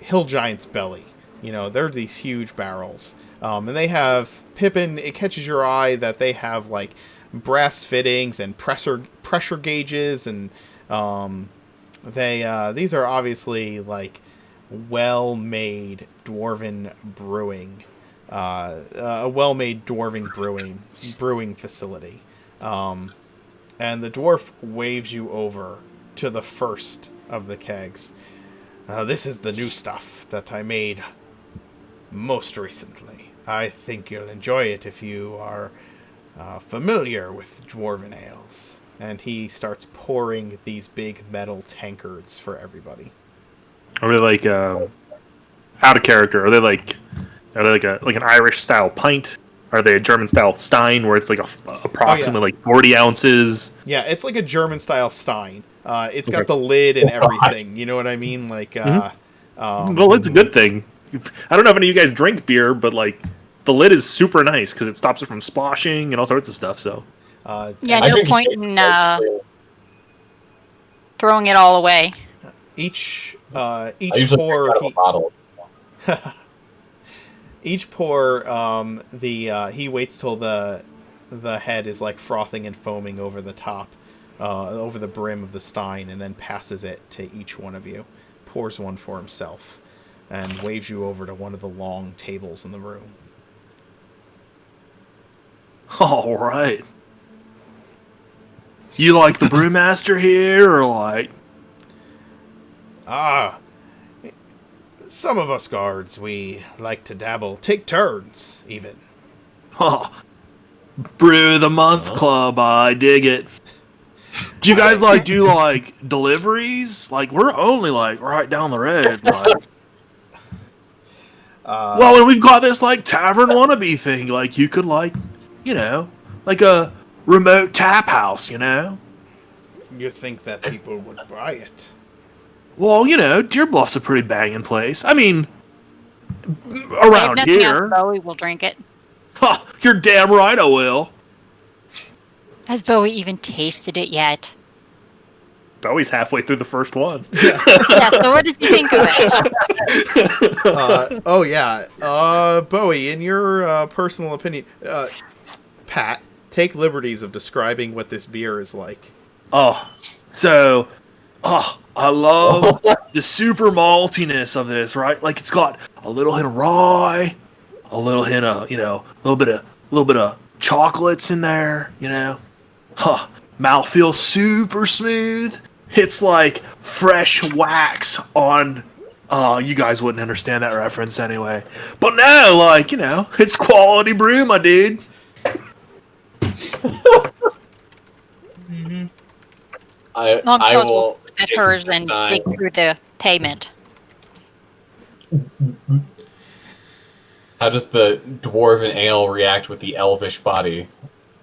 hill giant's belly. They're these huge barrels. And they have Pippin. It catches your eye that they have brass fittings and pressure gauges, and these are obviously well-made dwarven brewing, a well-made dwarven brewing facility. And the dwarf waves you over to the first of the kegs. This is the new stuff that I made most recently. I think you'll enjoy it if you are familiar with dwarven ales. And he starts pouring these big metal tankards for everybody. Are they out of character? Are they like an Irish style pint? Are they a German style Stein where it's approximately 40 ounces? Yeah, it's like a German style Stein. It's got the lid and everything. You know what I mean? Well, it's a good thing. I don't know if any of you guys drink beer, but the lid is super nice because it stops it from splashing and all sorts of stuff. So no point in throwing it all away. Each I usually pour drink out of a bottle. each pour he waits till the head is frothing and foaming over the top, over the brim of the stein, and then passes it to each one of you. Pours one for himself and waves you over to one of the long tables in the room. all right. You like the brewmaster here, or Some of us guards, we like to dabble, take turns, even. Brew the Month Club, I dig it. Do you guys do deliveries? We're only right down the road. Well, and we've got this tavern wannabe thing. You could a remote tap house. You think that people would buy it? Well, Deer Bluff's a pretty banging place. I mean, around if nothing here. else, Bowie will drink it. Ha! You're damn right I will. Has Bowie even tasted it yet? Bowie's halfway through the first one. Yeah, so what does he think of it? Bowie, in your personal opinion, Pat, take liberties of describing what this beer is like. I love the super maltiness of this, right? It's got a little hint of rye, a little hint of, a little bit of chocolates in there, Mouth feels super smooth. It's like fresh wax on. You guys wouldn't understand that reference anyway. But no, like, it's quality brew, my dude. Mm-hmm. Long I Toes will will flip at take hers the and sign. dig through the payment. How does the dwarven ale react with the elvish body?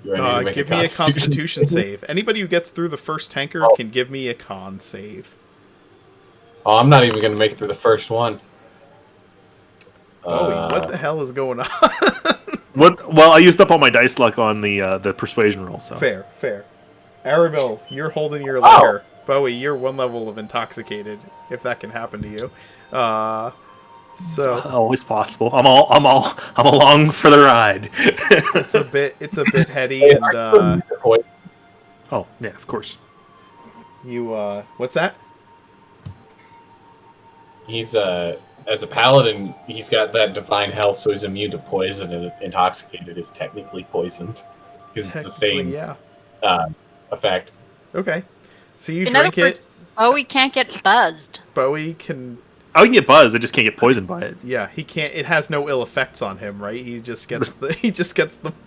Do I need to make Give me a Constitution save? save. Anybody who gets through the first tankard Oh. can give me a con save. Oh, I'm not even going to make it through the first one. Bowie, what the hell is going on? What? Well, I used up all my dice luck on the persuasion roll, so. Fair. Arabil, you're holding your Oh. liquor. Bowie, you're one level of intoxicated, if that can happen to you. So It's always possible. I'm along for the ride. it's a bit heady, and Oh yeah, of course. you what's that? He's as a paladin, he's got that divine health, so he's immune to poison, and intoxicated is technically poisoned because it's the same Yeah. effect. Okay. So you In drink other words, it. Bowie can't get buzzed. Bowie can. I can get buzzed. I just can't get poisoned by it. Yeah, he can't. It has no ill effects on him, right? He just gets the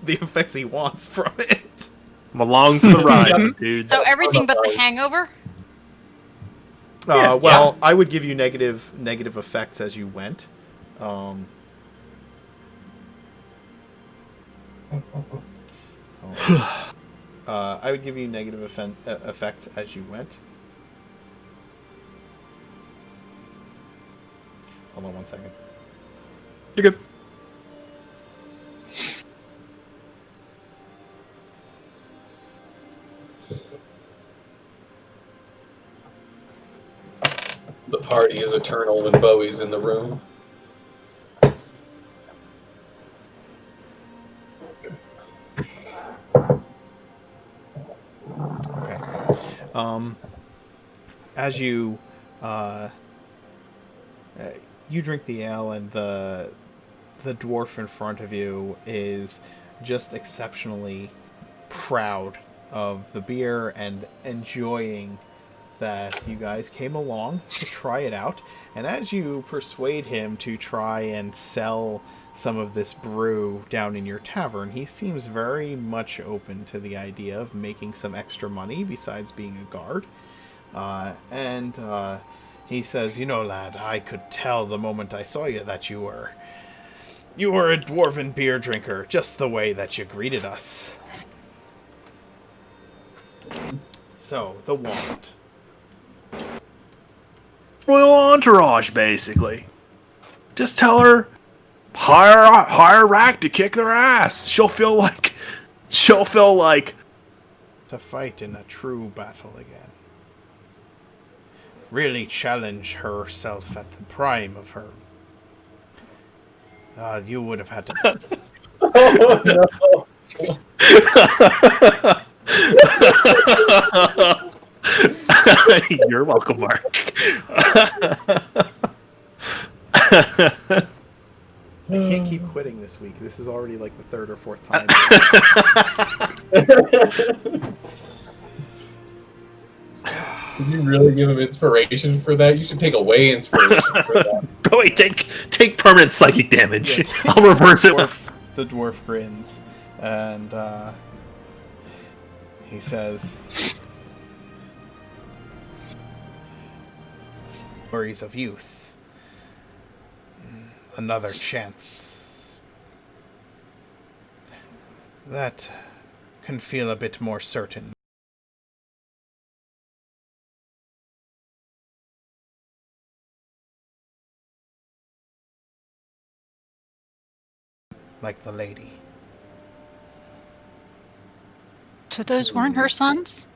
effects he wants from it. I'm along for the ride, dude. So everything but the hangover? Well, I would give you negative effects as you went. I would give you negative effects as you went. Hold on one second. You're good. The party is eternal when Bowie's in the room. Okay. As you you drink the ale, and the dwarf in front of you is just exceptionally proud of the beer and enjoying that you guys came along to try it out. And as you persuade him to try and sell some of this brew down in your tavern, he seems very much open to the idea of making some extra money besides being a guard. And he says, lad, I could tell the moment I saw you that you were a dwarven beer drinker, just the way that you greeted us. So, the wand. Royal entourage, basically. Just tell her, hire Rack to kick their ass. She'll feel like To fight in a true battle again. Really challenge herself at the prime of her. You would have had to... Oh, no. You're welcome, Mark. I can't keep quitting this week. This is already like the third or fourth time. Did you really give him inspiration for that? You should take away inspiration for that. Bowie, take permanent psychic damage. Yeah, I'll reverse it. The dwarf grins, and he says, "Worries of youth. Another chance. That can feel a bit more certain." Like the lady. So those weren't her sons?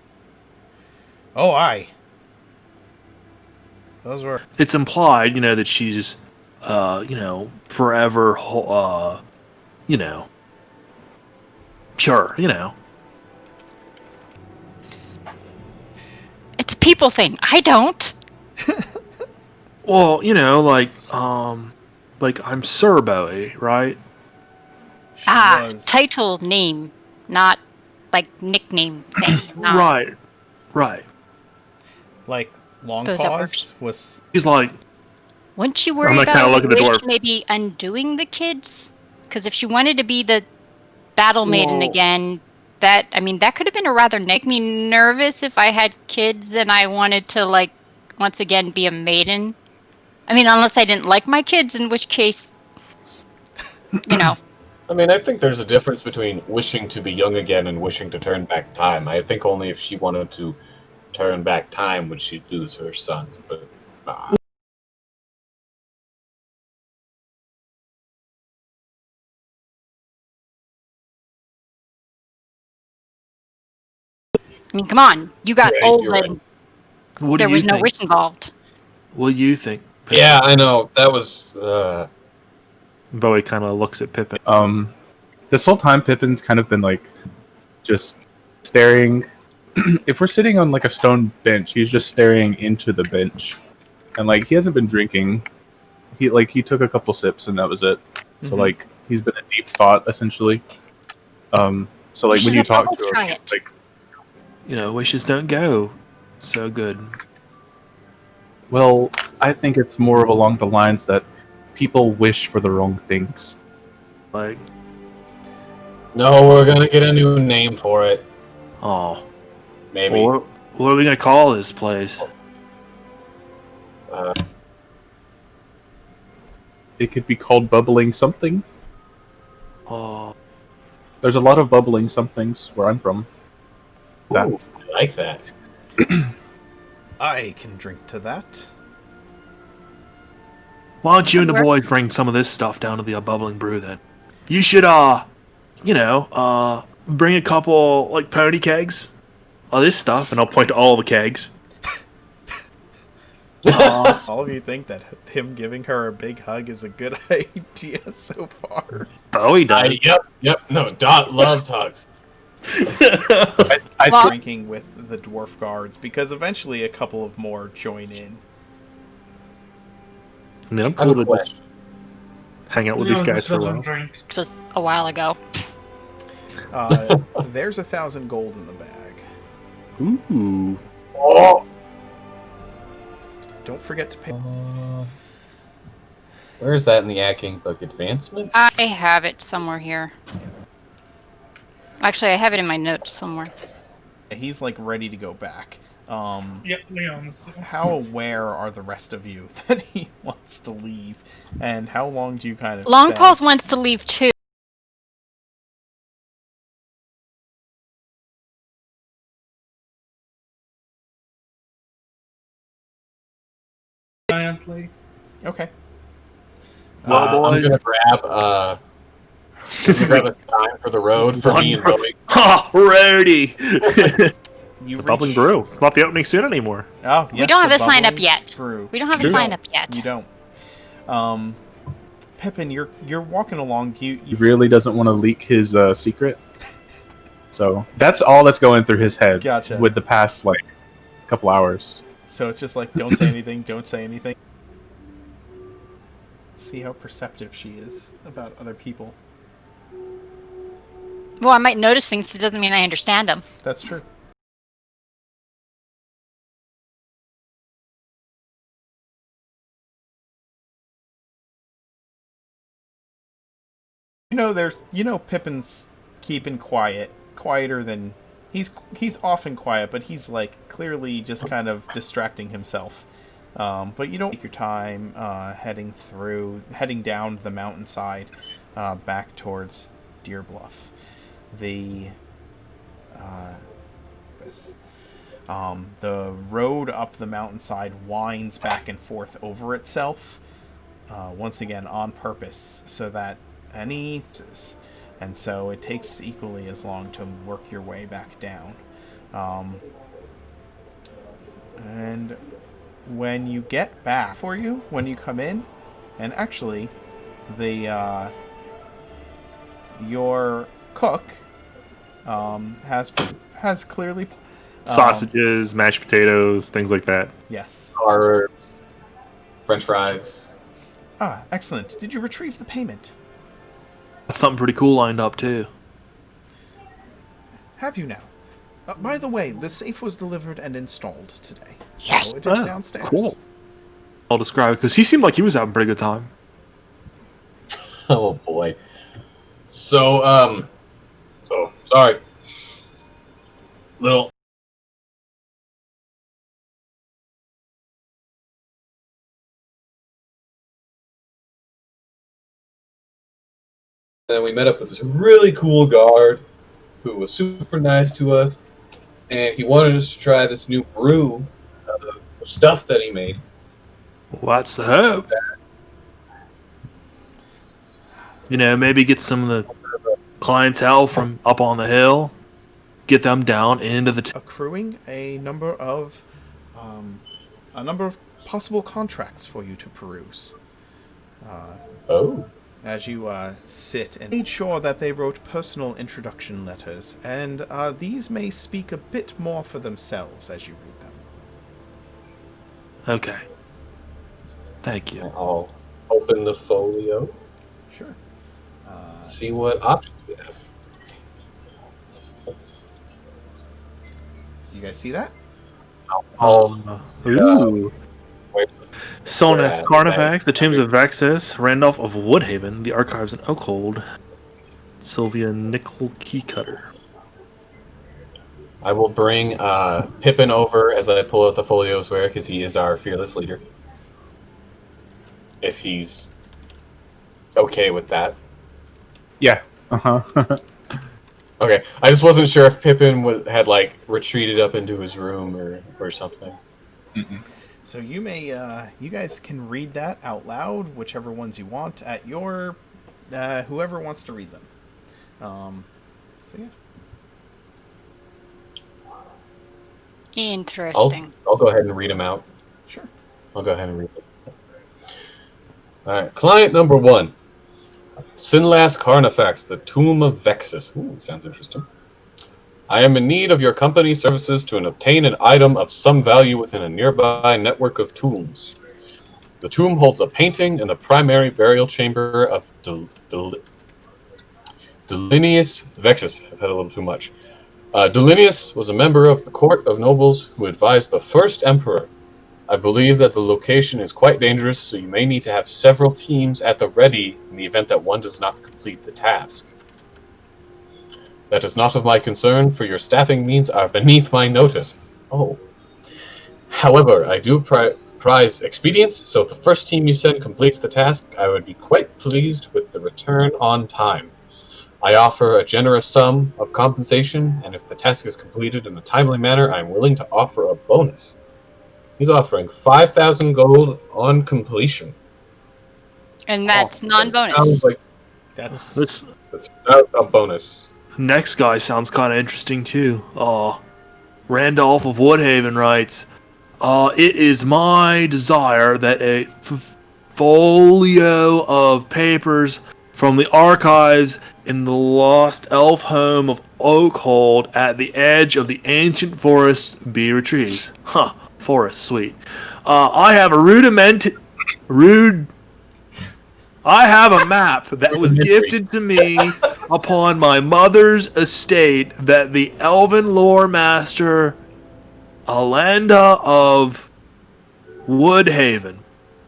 Oh, aye. Those were... It's implied, that she's, forever, pure, It's a people thing. I don't. Well, like I'm Sir Bowie, right? She Ah, was... title, name, not like nickname thing. Right. Like Long Suppose that Paws was. He's like, Wouldn't you I'm worry not kinda about looking at the Wish dwarf. maybe undoing the kids? Because if she wanted to be the battle maiden Whoa. again, that could have been a rather make me nervous if I had kids and I wanted to like once again be a maiden. I mean, unless I didn't like my kids, in which case, you know. I mean, I think there's a difference between wishing to be young again and wishing to turn back time. I think only if she wanted to turn back time would she lose her sons, but I mean, come on, you got Right, old you're right. and what there do you was no think? wish involved. What do you think? Pippin? Yeah, I know. That was Bowie kind of looks at Pippin. This whole time, Pippin's kind of been like just staring. If we're sitting on like a stone bench, he's just staring into the bench, and like he hasn't been drinking. He took a couple sips and that was it. So Mhm. like he's been in deep thought essentially. So like when should you have talk double to him, try he's it. like, Wishes don't go so good. well, I think it's more of along the lines that people wish for the wrong things. Like, no. We're gonna get a new name for it. oh, Maybe. well, what are we gonna call this place? It could be called bubbling something. Oh, There's a lot of bubbling somethings where I'm from. That. Ooh, I like that. I can drink to that. why don't you and the Where- boys bring some of this stuff down to the bubbling brew then? You should, bring a couple like pony kegs of this stuff, and I'll point to all the kegs. All of you think that him giving her a big hug is a good idea so far. Bowie does. Yep. No, Dot loves hugs. I Well- Drinking with the dwarf guards because eventually a couple of more join in. I mean, I'm I have cool a to just question. hang out with these guys for a doesn't while. drink. Which was a while ago. There's 1,000 gold in the bag. Ooh. Oh. Don't forget to pay. Where is that in the Acting Book advancement? I have it somewhere here. Actually, I have it in my notes somewhere. He's like ready to go back. Yeah, Leon. How aware are the rest of you that he wants to leave, and how long do you kind of? Long stay? Paws wants to leave too. Giantly. Okay. Well, I'm boys. gonna grab a sign for the road for me and Bowie. Ha! Roadie! You Bubbling reach- brew. It's not the opening soon anymore. Oh, yes, We don't have the a sign up bubbling yet. brew. We don't have a You sign don't. up yet. You don't. Pippin, you're walking along. He really doesn't want to leak his secret. So that's all that's going through his head. Gotcha. With the past like couple hours. So it's just like, don't say anything, don't say anything. See how perceptive she is about other people. Well, I might notice things. It doesn't mean I understand them. That's true. Pippin's keeping quiet, quieter than he's often quiet, but he's like clearly just kind of distracting himself. But you don't take your time heading down the mountainside, back towards Deer Bluff. The road up the mountainside winds back and forth over itself, once again on purpose, so that and so it takes equally as long to work your way back down. And when you get back, when you come in, and actually, your cook has clearly Sausages, mashed potatoes, things like that. yes. Carbs, French fries. Excellent. Did you retrieve the payment? Got something pretty cool lined up too. Have you now? By the way, the safe was delivered and installed today. Yes. So it is downstairs. Cool. I'll describe it because he seemed like he was having a pretty good time. Oh boy. So, oh, sorry. Little. And we met up with this really cool guard who was super nice to us, and he wanted us to try this new brew of stuff that he made. What's the hope? You know, maybe get some of the clientele from up on the hill, get them down into the Accruing a number of possible contracts for you to peruse. As you sit and made sure that they wrote personal introduction letters, and these may speak a bit more for themselves as you read them. Okay. Thank you. I'll open the folio. Sure. See what options we have. Do you guys see that? Ooh. Soneth, Yeah, Carnifax, the Tombs of Vexus, Randolph of Woodhaven, the Archives in Oakhold, Sylvia Nickel Keycutter. I will bring Pippin over as I pull out the folios where, because he is our fearless leader. If he's okay with that. Yeah. Uh-huh. Okay, I just wasn't sure if Pippin had like retreated up into his room or something. Mm-mm. So you may, you guys can read that out loud, whichever ones you want, at your, whoever wants to read them. So yeah. Interesting. I'll go ahead and read them out. Sure. I'll go ahead and read them. Alright, client number 1. Sinlas Carnifax, the Tomb of Vexus. Ooh, sounds interesting. I am in need of your company's services to obtain an item of some value within a nearby network of tombs. The tomb holds a painting in the primary burial chamber of Delinius Vexus. I've had a little too much. Delinius was a member of the court of nobles who advised the first emperor. I believe that the location is quite dangerous, so you may need to have several teams at the ready in the event that one does not complete the task. That is not of my concern, for your staffing needs are beneath my notice. Oh. However, I do prize expedience, so if the first team you send completes the task, I would be quite pleased with the return on time. I offer a generous sum of compensation, and if the task is completed in a timely manner, I am willing to offer a bonus. He's offering 5,000 gold on completion. And that's non-bonus. Sounds like That's not a bonus. Next guy sounds kind of interesting too. Randolph of Woodhaven writes, it is my desire that a folio of papers from the archives in the lost elf home of Oakhold at the edge of the ancient forest be retrieved. Huh, forest, sweet. I have a map that was gifted to me upon my mother's estate that the elven lore master Alanda of Woodhaven.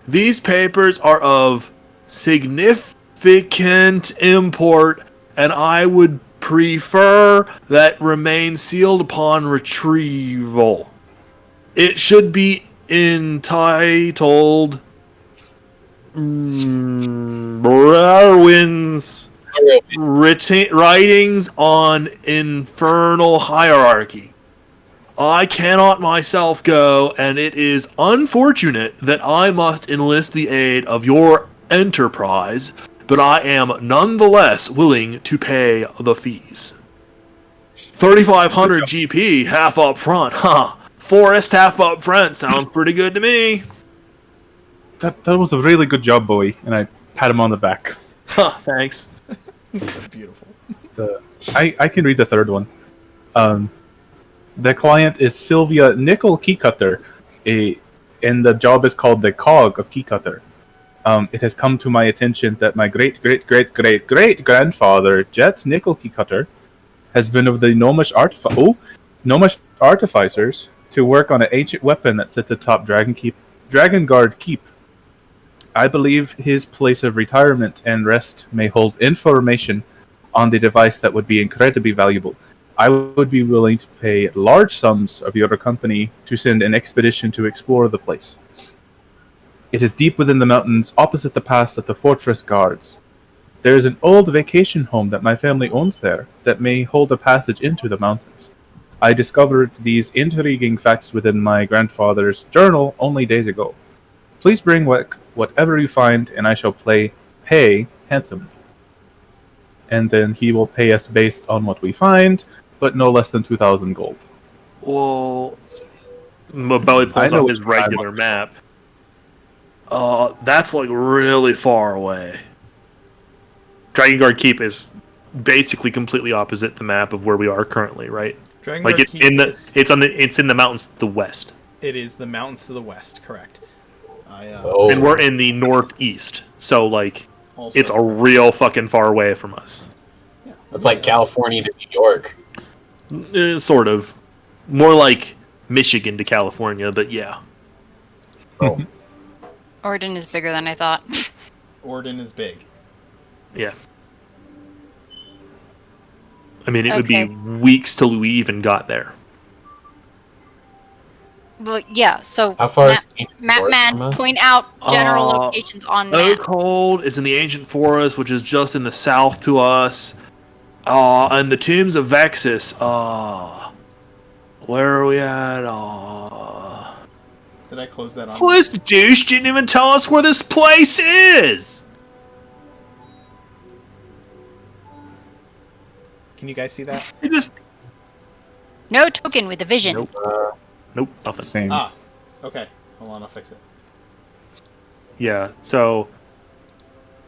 These papers are of significant import, and I would prefer that remain sealed upon retrieval. It should be entitled Brarwin's Writings on Infernal Hierarchy. I cannot myself go, and it is unfortunate that I must enlist the aid of your enterprise, but I am nonetheless willing to pay the fees. 3,500 GP, half up front, huh? Forest half up front sounds pretty good to me. That was a really good job, Bowie, and I pat him on the back. Huh, thanks. beautiful. I can read the third one. The client is Sylvia Nickel Keycutter, and the job is called the Cog of Keycutter. It has come to my attention that my great-great-great-great-great-grandfather, Jet Nickel Keycutter, has been of the Gnomish artificers to work on an ancient weapon that sits atop Dragon Guard Keep. I believe his place of retirement and rest may hold information on the device that would be incredibly valuable. I would be willing to pay large sums of your company to send an expedition to explore the place. It is deep within the mountains, opposite the pass that the fortress guards. There is an old vacation home that my family owns there that may hold a passage into the mountains. I discovered these intriguing facts within my grandfather's journal only days ago. Please bring whatever you find, and I shall pay handsomely. And then he will pay us based on what we find, but no less than 2,000 gold. Well, Belly pulls out his regular map. That's like really far away. Dragon Guard Keep is basically completely opposite the map of where we are currently, right? Dragon Like Guard Keep it's in the mountains to the west. It is the mountains to the west, correct. And we're in the northeast, so like also, it's a real fucking far away from us. Yeah. It's like California to New York. Sort of. More like Michigan to California, but yeah. Oh. Orden is bigger than I thought. Orden is big. Yeah. I mean, it would Okay. be weeks till we even got there. Well, yeah, so How far is the ancient Map forest Man, from us? point out general locations on map. Oakhold is in the ancient forest, which is just in the south to us. And the tombs of Vexus. Where are we at? Did I close that on? This douche didn't even tell us where this place is. Can you guys see that? It just No token with a vision. nope, nothing. Same. Ah, okay. Hold on, I'll fix it. Yeah, so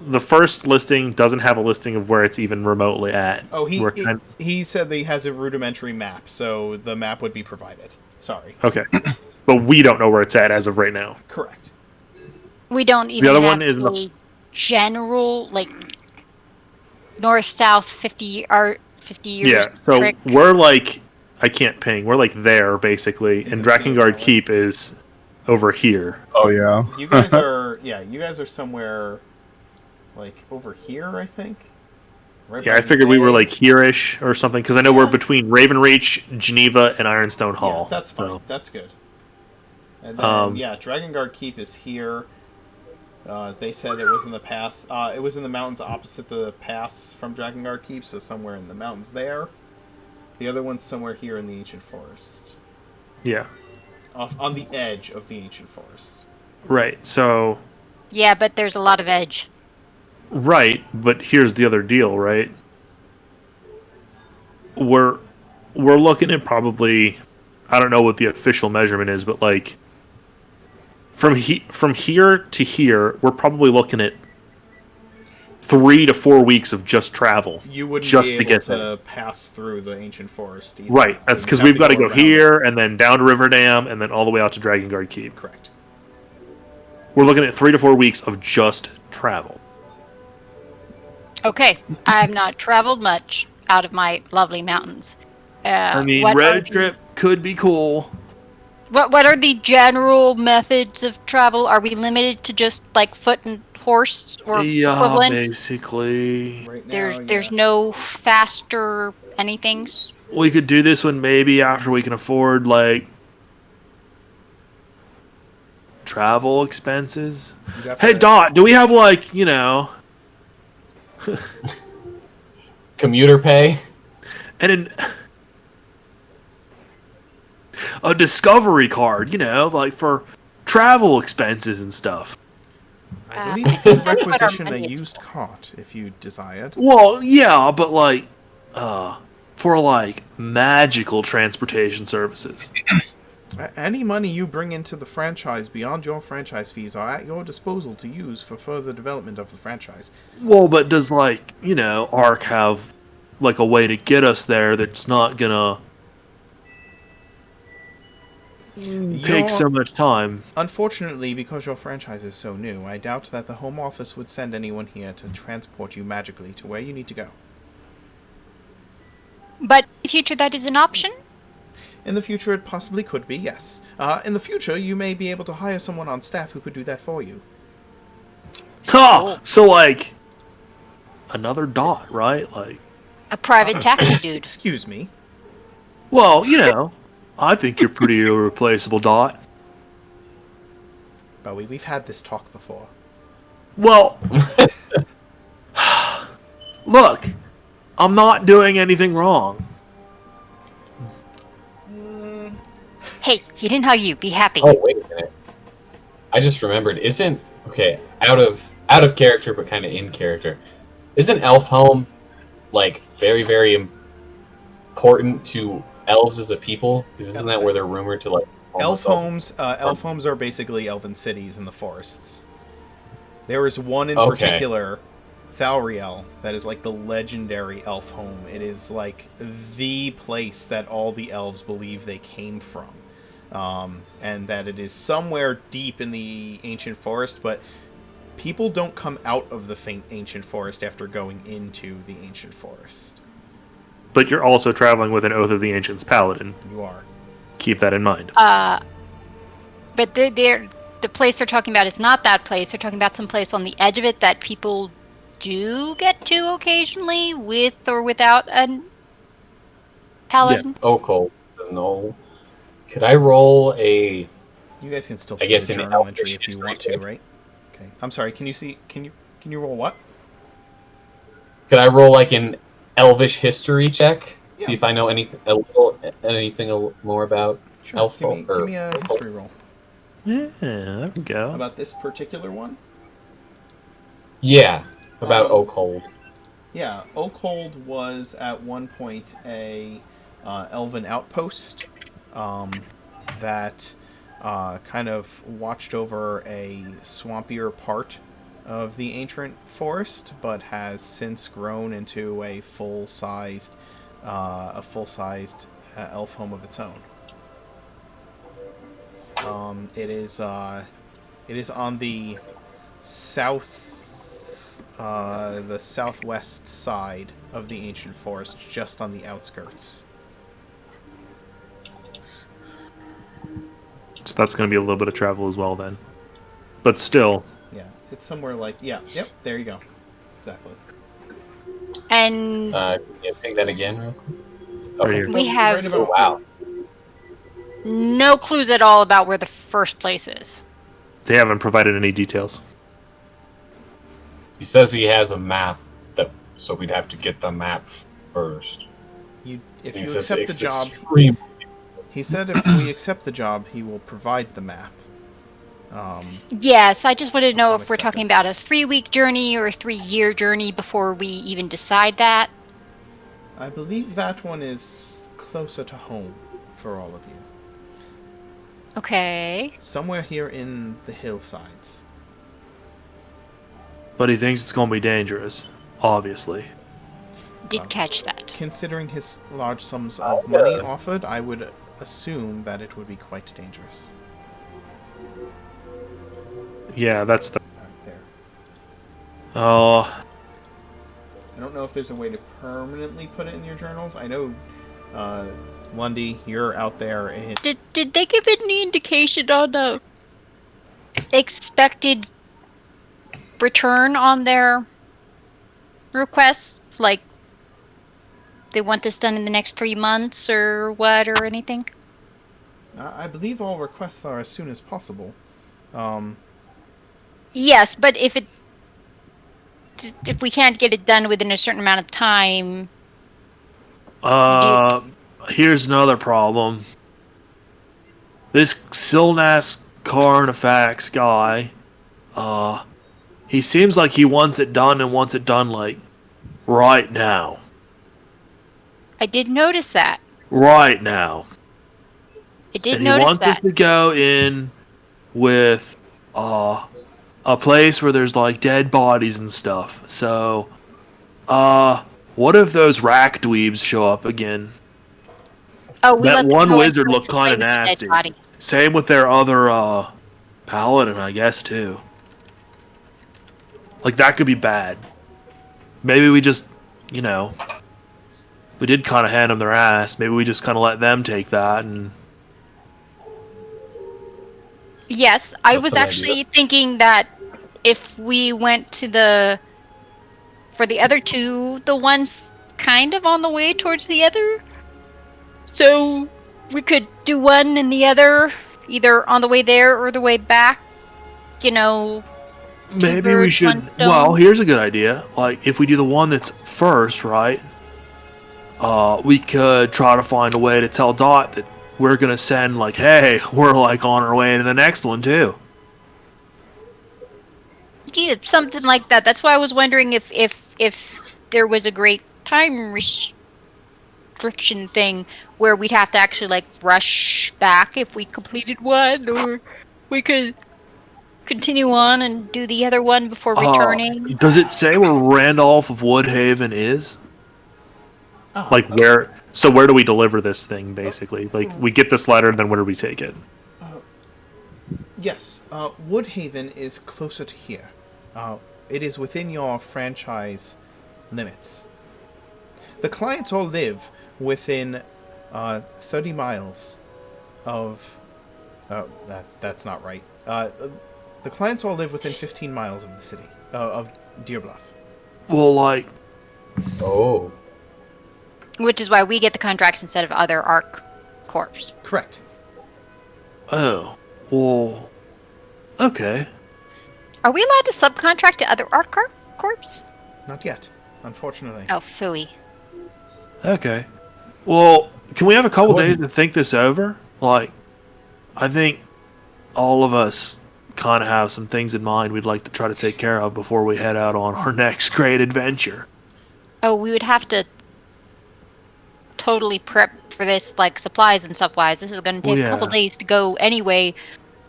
the first listing doesn't have a listing of where it's even remotely at. Oh, We're he said that he has a rudimentary map, so the map would be provided. Sorry. okay, but we don't know where it's at as of right now. Correct. We don't even other have one is a the- general, like, north-south 50 years Yeah, so trick. we're like, I can't ping. We're like there basically, and Drakengard Keep is over here. Oh yeah. You guys are you guys are somewhere like over here, I think. Right Yeah, by I the figured we were bay. like here-ish or something because I know we're between Ravenreach, Geneva, and Ironstone Hall. Yeah, that's fine. so- That's good. And then Um, Drakengard Keep is here. They said it was in the pass. It was in the mountains opposite the pass from Drakengard Keep, so somewhere in the mountains there. The other one's somewhere here in the ancient forest, Yeah, off on the edge of the ancient forest. right. So Yeah, but there's a lot of edge. right, but here's the other deal, right? We're looking at probably, I don't know what the official measurement is, but like from here to here, we're probably looking at 3 to 4 weeks of just travel. You wouldn't Just be to able get to there. pass through the ancient forest either. Right, that's You'd because have we've got to go around here and then down to Riverdam and then all the way out to Drakengard Keep. Correct. We're looking at 3 to 4 weeks of just travel. Okay, I have not traveled much out of my lovely mountains. I mean, what are road the- trip could be cool. What are the general methods of travel? Are we limited to just like foot and horse or Yeah, equivalent? basically. Right now, There's no faster anythings. We could do this one maybe after we can afford, like, travel expenses. You'd have Hey, to- Dot, do we have, like, you know, Commuter pay. and a discovery card, you know, like for travel expenses and stuff? I believe you can That's what our requisition a money is used cart if you desired. Well, yeah, but, like, for, like, magical transportation services. Any money you bring into the franchise beyond your franchise fees are at your disposal to use for further development of the franchise. Well, but does, like, you know, Ark have, like, a way to get us there that's not gonna take so much time? Unfortunately, because your franchise is so new, I doubt that the Home Office would send anyone here to transport you magically to where you need to go. But in the future, that is an option? In the future, it possibly could be, yes. In the future, you may be able to hire someone on staff who could do that for you. Huh! So, like, another Dot, right? Like, A private taxi dude. Excuse me. well, you know, I think you're pretty irreplaceable, Dot. Bowie, we've had this talk before. Well, look, I'm not doing anything wrong. Hey, he didn't hug you. Be happy. Oh, wait a minute. I just remembered. Okay, out of character, but kind of in character. Isn't Elf Home, like, very, very important to elves as a people? Because isn't that where they're rumored to, like... Elf homes are basically elven cities in the forests. There is one in particular, Thalriel, that is like the legendary elf home. It is like the place that all the elves believe they came from. And that it is somewhere deep in the ancient forest, but people don't come out of the ancient forest after going into the ancient forest. But you're also traveling with an Oath of the Ancients paladin. You are. Keep that in mind. But the place they're talking about is not that place. They're talking about some place on the edge of it that people do get to occasionally, with or without a paladin. Oh, cool. So, no. Could I roll a... You guys can still I see guess the in journal Elvish entry if you history want to, check. right? Okay. I'm sorry. Can you roll what? Could I roll, like, an Elvish history check? See Yeah. if I know anything more about Sure. Elf Give or me a history roll. Yeah, there we go. About this particular one? Yeah, about Oakhold. Yeah, Oakhold was at one point a elven outpost that kind of watched over a swampier part of the ancient forest, but has since grown into a full-sized elf home of its own. It is on the southwest side of the ancient forest, just on the outskirts. So that's going to be a little bit of travel as well then. But still. Yeah, it's somewhere like... Yeah, yep, there you go. Exactly. And Can you pick that again real quick? Right here. we have Right about- Wow. no clues at all about where the first place is. They haven't provided any details. He says he has a map, so we'd have to get the map first. If He you says accept the it's job... extreme- He said if we accept the job, he will provide the map. Yes, I just wanted to know Upon if we're talking acceptance. about a 3-week journey or a 3-year journey before we even decide that. I believe that one is closer to home for all of you. Okay. Somewhere here in the hillsides. But he thinks it's going to be dangerous, obviously. Did catch that. Considering his large sums of money offered, I would assume that it would be quite dangerous. Yeah, that's the... Right there. Oh, I don't know if there's a way to permanently put it in your journals. I know, Lundy, you're out there in... Did they give any indication on the expected return on their requests? Like, they want this done in the next 3 months or what, or anything? I believe all requests are as soon as possible. Yes, but if we can't get it done within a certain amount of time, here's another problem. This Silnas Carnifax guy, he seems like he wants it done and wants it done, like, right now. I did notice that. Right now. I did And he notice wants us that. to go in with a place where there's like dead bodies and stuff. So, what if those rack dweebs show up again? Oh, we That let them one go wizard and looked play kind of with the dead nasty. body. Same with their other paladin, I guess, too. Like, that could be bad. Maybe we just, we did kind of hand them their ass. Maybe we just kind of let them take that. And Yes, I That's was an actually thinking that if we went to for the other two, the ones kind of on the way towards the other, so we could do one and the other, either on the way there or the way back. You know, maybe we birds, should. one stone. Well, here's a good idea. Like, if we do the one that's first, right? We could try to find a way to tell Dot that we're gonna send, like, hey, we're like on our way to the next one too. Yeah, something like that. That's why I was wondering if there was a great time restriction thing where we'd have to actually like rush back if we completed one, or we could continue on and do the other one before returning. Does it say where Randolph of Woodhaven is? Like where? So where do we deliver this thing? Basically, like we get this letter, and then where do we take it? Yes, Woodhaven is closer to here. It is within your franchise limits. The clients all live within 30 miles of... that's not right. The clients all live within 15 miles of the city, of Deer Bluff. Well, like, Oh. Which is why we get the contracts instead of other ARC corps. Correct. oh, well, okay. Are we allowed to subcontract to other ARC corps? Not yet, unfortunately. Oh, phooey. Okay. Well, can we have a couple Cool. days to think this over? Like, I think all of us kind of have some things in mind we'd like to try to take care of before we head out on our next great adventure. Oh, we would have to totally prep for this, like supplies and stuff wise. This is going to take Well, a couple yeah. days to go anyway,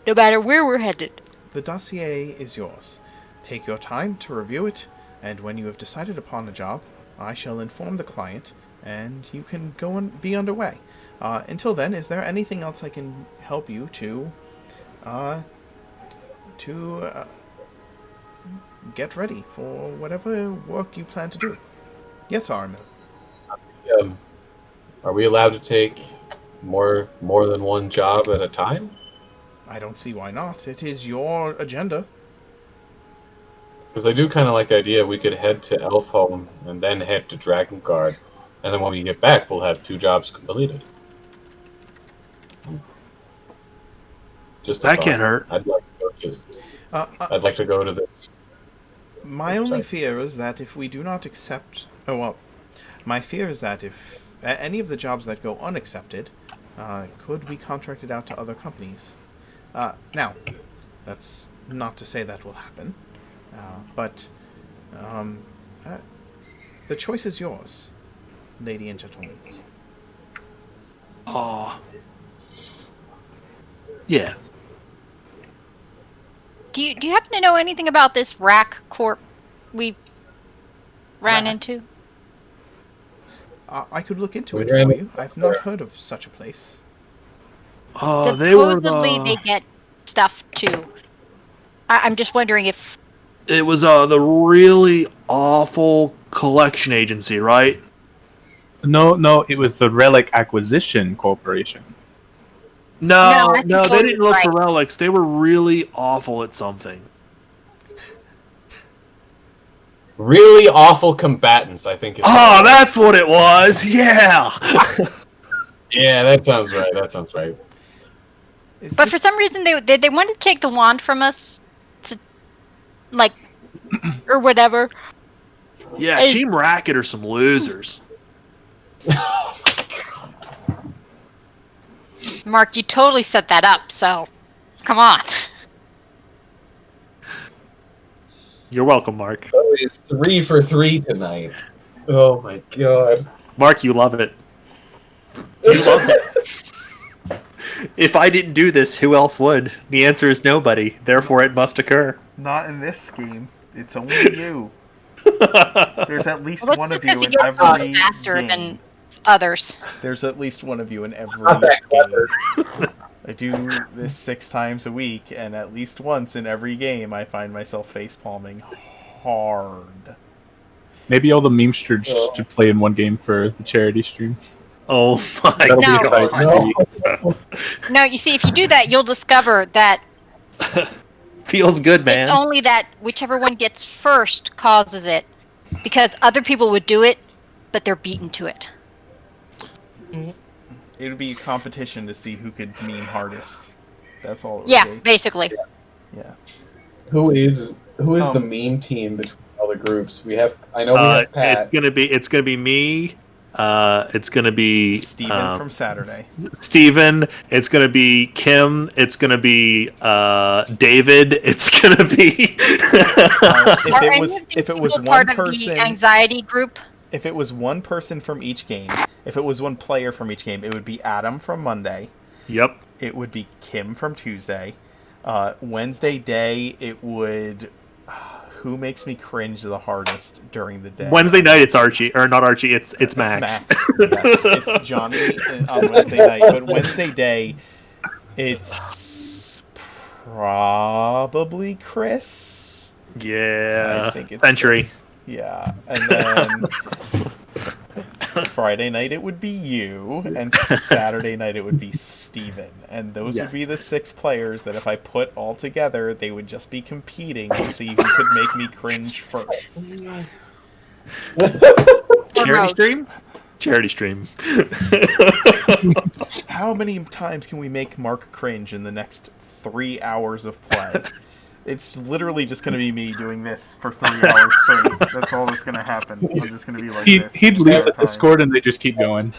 no matter where we're headed. The dossier is yours. Take your time to review it, and when you have decided upon a job, I shall inform the client, and you can go and be underway. Until then, is there anything else I can help you to get ready for whatever work you plan to do? Yes, Armin. Are we allowed to take more than one job at a time? I don't see why not. It is your agenda. Because I do kind of like the idea we could head to Elfhome and then head to Dragonguard, and then when we get back, we'll have 2 jobs completed. Just a That thought. can't hurt. I'd like to go to this. My only Sorry. fear is that if we do not accept... Oh, well, my fear is that if any of the jobs that go unaccepted could be contracted out to other companies. Now, that's not to say that will happen, but the choice is yours, lady and gentlemen. Aw. Yeah. Do you happen to know anything about this rack corp we ran Rack? into? I could look into We it ran for you. into I've not somewhere. heard of such a place. They were Supposedly they get stuff too. I'm just wondering if... It was the really awful collection agency, right? No, it was the Relic Acquisition Corporation. No, I think No, they Chloe's didn't look for right. relics. They were really awful at something. Really awful combatants, I think. Oh, that's what it was. Yeah. Yeah, that sounds right. That sounds right. Is But for this- some reason they wanted to take the wand from us to, like, or whatever. Yeah, Hey. Team Racket are some losers. Mark, you totally set that up, so come on. You're welcome, Mark. Oh, it's 3 for 3 tonight. Oh my god. Mark, you love it. You love it. If I didn't do this, who else would? The answer is nobody. Therefore, it must occur. Not in this scheme. It's only you. There's at least Well, one that's of just you because in you go every faster game. than others. There's at least one of you in every Not that clever. game. I do this 6 times a week, and at least once in every game, I find myself face palming hard. Maybe all the memesters should play in one game for the charity stream. Oh my That'll be No. exciting. No, you see, if you do that, you'll discover that Feels good, man. it's only that whichever one gets first causes it, because other people would do it, but they're beaten to it. It would be a competition to see who could meme hardest. That's all it would Yeah, be. basically. Yeah. Who is the meme team between all the groups? I know we have Pat. It's gonna be me. It's gonna be Steven from Saturday. Steven. It's gonna be Kim. It's gonna be David. It's gonna be If it was one part of the person, anxiety group. if it was one person from each game, if it was one player from each game, it would be Adam from Monday. Yep. It would be Kim from Tuesday. Wednesday day, it would. Who makes me cringe the hardest during the day? Wednesday night, it's Archie, or not Archie. It's Max. Yes, it's Johnny on Wednesday night, but Wednesday day, it's probably Chris. Yeah. I think it's Century. Chris. Yeah, and then Friday night it would be you, and Saturday night it would be Steven. And those would be the 6 players that if I put all together, they would just be competing to see who could make me cringe first. Charity stream? Charity stream. How many times can we make Mark cringe in the next 3 hours of play? It's literally just going to be me doing this for 3 hours straight. That's all that's going to happen. I'm just going to be like this. He'd leave the the Discord and they just keep going.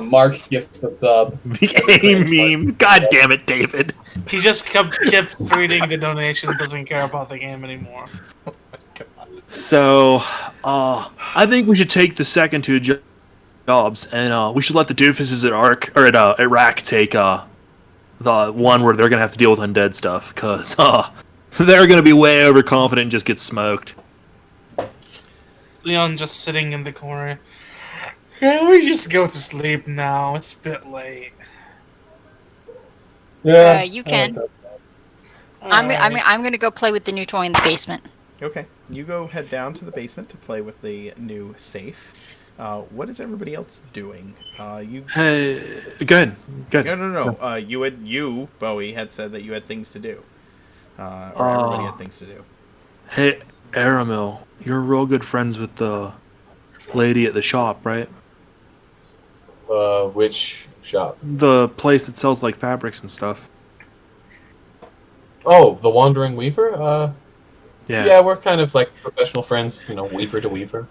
Mark gifts a sub. Became meme. God damn it, David. He just kept reading the donation, doesn't care about the game anymore. So, I think we should take the second 2 jobs, and we should let the doofuses at Rack take the one where they're gonna have to deal with undead stuff, cause they're gonna be way overconfident and just get smoked. Leon just sitting in the corner. Can we just go to sleep now? It's a bit late. Yeah, You can. I'm gonna go play with the new toy in the basement. Okay, you go head down to the basement to play with the new safe. What is everybody else doing? Hey, good. No. You, Bowie, had said that you had things to do. Or everybody had things to do. Hey, Aramil, you're real good friends with the lady at the shop, right? Which shop? The place that sells like fabrics and stuff. Oh, the Wandering Weaver? Yeah. Yeah, we're kind of like professional friends, weaver to weaver.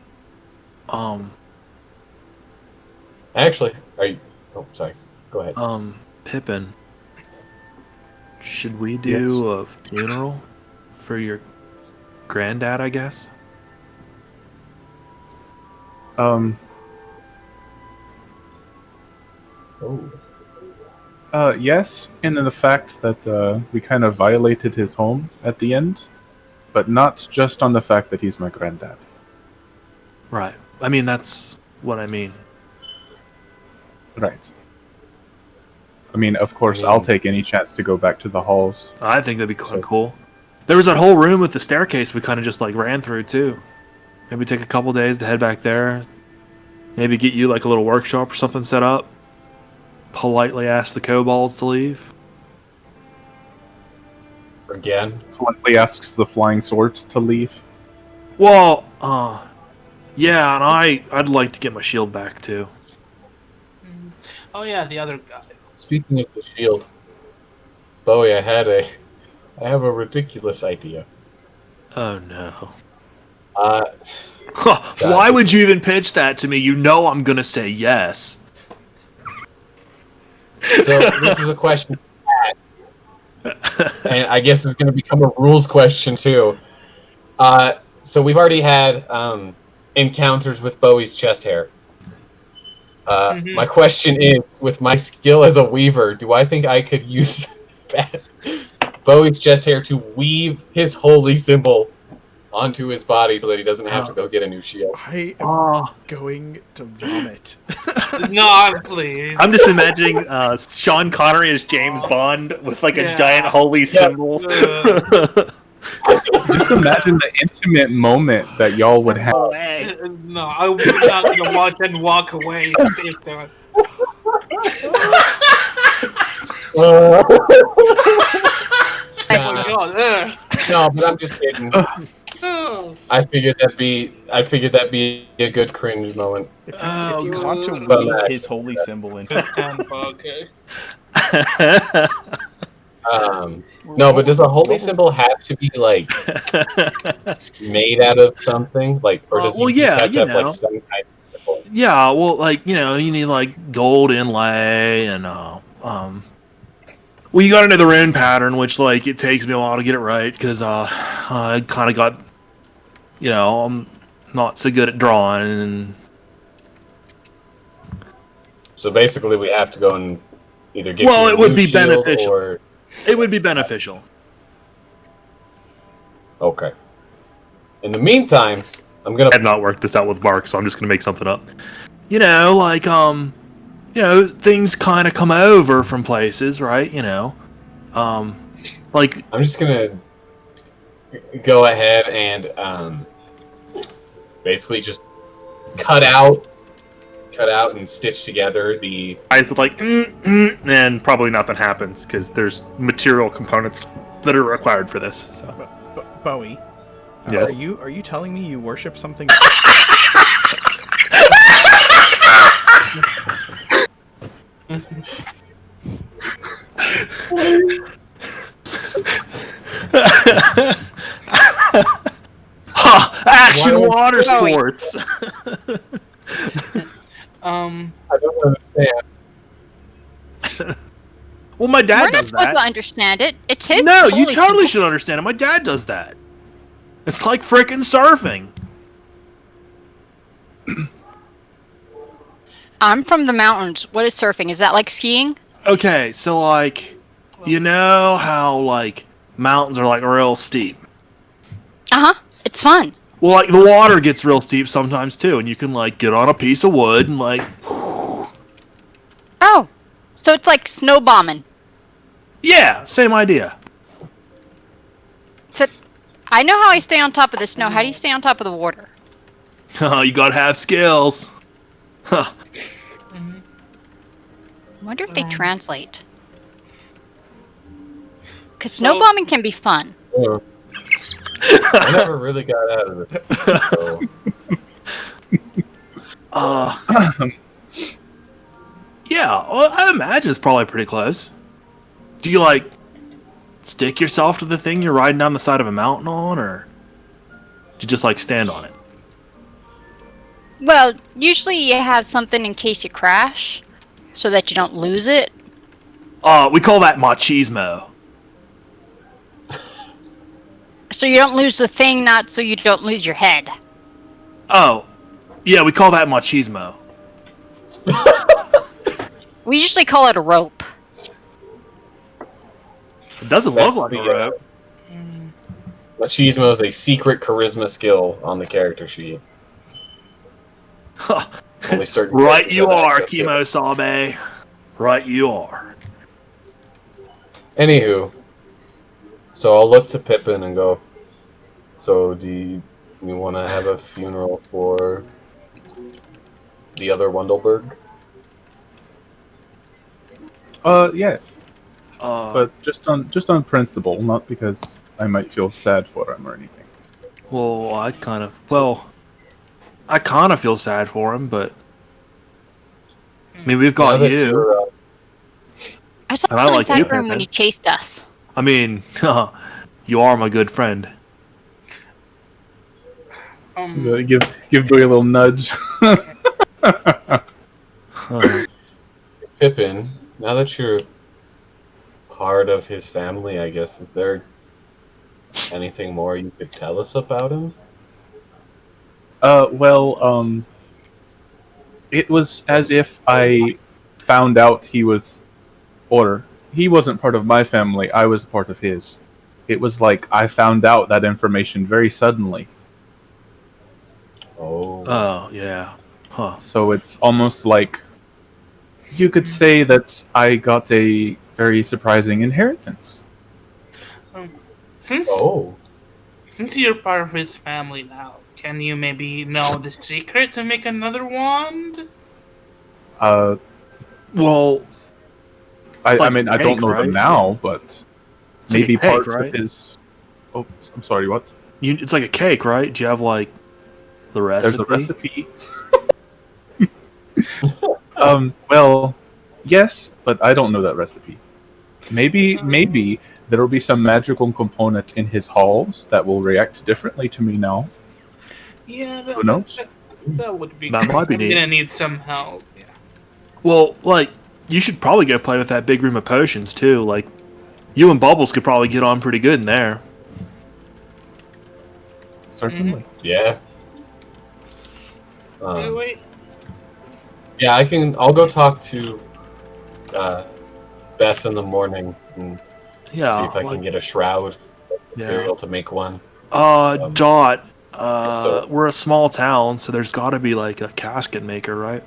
Actually, are you... Oh, sorry. Go ahead. Pippin, should we do a funeral for your granddad, I guess? Oh. Yes, and in the fact that we kind of violated his home at the end, but not just on the fact that he's my granddad. Right. I mean, that's what I mean. Right. I mean, of course, I'll take any chance to go back to the halls. I think that'd be kind of cool. There was that whole room with the staircase we kind of just like ran through too. Maybe take a couple days to head back there. Maybe get you like a little workshop or something set up. Politely ask the kobolds to leave. Again? Politely asks the flying swords to leave. Well, yeah, and I'd like to get my shield back too. Oh yeah, the other guy. Speaking of the shield, Bowie, I have a ridiculous idea. Oh no. Why would you even pitch that to me? You know I'm gonna say yes. So this is a question for Pat, and I guess it's going to become a rules question too. So we've already had encounters with Bowie's chest hair. My question is, with my skill as a weaver, do I think I could use Bowie's chest hair to weave his holy symbol onto his body so that he doesn't have to go get a new shield? I am going to vomit. No, please. I'm just imagining Sean Connery as James Bond with like a giant holy symbol. Just imagine the intimate moment that y'all would have. No, I'm not gonna watch and walk away at the same time. Oh my god! No, but I'm just kidding. I figured that'd be a good cringe moment. If you want to But, wave his holy symbol into Okay. No, but does a holy symbol have to be like made out of something? Like, or does well, you just yeah, have to you have like know. some kind of symbol? Yeah, well, like you need like gold inlay and well, you got to know the rune pattern, which like it takes me a while to get it right because I kind of got, I'm not so good at drawing and. So basically, we have to go and either get Well, you a it would new be shield beneficial. or It would be beneficial. okay. In the meantime, I'm gonna. I had not worked this out with Mark, so I'm just gonna make something up. Like things kind of come over from places, right? Like I'm just gonna go ahead and basically just cut out and stitch together the. Guys are like, and probably nothing happens because there's material components that are required for this. So, Bowie. Yes? Are you telling me you worship something? action water sports. I don't understand. Well, my dad We're not does supposed to that. understand it. It's his. No, you holy totally symbol. should understand it. My dad does that. It's like frickin' surfing. I'm from the mountains. What is surfing? Is that like skiing? Okay, so like, you know how like mountains are like real steep. Uh huh. It's fun. Well, like the water gets real steep sometimes too, and you can like get on a piece of wood and like, Oh, so it's like snow bombing. yeah, same idea. So, I know how I stay on top of the snow. How do you stay on top of the water? You gotta have skills. Huh. I wonder if they translate. Because snow bombing can be fun. I never really got out of it. So. Yeah, well, I imagine it's probably pretty close. Do you like stick yourself to the thing you're riding down the side of a mountain on, or do you just like stand on it? Well, usually you have something in case you crash, so that you don't lose it. We call that machismo. So you don't lose the thing, not so you don't lose your head. Oh, yeah, we call that machismo. We usually call it a rope. It doesn't That's look like the, a rope. Machismo is a secret charisma skill on the character sheet. Only certain Right characters you have are, access to it. Kimo Sabe. Right you are. Anywho, so I'll look to Pippin and go, so do you want to have a funeral for the other Wendelberg? Yes, but just on principle, not because I might feel sad for him or anything. Well, I kind of feel sad for him, but I mean, we've got Now that you. you're, I saw And I him like sad you, for him when Pippin. he chased us. I mean, you are my good friend. Give Bowie a little nudge. Pippin, now that you're part of his family, I guess, is there anything more you could tell us about him? It was as if I found out he wasn't part of my family, I was part of his. It was like I found out that information very suddenly. Oh, yeah. Huh. So it's almost like you could say that I got a very surprising inheritance. Since Oh. Since you're part of his family now, can you maybe know the secret to make another wand? Well, I like mean, I cake, don't know them right? now, but It's like maybe a cake, parts right? of his. Oh, I'm sorry. What? It's like a cake, right? Do you have like the recipe? There's a recipe. Well, yes, but I don't know that recipe. Maybe there will be some magical component in his halls that will react differently to me now. Yeah, Who knows? that would be That great. might be I'm neat. gonna need some help. Yeah. Well, like you should probably go play with that big room of potions too. Like you and Bubbles could probably get on pretty good in there. Certainly. Yeah. Wait. Yeah, I'll go talk to Bess in the morning and Yeah. see if I can get a shroud material to make one. Dot. So- We're a small town, so there's got to be like a casket maker, right?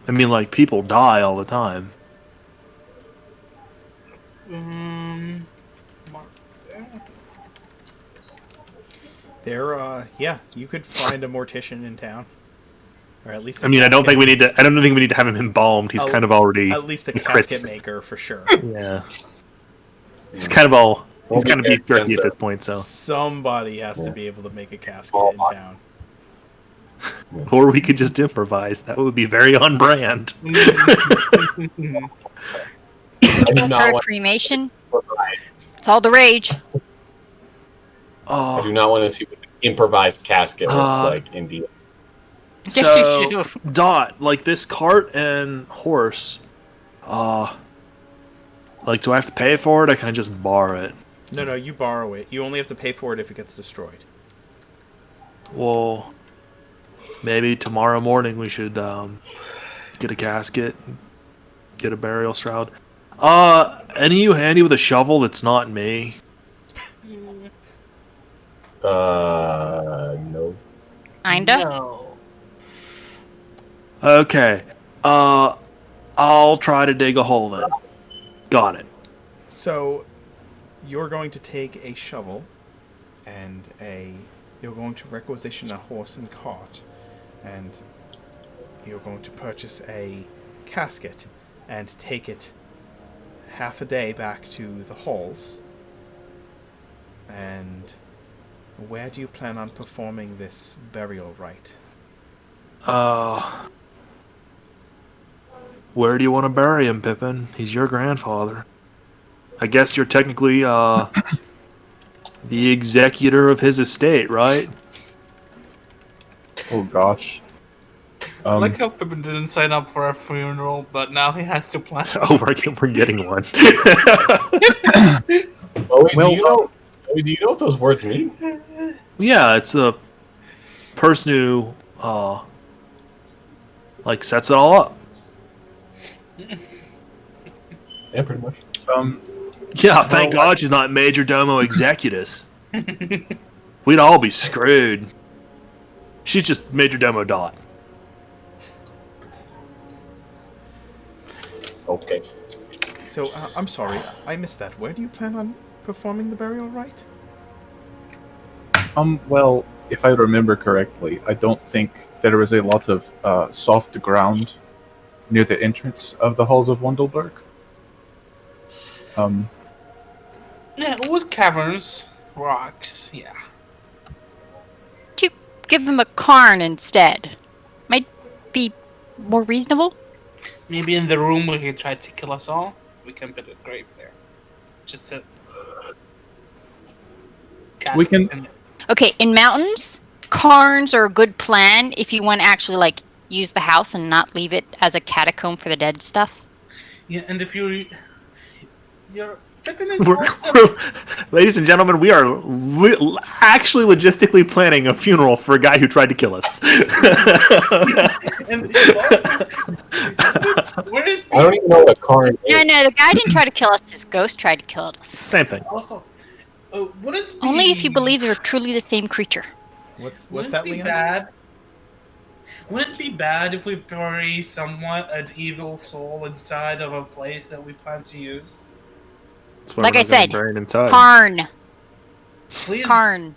I mean, like people die all the time. Yeah, you could find a mortician in town, or at least. I mean, I don't think we need to. I don't think we need to have him embalmed. He's kind of already at least a encrusted. casket maker for sure. Yeah, he's kind of all. He's kind of Okay, beef jerky at so- this point. So, Somebody has to be able to make a casket Small in box. town. or we could just improvise. That would be very on brand. I do not Heard want cremation. improvised. It's all the rage. I do not want to see what an improvised casket looks like in the. So, Dot, like this cart and horse, like, do I have to pay for it? Or can I just borrow it? No, you borrow it. You only have to pay for it if it gets destroyed. Well, maybe tomorrow morning we should get a casket, get a burial shroud. Any of you handy with a shovel that's not me? No. Kinda. No. Okay. I'll try to dig a hole then. Got it. So, you're going to take a shovel, and you're going to requisition a horse and cart, and you're going to purchase a casket, and take it half a day back to the halls. And where do you plan on performing this burial rite? Where do you want to bury him, Pippin? He's your grandfather. I guess you're technically, the executor of his estate, right? Oh gosh. I like how Pippin didn't sign up for a funeral, but now he has to plan. Oh, we're getting one. Oh, wait, do you know what those words mean? Yeah, it's the person who, like, sets it all up. Yeah, pretty much. Yeah, thank God she's not Major Domo Executus. We'd all be screwed. She's just Major Domo Dot. Okay. So, I'm sorry, I missed that. Where do you plan on performing the burial rite? Well, if I remember correctly, I don't think there is a lot of soft ground near the entrance of the halls of Wondelberg. Yeah, it was caverns, rocks. Yeah. You give him a cairn instead. Might be more reasonable. Maybe in the room where he tried to kill us all, we can put a grave there. Just a casket We can- in it. Okay, in mountains, cairns are a good plan if you want to actually like use the house and not leave it as a catacomb for the dead stuff. Yeah, and if you're Pippin is We're- also- ladies and gentlemen, we are actually logistically planning a funeral for a guy who tried to kill us. and where did I don't even know what Karn is. No, the guy didn't try to kill us. His ghost tried to kill us. Same thing. also wouldn't Only if you be- believe they're truly the same creature. What's wouldn't that, be Leon? bad Would it be bad if we bury somewhat an evil soul inside of a place that we plan to use? That's why Like we're I not gonna said, bury it inside. Please. Karn.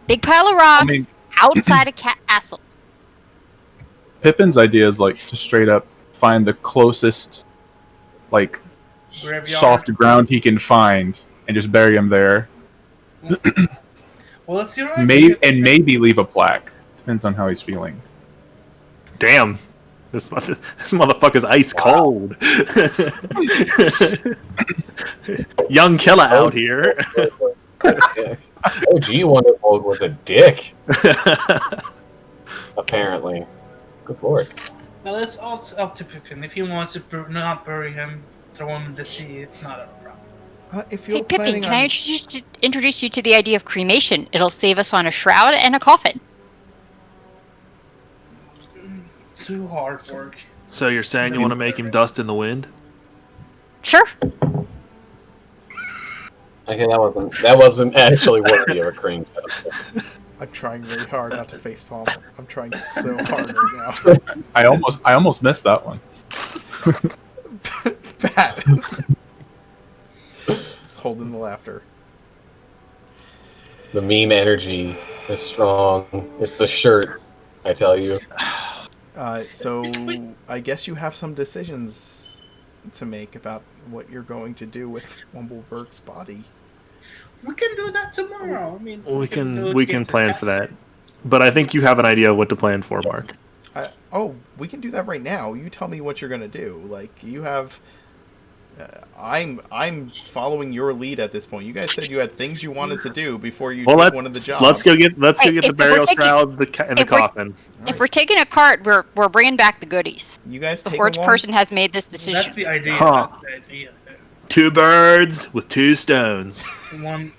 Big pile of rocks outside a castle. Pippin's idea is like to straight up find the closest, like, Graveyard. soft ground he can find and just bury him there. Well, let's see what I can get. And maybe leave a plaque. Depends on how he's feeling. Damn. This motherfucker's ice cold. Young killer out here. OG Wonderbolt was a dick. Apparently. Good lord. Well, it's all up to Pippin. If he wants to not bury him, throw him in the sea, it's not a problem. If you're Hey, Pippin, planning can on... I introduce you to the idea of cremation? It'll save us on a shroud and a coffin. Too hard work. So you're saying you want to make him dust in the wind? Sure. Okay, that wasn't actually worthy of a crane joke. I'm trying really hard not to facepalm. I'm trying so hard right now. I almost missed that one. Bad. Just holding the laughter. The meme energy is strong. It's the shirt, I tell you. So I guess you have some decisions to make about what you're going to do with Wumbleberg's body. We can do that tomorrow. I mean, We do it can again plan for Casper. that. But I think you have an idea of what to plan for, Mark. We can do that right now. You tell me what you're going to do. Like, you have... I'm following your lead at this point. You guys said you had things you wanted to do before you took one of the jobs. Let's go get the if we're burial taking- shroud and the coffin. If we're taking a cart, we're bringing back the goodies. You guys The take hordes a long... person has made this decision. That's the idea. Huh. That's the idea. 2 birds with 2 stones. One.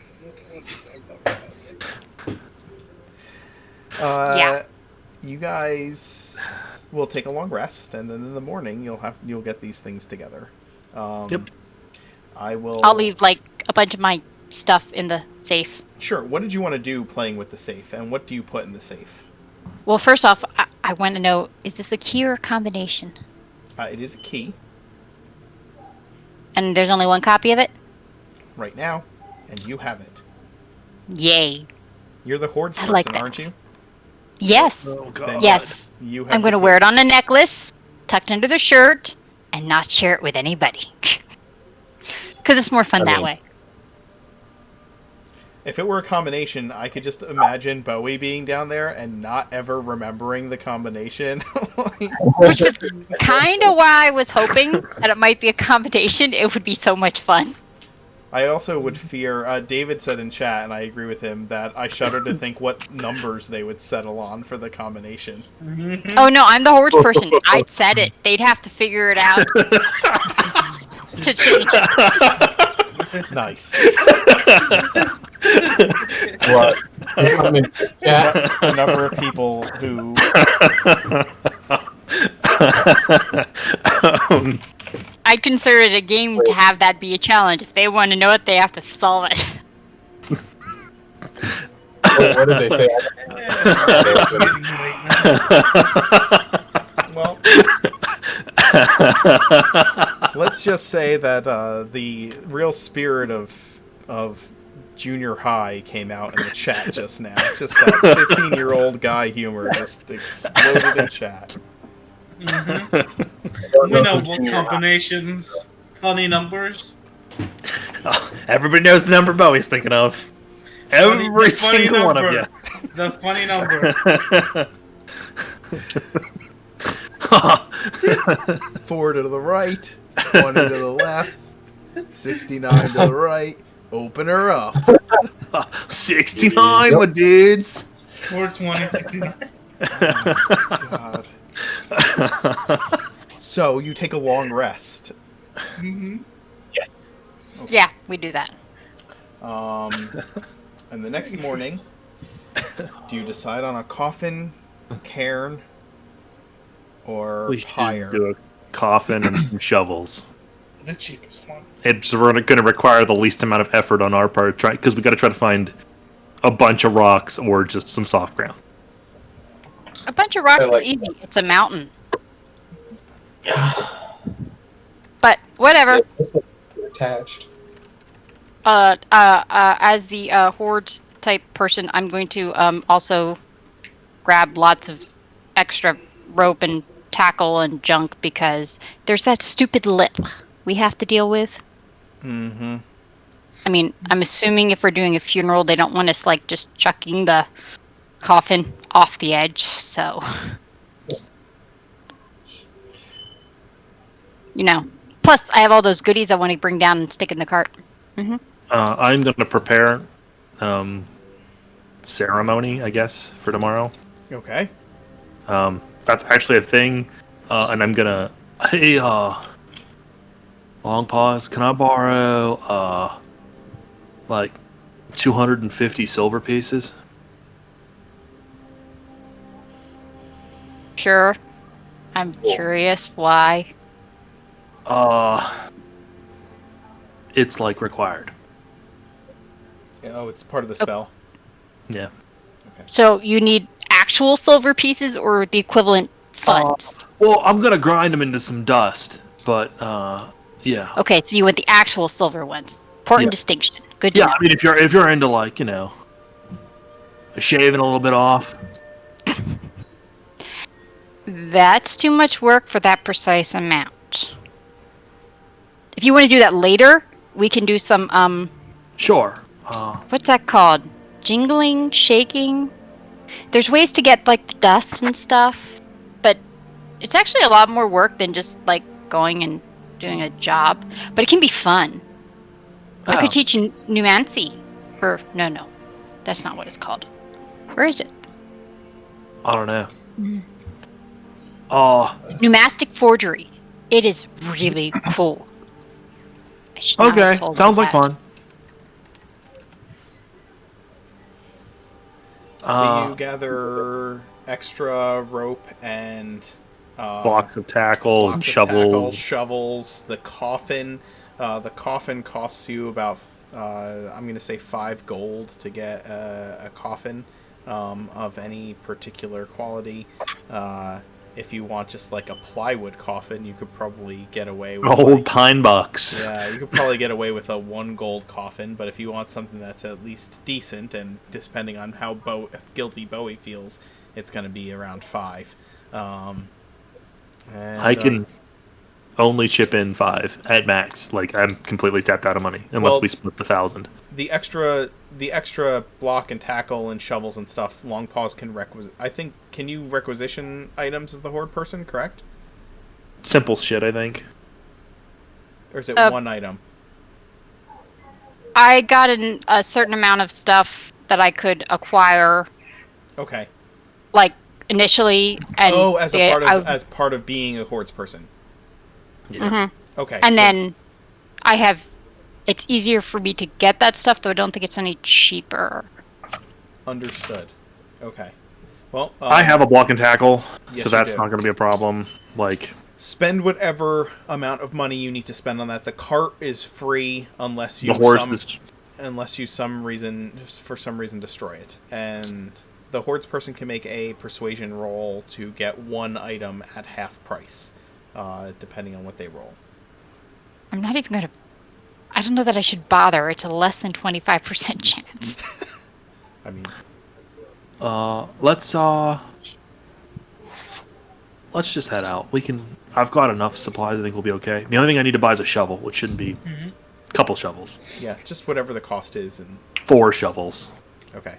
Yeah. You guys will take a long rest, and then in the morning you'll get these things together. Yep. I'll leave like a bunch of my stuff in the safe. Sure. What did you want to do playing with the safe, and what do you put in the safe? Well, first off, I want to know, is this a key or a combination? It is a key And there's only one copy of it? right now, and you have it. Yay. You're the hordes I person, like that. aren't you? Yes. Oh, God. Then Yes. You have I'm going to the wear key. it on a necklace, tucked under the shirt, and not share it with anybody. Because it's more fun that way. If it were a combination, I could just imagine Bowie being down there and not ever remembering the combination. Which was kind of why I was hoping that it might be a combination. It would be so much fun. I also would fear, David said in chat, and I agree with him, that I shudder to think what numbers they would settle on for the combination. Oh no, I'm the hordes person. I'd said it. They'd have to figure it out to change it. Nice. What? Yeah. The number of people who... I'd consider it a game to have that be a challenge. If they want to know it, they have to solve it. What did they say? Well, let's just say that the real spirit of junior high came out in the chat just now. Just that 15-year-old guy humor just exploded in chat. We know what combinations, funny numbers. Oh, everybody knows the number Bowie's thinking of. Every single one of you. The funny number. 4 to the right, 20 to the left, 69 to the right. Open her up. 69, my dudes. 420, 69. God. So you take a long rest. Yes. Yeah, we do that. And the next morning, do you decide on a coffin, cairn, or We should pyre? do a coffin and some shovels. The cheapest one. It's going to require the least amount of effort on our part, because we got to try to find a bunch of rocks or just some soft ground. A bunch of rocks like is easy. It's a mountain. But whatever. They're attached. As the horde type person, I'm going to also grab lots of extra rope and tackle and junk because there's that stupid lip we have to deal with. Mm-hmm. I mean, I'm assuming if we're doing a funeral, they don't want us like just chucking the coffin off the edge. So, you know. Plus, I have all those goodies I want to bring down and stick in the cart. I'm going to prepare ceremony, I guess, for tomorrow. Okay. That's actually a thing, and I'm gonna. Hey, long pause. Can I borrow like 250 silver pieces? Sure. I'm curious why. It's like required. Oh, it's part of the spell. Yeah. So you need actual silver pieces or the equivalent funds? Well, I'm gonna grind them into some dust, but yeah. Okay, so you want the actual silver ones. Important Yeah. distinction. Good to Yeah, know. I mean, if you're into like shaving a little bit off. That's too much work for that precise amount. If you want to do that later, we can do some Sure. what's that called? Jingling, shaking. There's ways to get like the dust and stuff, but it's actually a lot more work than just like going and doing a job. But it can be fun. I Oh. could teach you numancy. Or no, that's not what it's called. Where is it? I don't know. Numastic forgery. It is really cool. I should not have Okay. told Sounds you like that. fun. So you gather extra rope and Blocks of tackle, blocks of shovels. tackle, shovels. The coffin costs you about I'm going to say 5 gold to get a coffin of any particular quality. If you want just like a plywood coffin, you could probably get away with Old like, pine bucks. yeah, you could probably get away with a 1 gold coffin, but if you want something that's at least decent, and depending on how guilty Bowie feels, it's going to be around 5. I can only chip in 5 at max. Like I'm completely tapped out of money unless Well, we split the 1,000. the extra block and tackle and shovels and stuff. Long pause can I think, can you requisition items as the horde person? Correct? Simple shit, I think. Or is it one item? I got a certain amount of stuff that I could acquire, Okay. like initially, and as part of being a hordes person. Yeah. Okay. and then I have. It's easier for me to get that stuff, though I don't think it's any cheaper. Understood. Okay. Well, I have a block and tackle, yes, so you that's do. not going to be a problem. Like, spend whatever amount of money you need to spend on that. The cart is free unless you the horse for some reason destroy it. And the hordes person can make a persuasion roll to get 1 item at half price, depending on what they roll. I'm not even gonna. I don't know that I should bother. It's a less than 25% chance. I mean, let's just head out. I've got enough supplies. I think we'll be okay. The only thing I need to buy is a shovel, which shouldn't be a couple shovels. yeah, just whatever the cost is, and 4 shovels. okay.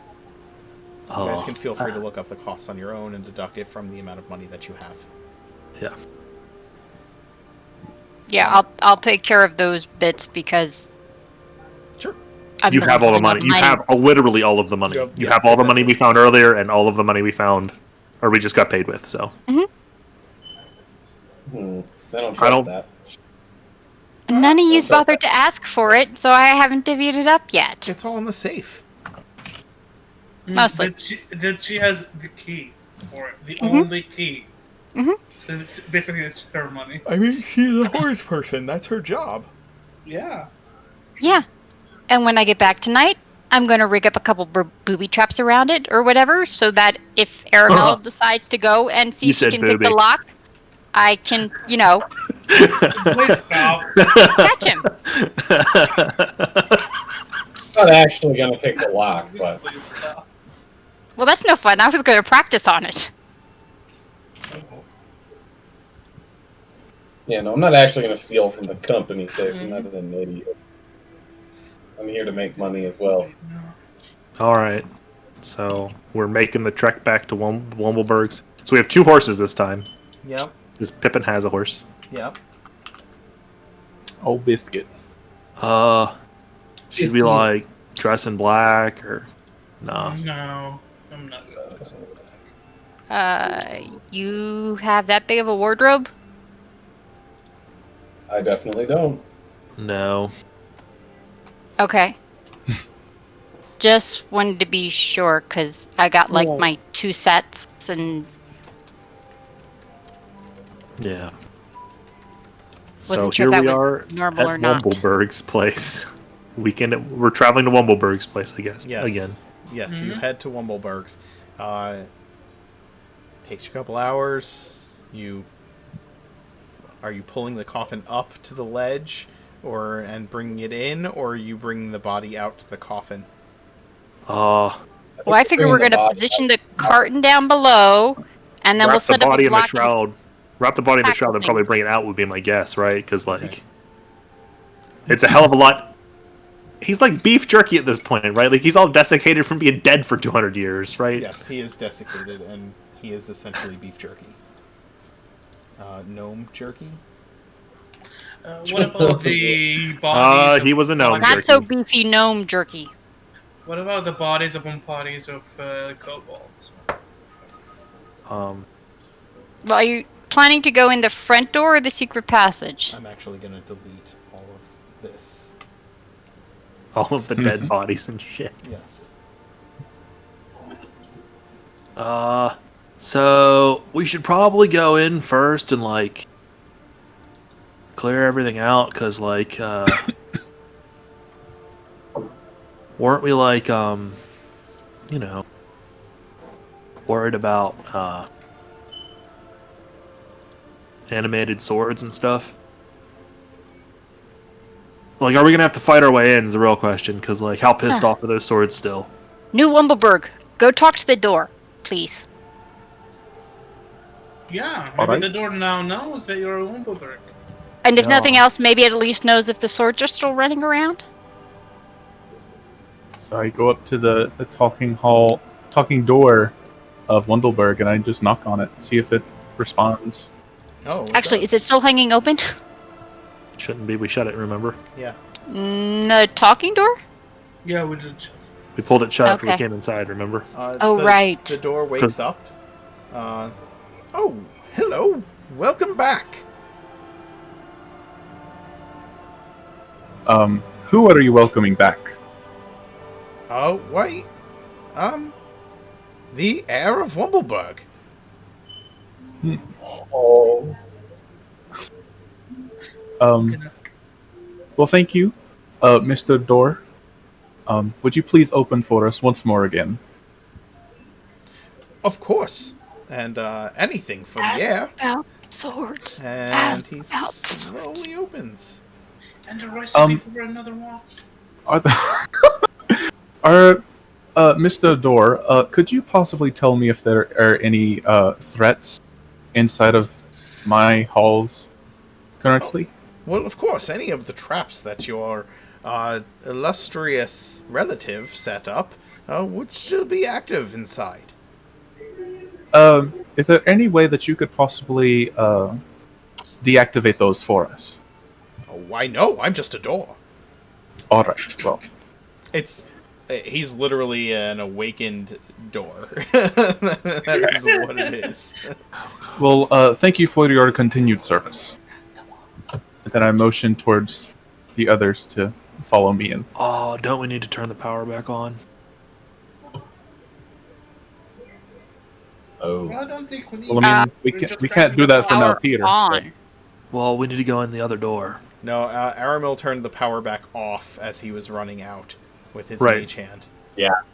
You guys can feel free to look up the costs on your own and deduct it from the amount of money that you have. Yeah. Yeah, I'll take care of those bits because. Sure. you have all the money. You have literally all of the money. You have all the money we found earlier and all of the money we found, or we just got paid with. So. I don't trust that. None of you's bothered to ask for it, so I haven't divvied it up yet. It's all in the safe. Mostly. That she has the key for it, the only key. So basically, it's her money. I mean, she's a horse person. That's her job. Yeah. Yeah. And when I get back tonight, I'm going to rig up a couple booby traps around it or whatever, so that if Aramel decides to go and see You if she said can pick the booby. lock, I can, Please stop. catch him. Not actually gonna pick the lock, but Please stop. Well, that's no fun. I was going to practice on it. yeah, no, I'm not actually gonna steal from the company. Safe, I'm not an idiot. I'm here to make money as well. All right. So we're making the trek back to Wumbleberg's. So we have 2 horses this time. Yep. Because Pippin has a horse. Yep. Oh, biscuit. Should we like dress in black or no? No, I'm not gonna listen. You have that big of a wardrobe? I definitely don't. No. Okay. Just wanted to be sure, because I got like my 2 sets and Yeah. Wasn't So sure here if we that was are normal at or not. Wumbleberg's place. We're traveling to Wumbleberg's place, I guess. Yes. Again. Yes, you head to Wumbleberg's. Takes you a couple hours. Are you pulling the coffin up to the ledge, and bringing it in, or are you bringing the body out to the coffin? Well, I figure we're going to position the carton down below, and then we'll set up a in the block. shroud. Wrap the body in the Tackle shroud and thing. probably bring it out would be my guess, right? Because it's a hell of a lot. He's like beef jerky at this point, right? Like he's all desiccated from being dead for 200 years, right? Yes, he is desiccated, and he is essentially beef jerky. Gnome jerky? What about the bodies? He was a gnome Not jerky. so beefy gnome jerky. What about the bodies upon bodies of kobolds? Well, are you planning to go in the front door or the secret passage? I'm actually going to delete all of this. All of the dead bodies and shit. Yes. So we should probably go in first and like clear everything out, cause like weren't we like worried about animated swords and stuff? Like, are we gonna have to fight our way in? Is the real question, cause like, how pissed off are those swords still? New Wumbleberg, go talk to the door, please. Yeah, All maybe right. the door now knows that you're a Wumbleberg. And if Yeah. nothing else, maybe it at least knows if the swords are still running around. So I go up to the talking door of Wundelberg, and I just knock on it, see if it responds. Oh, Actually, is it still hanging open? Shouldn't be. We shut it, remember? Yeah. No talking door? Yeah, we did. We pulled it shut after we Okay. came inside, remember? Right. The door wakes up. Oh, hello. Welcome back. Who are you welcoming back? Oh, wait. The heir of Wumbleberg. Oh, Well, thank you, Mr. Door. Would you please open for us once more again? Of course. And anything for the heir. About swords. And he about slowly opens. And a recipe for another one. Mr. Door, could you possibly tell me if there are any threats inside of my halls currently? Well, of course, any of the traps that your illustrious relative set up would still be active inside. Is there any way that you could possibly deactivate those for us? Oh, why no? I'm just a door. All right. Well, He's literally an awakened door. That is what it is. well, thank you for your continued service. And then I motion towards the others to follow me in. Oh, don't we need to turn the power back on? oh. I don't think we need. Well, I mean, we can't do that from Power out here. so- on. Well, we need to go in the other door. No, Aramil turned the power back off as he was running out. with his Right. mage hand.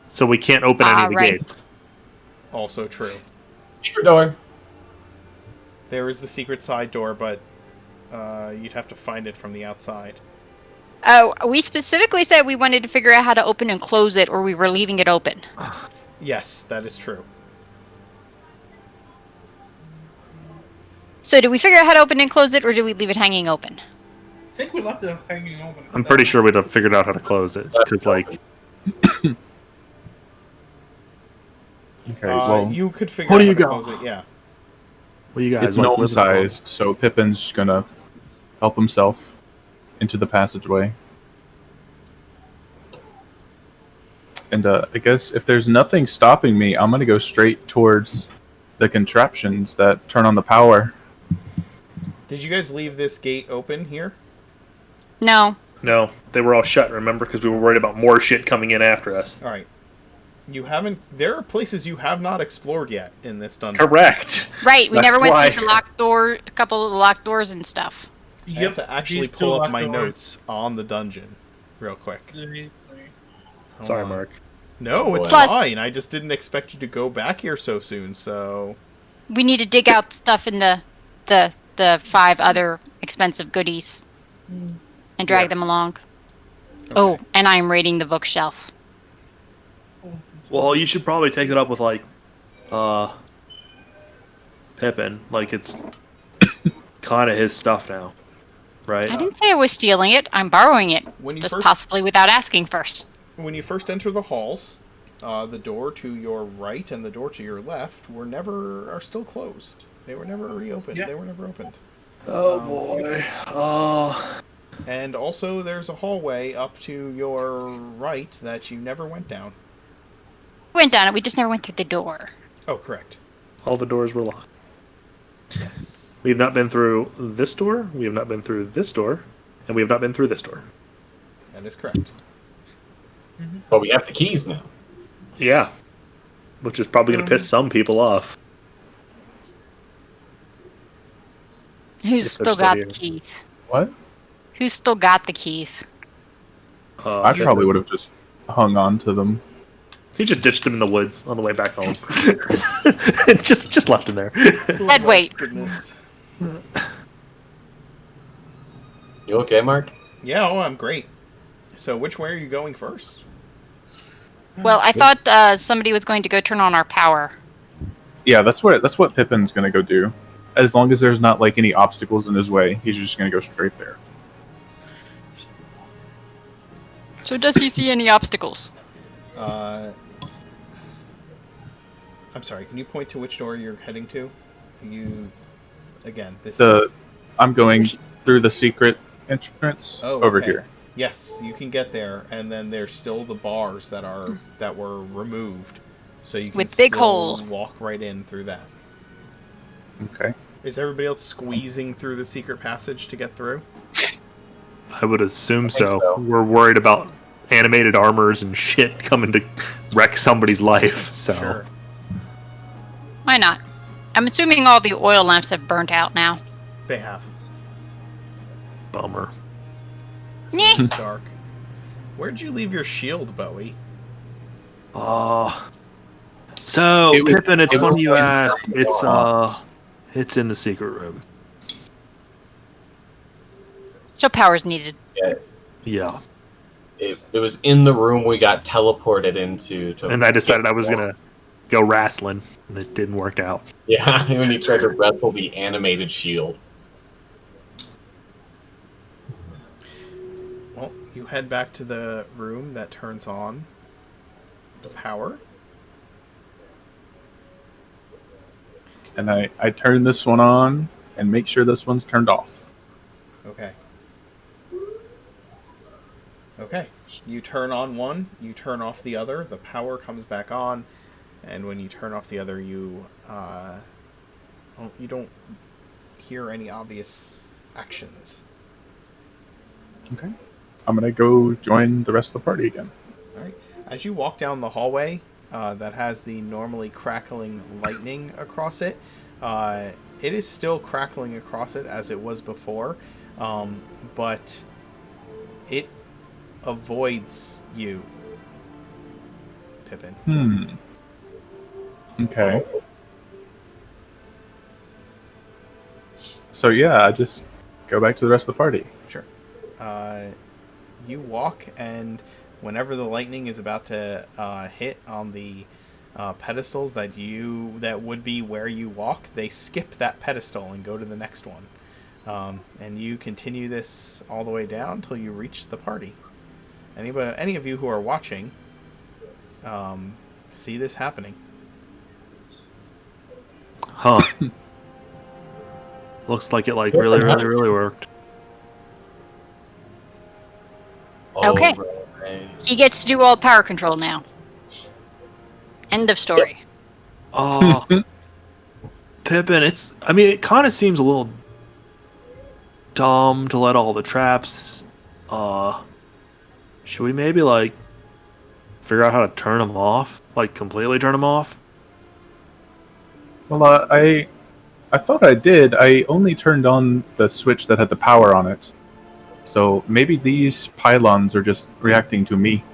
So we can't open any of the right. gates. Also true. Secret door. There is the secret side door, but you'd have to find it from the outside. Oh, we specifically said we wanted to figure out how to open and close it, or we were leaving it open. Yes, that is true. So, do we figure out how to open and close it, or do we leave it hanging open? I think we left it hanging open. I'm pretty sure we'd have figured out how to close it because, like, Okay, well, You could figure What out do how you to got? close it, yeah. what you guys it's like living on? gnome-sized, so Pippin's gonna help himself into the passageway. And I guess if there's nothing stopping me, I'm gonna go straight towards the contraptions that turn on the power. Did you guys leave this gate open here? No. No, they were all shut. Remember, because we were worried about more shit coming in after us. All right. You haven't. There are places you have not explored yet in this dungeon. Correct. Right, we That's never went why. through the locked door, a couple of the locked doors and stuff. I have to actually these two pull up locked my doors. notes on the dungeon, real quick. Hold Sorry, on. Mark. No, it's Plus- fine. I just didn't expect you to go back here so soon. So We need to dig out stuff in the 5 other expensive goodies and drag them along. Oh, and I'm raiding the bookshelf. Well, you should probably take it up with like, Pippin. Like it's kind of his stuff now, right? I didn't say I was stealing it. I'm borrowing it, when you just first possibly without asking first. enter the halls, the door to your right and the door to your left are still closed. They were never reopened. Yeah. They were never opened. Oh boy. And also, there's a hallway up to your right that you never went down. We went down it. We just never went through the door. Oh, correct. All the doors were locked. Yes. We have not been through this door. We have not been through this door, and we have not been through this door. That is correct. But we have the keys now. Yeah, which is probably going to piss some people off. Who's If still they're got still the here. keys? What? Who's still got the keys? I probably would have just hung on to them. He just ditched him in the woods on the way back home. just left him there. Dead weight. Goodness. You okay, Mark? Yeah, oh, I'm great. So, which way are you going first? Well, I thought somebody was going to go turn on our power. Yeah, that's what Pippin's gonna go do. As long as there's not like any obstacles in his way, he's just gonna go straight there. So does he see any obstacles? I'm sorry, can you point to which door you're heading to? Again, this The is... I'm going through the secret entrance over okay. here. Yes, you can get there, and then there's still the bars that were removed, so you can With big still hole. walk right in through that. Okay. Is everybody else squeezing through the secret passage to get through? I would assume think so. so. We're worried about animated armors and shit coming to wreck somebody's life. So Sure. Why not? I'm assuming all the oil lamps have burnt out now. They have. bummer. Nyeh. It's dark. Where'd you leave your shield, Bowie? So It was- Pippin, it's it was funny you in- asked. It's in the secret room. So power's needed. Yeah. It was in the room we got teleported into. And I decided I was gonna go wrestling, and it didn't work out. Yeah, when you tried to wrestle the animated shield. Well, you head back to the room that turns on the power. And I turn this one on and make sure this one's turned off. Okay. Okay. You turn on one, you turn off the other, the power comes back on, and when you turn off the other, you don't hear any obvious actions. Okay. I'm gonna go join the rest of the party again. All right. As you walk down the hallway that has the normally crackling lightning across it, it is still crackling across it as it was before, but it avoids you Pippin. Okay. So yeah, I just go back to the rest of the party. Sure. You walk, and whenever the lightning is about to hit on the pedestals that would be where you walk, they skip that pedestal and go to the next one. And you continue this all the way down until you reach the party. Any of you who are watching, see this happening. Huh. Looks like it really, really, really worked. Okay. Alright. He gets to do all power control now. End of story. Oh, Pippin, it kind of seems a little dumb to let all the traps. Should we maybe figure out how to turn them off? Like completely turn them off? Well, I thought I did. I only turned on the switch that had the power on it. So maybe these pylons are just reacting to me.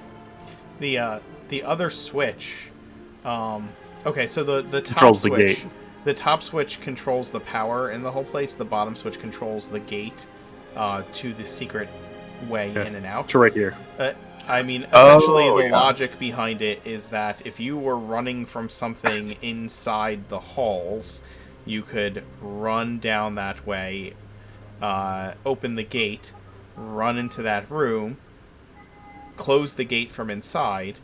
The other switch. Okay, so the top Controls the switch. gate. The top switch controls the power in the whole place. The bottom switch controls the gate to the secret way in and out. It's right here. Essentially, the yeah. logic behind it is that if you were running from something inside the halls, you could run down that way, open the gate, run into that room, close the gate from inside,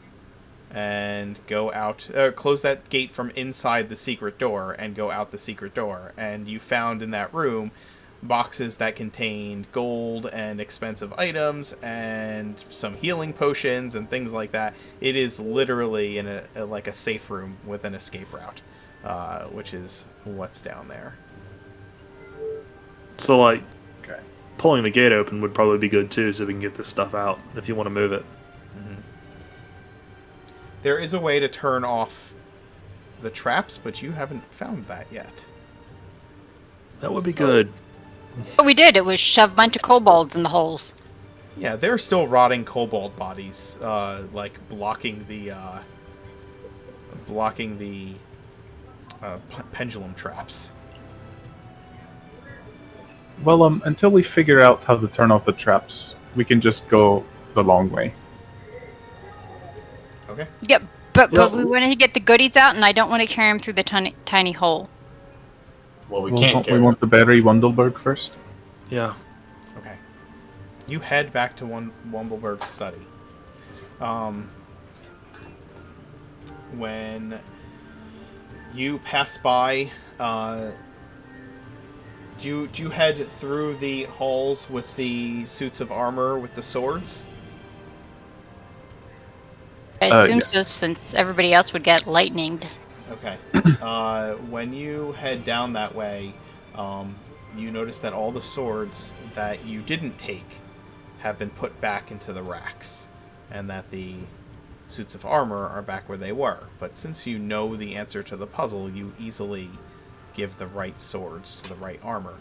and go out. Close that gate from inside the secret door and go out the secret door. And you found in that room boxes that contained gold and expensive items and some healing potions and things like that. It is literally in a safe room with an escape route, which is what's down there. So, Okay. pulling the gate open would probably be good too, so we can get this stuff out if you want to move it. There is a way to turn off the traps, but you haven't found that yet. That would be good. What we did, it was shove a bunch of kobolds in the holes. Yeah, there are still rotting kobold bodies, blocking the pendulum traps. Well, until we figure out how to turn off the traps, we can just go the long way. Okay. Yep, but we want to get the goodies out, and I don't want to carry them through the tiny hole. Well, we Well, can't don't carry we want the battery Wundelberg first? Yeah. Okay. You head back to Wumbleberg's study. When you pass by, do you head through the halls with the suits of armor with the swords? I assume yes. so, since everybody else would get lightninged. Okay. When you head down that way, you notice that all the swords that you didn't take have been put back into the racks, and that the suits of armor are back where they were. But since you know the answer to the puzzle, you easily give the right swords to the right armor.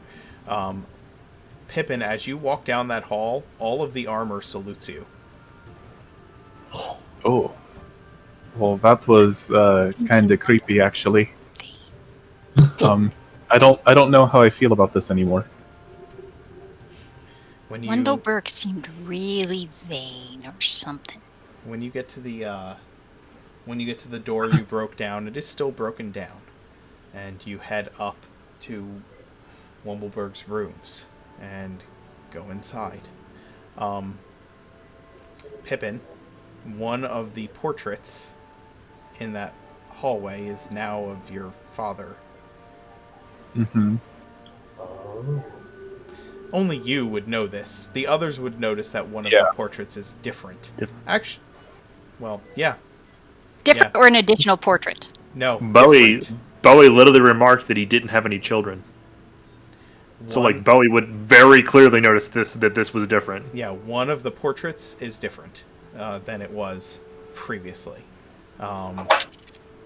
Pippin, as you walk down that hall, all of the armor salutes you. Oh. Well, that was kind of creepy, actually. I don't know how I feel about this anymore. When you Wundelberg seemed really vain or something. when you get to the door you broke down, it is still broken down, and you head up to Wumbleberg's rooms and go inside. Pippin, one of the portraits in that hallway is now of your father. Mm-hmm. Only you would know this. The others would notice that one of the portraits is different. Actually, well, yeah. Different or an additional portrait? No, Bowie different. literally remarked that he didn't have any children. So Bowie would very clearly notice that this was different. Yeah, one of the portraits is different than it was previously.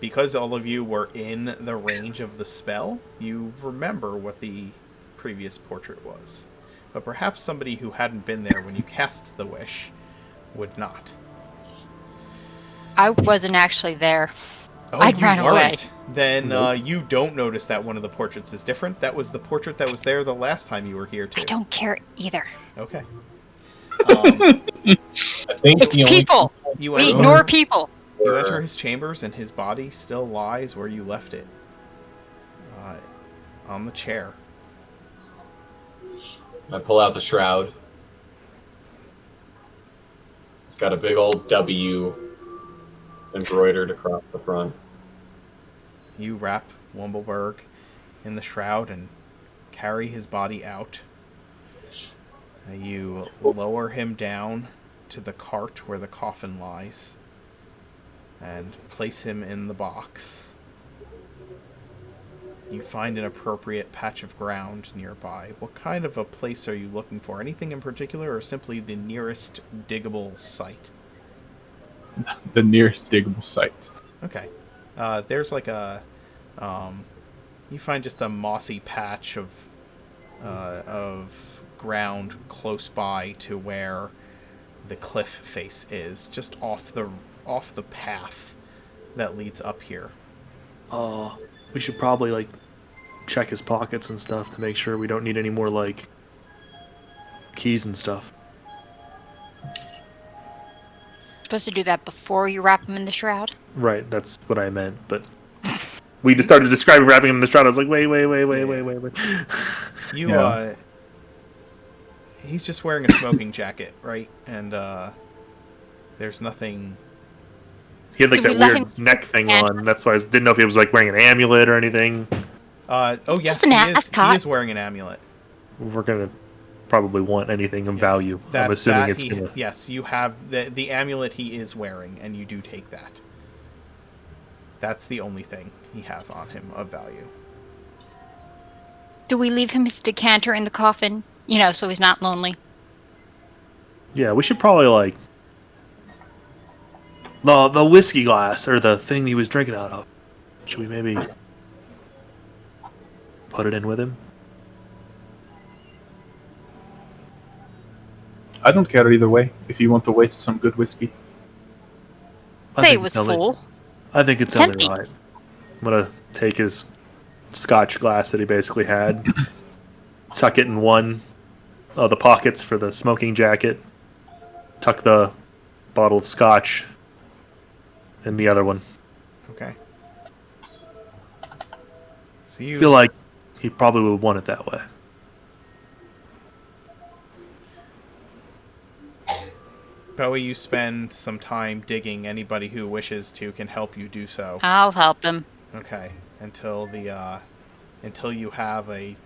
Because all of you were in the range of the spell, you remember what the previous portrait was. But perhaps somebody who hadn't been there when you cast the wish would not. I wasn't actually there. Oh, I'd you run away. weren't. Then Nope. you don't notice that one of the portraits is different. That was the portrait that was there the last time you were here too. I don't care either. Okay. I think It's the only people. You We enter, ignore people. you enter his chambers, and his body still lies where you left it, on the chair. I pull out the shroud. It's got a big old W embroidered across the front. You wrap Wumbleberg in the shroud and carry his body out. You lower him down to the cart where the coffin lies and place him in the box. You find an appropriate patch of ground nearby. What kind of a place are you looking for? Anything in particular, or simply the nearest diggable site? The nearest diggable site. Okay. There's like a... you find just a mossy patch of ground close by to where the cliff face is, just off the path that leads up here. We should probably like check his pockets and stuff to make sure we don't need any more like keys and stuff. Supposed to do that before you wrap him in the shroud. Right, that's what I meant. But we just started describing wrapping him in the shroud. I was like, wait. You Yeah. He's just wearing a smoking jacket, right? And there's nothing. He had like Did we that let weird him- neck thing on. That's why I didn't know if he was like wearing an amulet or anything. Oh yes, Just an he ascot. is wearing an amulet. We're gonna probably want anything of value. That, I'm assuming that it's he, gonna. yes, you have the amulet he is wearing, and you do take that. That's the only thing he has on him of value. Do we leave him his decanter in the coffin? So he's not lonely. Yeah, we should probably like the whiskey glass or the thing he was drinking out of. Should we maybe put it in with him? I don't care either way. If you want to waste some good whiskey. I Say think it was it's only- full. I think it's Tempting. only right. I'm gonna take his Scotch glass that he basically had, tuck it in one of the pockets for the smoking jacket, tuck the bottle of Scotch in the other one. Okay. So I you feel like he probably would want it that way. Bowie, you spend some time digging. Anybody who wishes to can help you do so. I'll help him. Okay, until you have a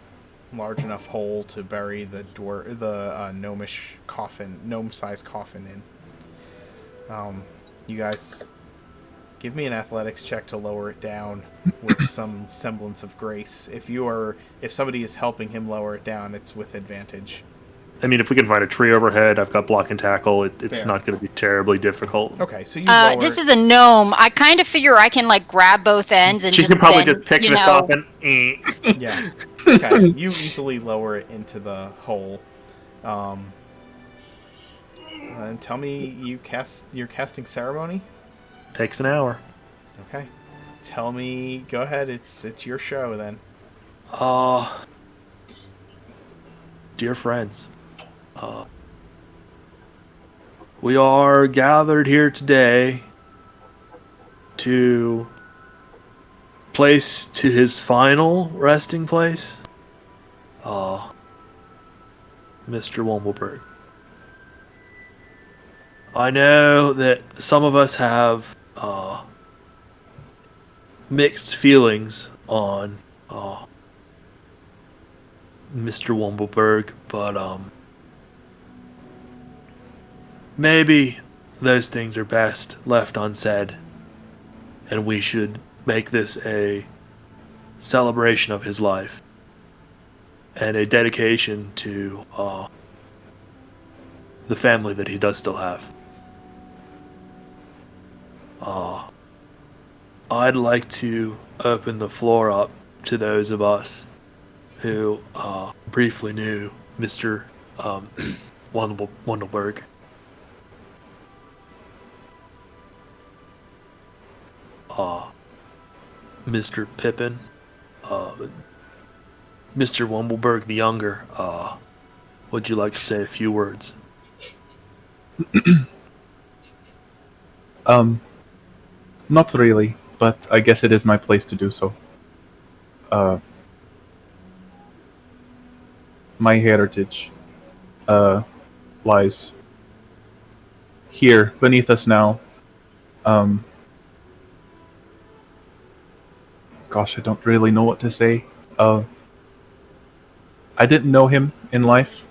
large enough hole to bury the gnome-sized coffin in. You guys, give me an athletics check to lower it down with some semblance of grace. If somebody is helping him lower it down, it's with advantage. I mean, if we can find a tree overhead, I've got block and tackle. It's Fair. not going to be terribly difficult. Okay, so you lower. This is a gnome. I kind of figure I can grab both ends and She just could probably then, just pick this off and. Yeah. Okay. You easily lower it into the hole. And tell me, you're casting ceremony? Takes an hour. Okay. Tell me. Go ahead. It's your show then. Dear friends, we are gathered here today to place to his final resting place, Mr. Wumbleberg. I know that some of us have mixed feelings on Mr. Wumbleberg, but maybe those things are best left unsaid, and we should make this a celebration of his life and a dedication to the family that he does still have. I'd like to open the floor up to those of us who briefly knew Mr. Wundelberg. Mr. Pippin, Mr. Wumbleberg the Younger, would you like to say a few words? Not really, but I guess it is my place to do so. My heritage lies here beneath us now. Gosh, I don't really know what to say. I didn't know him in life,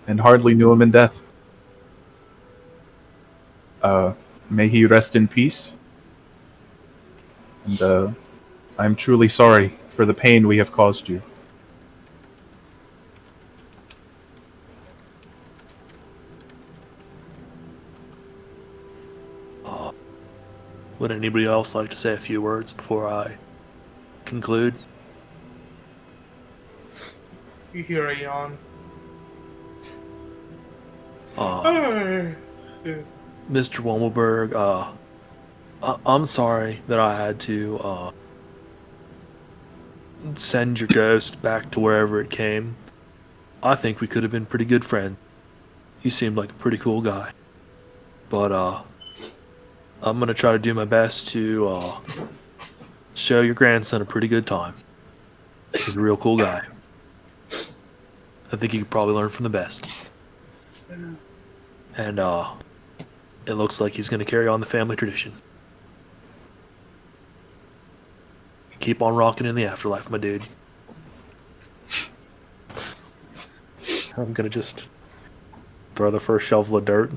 and hardly knew him in death. May he rest in peace. And I'm truly sorry for the pain we have caused you. Would anybody else like to say a few words before I conclude? You hear a yawn. Mr. Wumbleberg, I'm sorry that I had to send your ghost back to wherever it came. I think we could have been pretty good friends. You seemed like a pretty cool guy. But I'm gonna try to do my best to show your grandson a pretty good time. He's a real cool guy. I think he could probably learn from the best. And it looks like he's gonna carry on the family tradition. Keep on rocking in the afterlife, my dude. I'm gonna just throw the first shovel of dirt.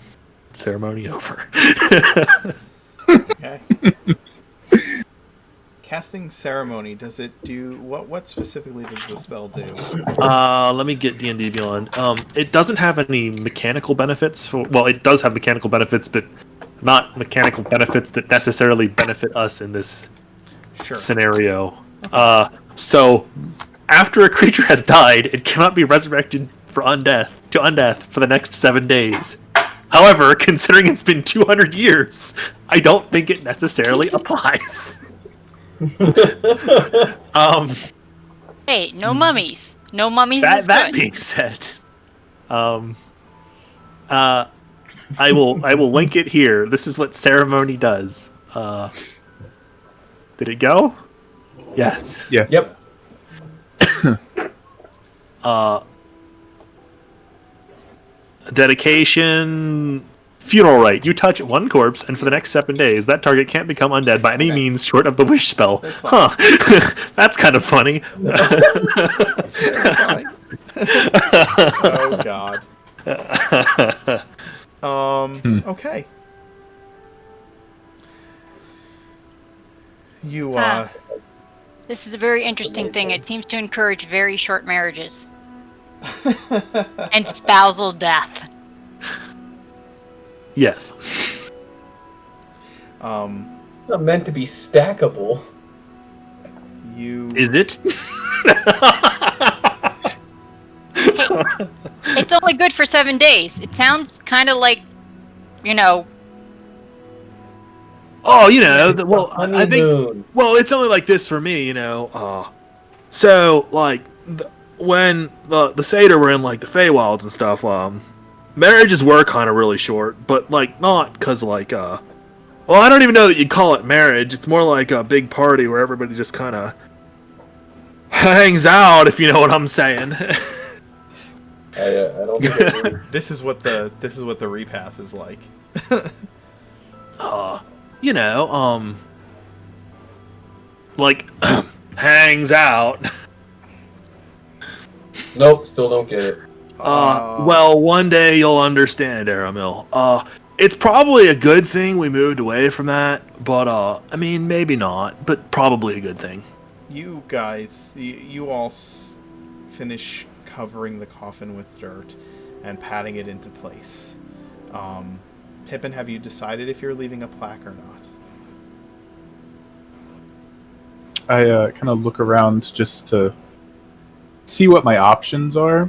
Ceremony over. Okay. Casting ceremony, does it do what specifically does the spell do? Let me get D&D Beyond. It doesn't have any mechanical benefits. Well, it does have mechanical benefits, but not mechanical benefits that necessarily benefit us in this scenario. So after a creature has died, it cannot be resurrected for undeath for the next 7 days. However, considering it's been 200 years, I don't think it necessarily applies. Hey, no mummies. No mummies is That good. being said, I will link it here. This is what ceremony does. Did it go? Yes. Yeah. Yep. Dedication. Funeral rite. You touch one corpse, and for the next 7 days, that target can't become undead by any means short of the wish spell. Huh. That's kind of funny. Oh, God. Okay. You, This is a very interesting thing. It seems to encourage very short marriages. And spousal death. Yes. It's not meant to be stackable. You... Is it? Hey, it's only good for 7 days. It sounds kind of like, you know... Oh, you know, well, I think... Well, it's only like this for me, you know. So, like, when the Seder were in, like, the Feywilds and stuff, marriages were kind of really short, but, like, not because, like, well, I don't even know that you'd call it marriage. It's more like a big party where everybody just kind of hangs out, if you know what I'm saying. I don't think This is what the repass is like. You know, like, hangs out. Nope, still don't get it. Well, one day you'll understand, Aramil. It's probably a good thing we moved away from that, but, I mean, maybe not, but probably a good thing. You guys, you all finish covering the coffin with dirt and patting it into place. Pippin, have you decided if you're leaving a plaque or not? I kind of look around just to see what my options are.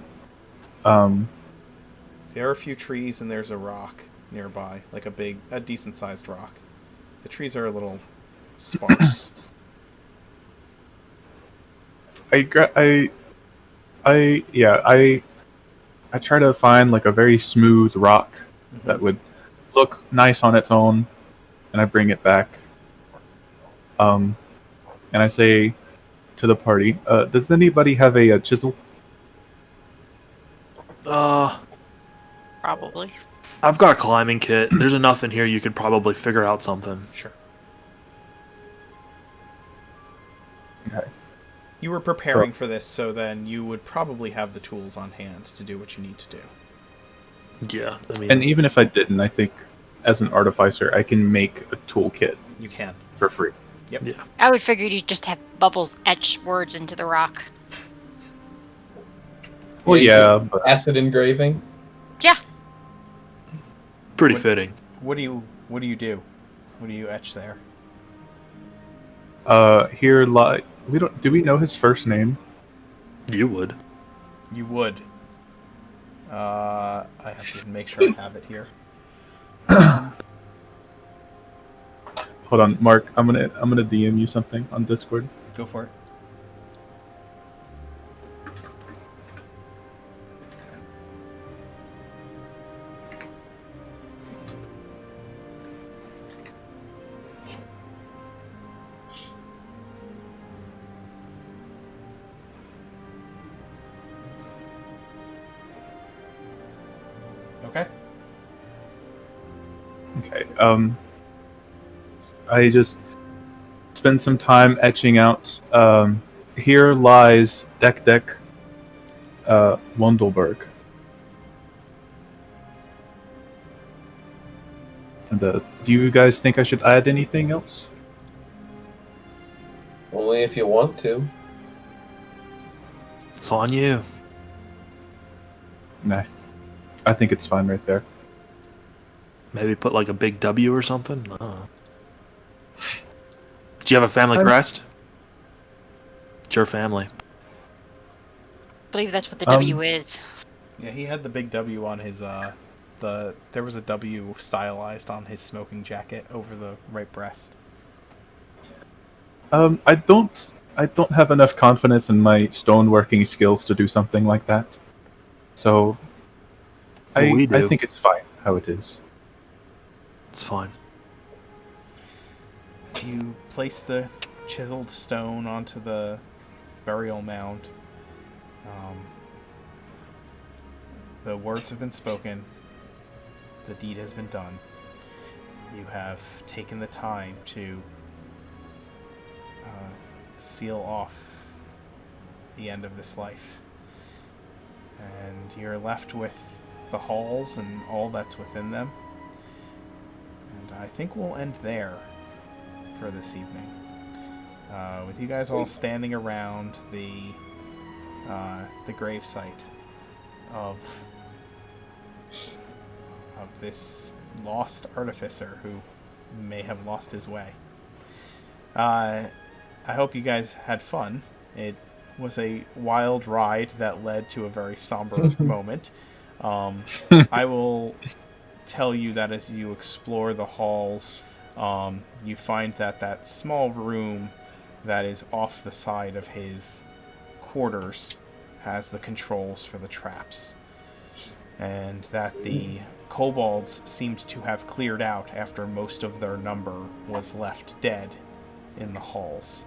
There are a few trees and there's a rock nearby, like a decent-sized rock. The trees are a little sparse. I try to find like a very smooth rock that would look nice on its own, and I bring it back. And I say to the party, "Does anybody have a chisel?" Probably. I've got a climbing kit. There's enough in here you could probably figure out something. Sure. Okay. You were preparing for this, so then you would probably have the tools on hand to do what you need to do. Yeah, I mean, And even if I didn't, I think as an artificer, I can make a toolkit You can. for free. Yep. yeah. I would figure you'd just have bubbles etch words into the rock. Well, you yeah, could but acid engraving. Yeah. Pretty What- fitting. What do you do? What do you etch there? here we don't. Do we know his first name? You would. You would. I have to make sure I have it here. Hold on, Mark. I'm gonna DM you something on Discord. Go for it. Okay. Okay. I just spend some time etching out. Here lies Deck Wundelberg. And do you guys think I should add anything else? Only if you want to. It's on you. Nah. I think it's fine right there. Maybe put like a big W or something. I don't know. Do you have a family crest? It's your family. I believe that's what the W is. Yeah, he had the big W on his there was a W stylized on his smoking jacket over the right breast. I don't have enough confidence in my stoneworking skills to do something like that. So We I do. think it's fine how it is. It's fine. You place the chiseled stone onto the burial mound. The words have been spoken. The deed has been done. You have taken the time to seal off the end of this life. And you're left with the halls and all that's within them. And I think we'll end there for this evening. With you guys all standing around the gravesite of this lost artificer who may have lost his way. I hope you guys had fun. It was a wild ride that led to a very somber moment. I will tell you that as you explore the halls, you find that small room that is off the side of his quarters has the controls for the traps. And that the kobolds seemed to have cleared out after most of their number was left dead in the halls.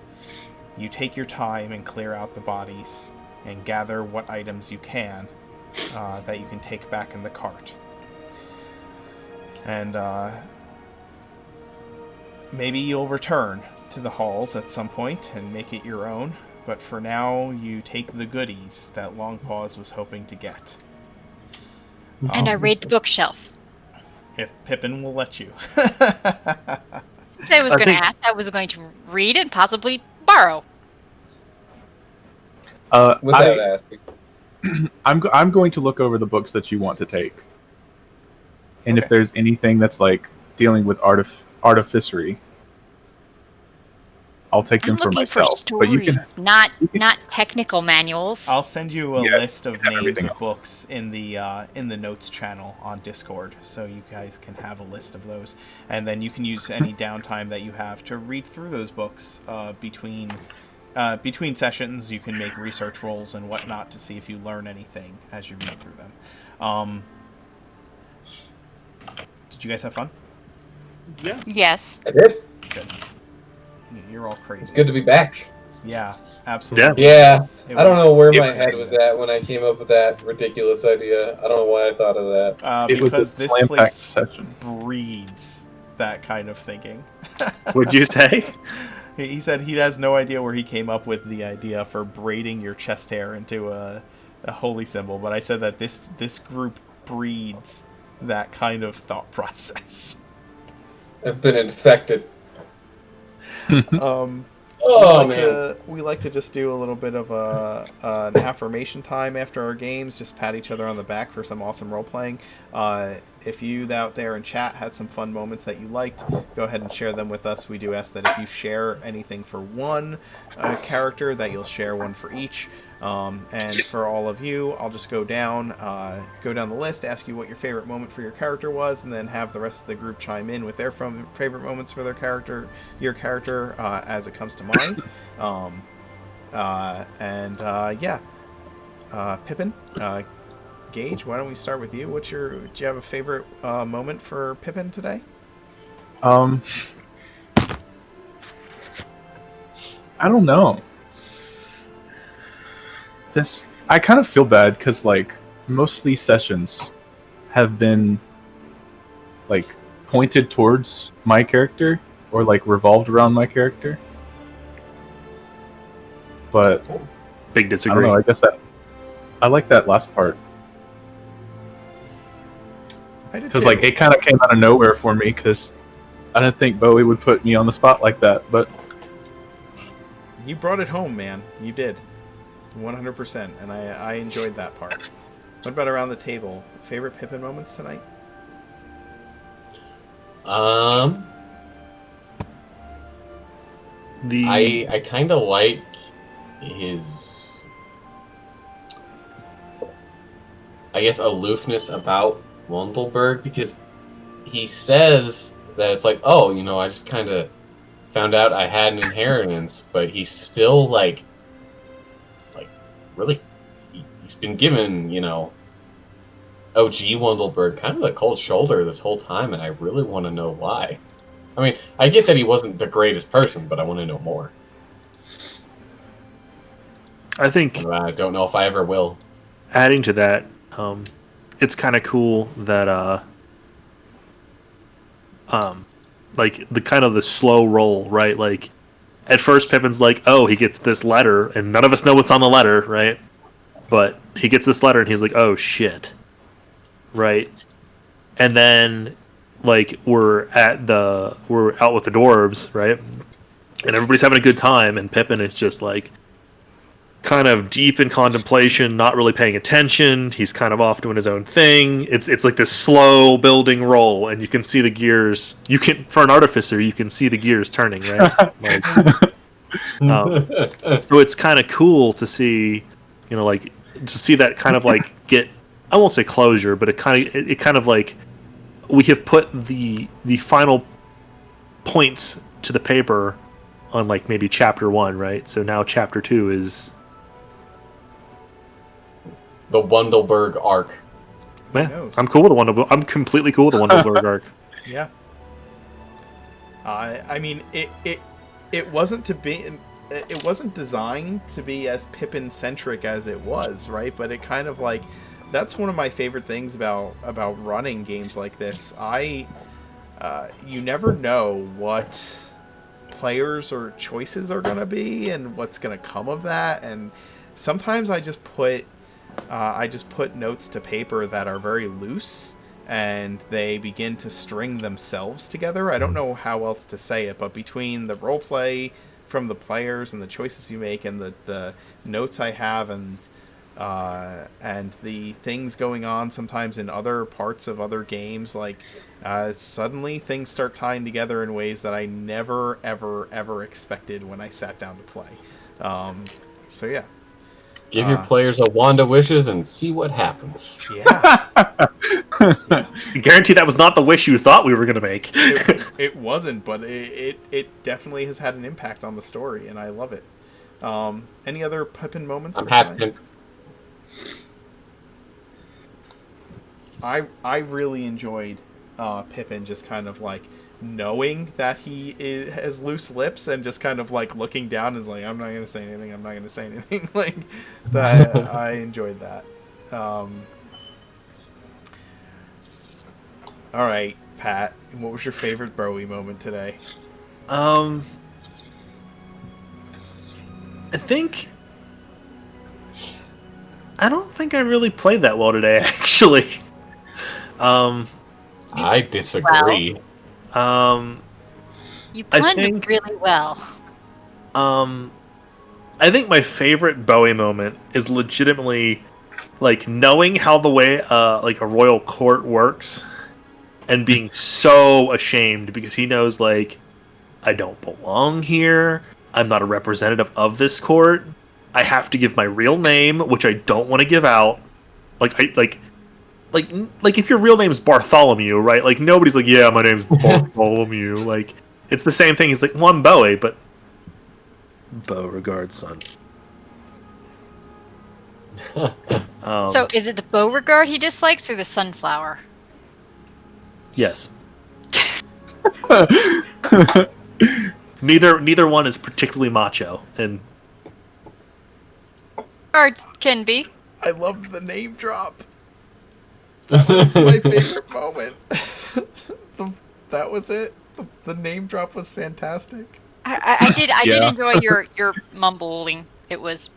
You take your time and clear out the bodies and gather what items you can that you can take back in the cart. And maybe you'll return to the halls at some point and make it your own, but for now you take the goodies that Longpaws was hoping to get. And I raid the bookshelf. If Pippin will let you. I was going to ask. I was going to read and possibly borrow. Without asking. I'm going to look over the books that you want to take, and Okay. if there's anything that's like dealing with artificery, I'll take them I'm for looking for myself. But you stories, can. not technical manuals. I'll send you a Yeah, list you of can have names everything of else. books in the notes channel on Discord, so you guys can have a list of those, and then you can use any downtime that you have to read through those books between sessions. You can make research rolls and whatnot to see if you learn anything as you read through them. Did you guys have fun? Yeah. Yes. I did. Good. You're all crazy. It's good to be back. Yeah, absolutely. Yeah, It I don't was- know where it my was head was at when I came up with that ridiculous idea. I don't know why I thought of that. It was a because this slam-packed place session. breeds that kind of thinking. Would you say? He said he has no idea where he came up with the idea for braiding your chest hair into a holy symbol, but I said that this group breeds that kind of thought process. I've been infected. Oh, man. We like to just do a little bit of an affirmation time after our games. Just pat each other on the back for some awesome role playing. If you out there in chat had some fun moments that you liked, go ahead and share them with us. We do ask that if you share anything for one character, that you'll share one for each. And for all of you, I'll just go down the list, ask you what your favorite moment for your character was, and then have the rest of the group chime in with their favorite moments for your character, as it comes to mind. Pippin, Gage, why don't we start with you? Do you have a favorite moment for Pippin today? I don't know. I kind of feel bad because like most of these sessions have been like pointed towards my character or like revolved around my character. But Big I disagree. don't know. I guess I like that last part I did because too. like it kind of came out of nowhere for me because I didn't think Bowie would put me on the spot like that. But You brought it home, man. You did. 100%, and I enjoyed that part. What about around the table? Favorite Pippin moments tonight? I kind of like his, I guess, aloofness about Wundelberg, because he says that it's like, oh, I just kind of found out I had an inheritance, but he's still like really, he's been given, OG Wundelberg kind of the cold shoulder this whole time, and I really want to know why. I mean, I get that he wasn't the greatest person, but I want to know more. I think I don't know if I ever will. adding to that, it's kind of cool that like the slow roll, right? Like at first Pippin's like, oh, he gets this letter and none of us know what's on the letter, right? But he gets this letter and he's like, oh shit. Right? And then like we're out with the dwarves, right? And everybody's having a good time and Pippin is just like kind of deep in contemplation, not really paying attention. He's kind of off doing his own thing. It's like this slow building roll, and you can see the gears. For an artificer, you can see the gears turning, right? So it's kind of cool to see, that kind of like get. I won't say closure, but it kind of like we have put the final points to the paper on like maybe chapter 1, right? So now chapter 2 is the Wundelberg arc. Yeah, I'm cool with the Wundelberg. I'm completely cool with the Wundelberg arc. Yeah. I mean, it wasn't designed to be as Pippin centric as it was, right? But it kind of like that's one of my favorite things about running games like this. You never know what players or choices are going to be and what's going to come of that, and sometimes I just put notes to paper that are very loose and they begin to string themselves together. I don't know how else to say it, but between the role play from the players and the choices you make and the notes I have and the things going on sometimes in other parts of other games, like suddenly things start tying together in ways that I never, ever, ever expected when I sat down to play. So yeah. Give your players a wand of wishes and see what happens. Yeah. I guarantee that was not the wish you thought we were going to make. It wasn't, but it definitely has had an impact on the story, and I love it. Any other Pippin moments? I'm happy. I really enjoyed Pippin just kind of like knowing that has loose lips and just kind of like looking down and is like, I'm not gonna say anything. I'm not gonna say anything. Like that. I enjoyed that. All right, Pat. What was your favorite Bowie moment today? I think I don't think I really played that well today, actually. I disagree. You planned really well. I think my favorite Bowie moment is legitimately like knowing how the way like a royal court works and being so ashamed because he knows like I don't belong here. I'm not a representative of this court. I have to give my real name, which I don't want to give out. Like if your real name's Bartholomew, right? Like nobody's like, yeah, my name's Bartholomew. Like it's the same thing. He's like, well, I'm Bowie, but Beauregard, son. So is it the Beauregard he dislikes or the sunflower? Yes. Neither one is particularly macho, and Or it can be. I loved the name drop. That was my favorite moment. That was it. The name drop was fantastic. I did enjoy your mumbling. It was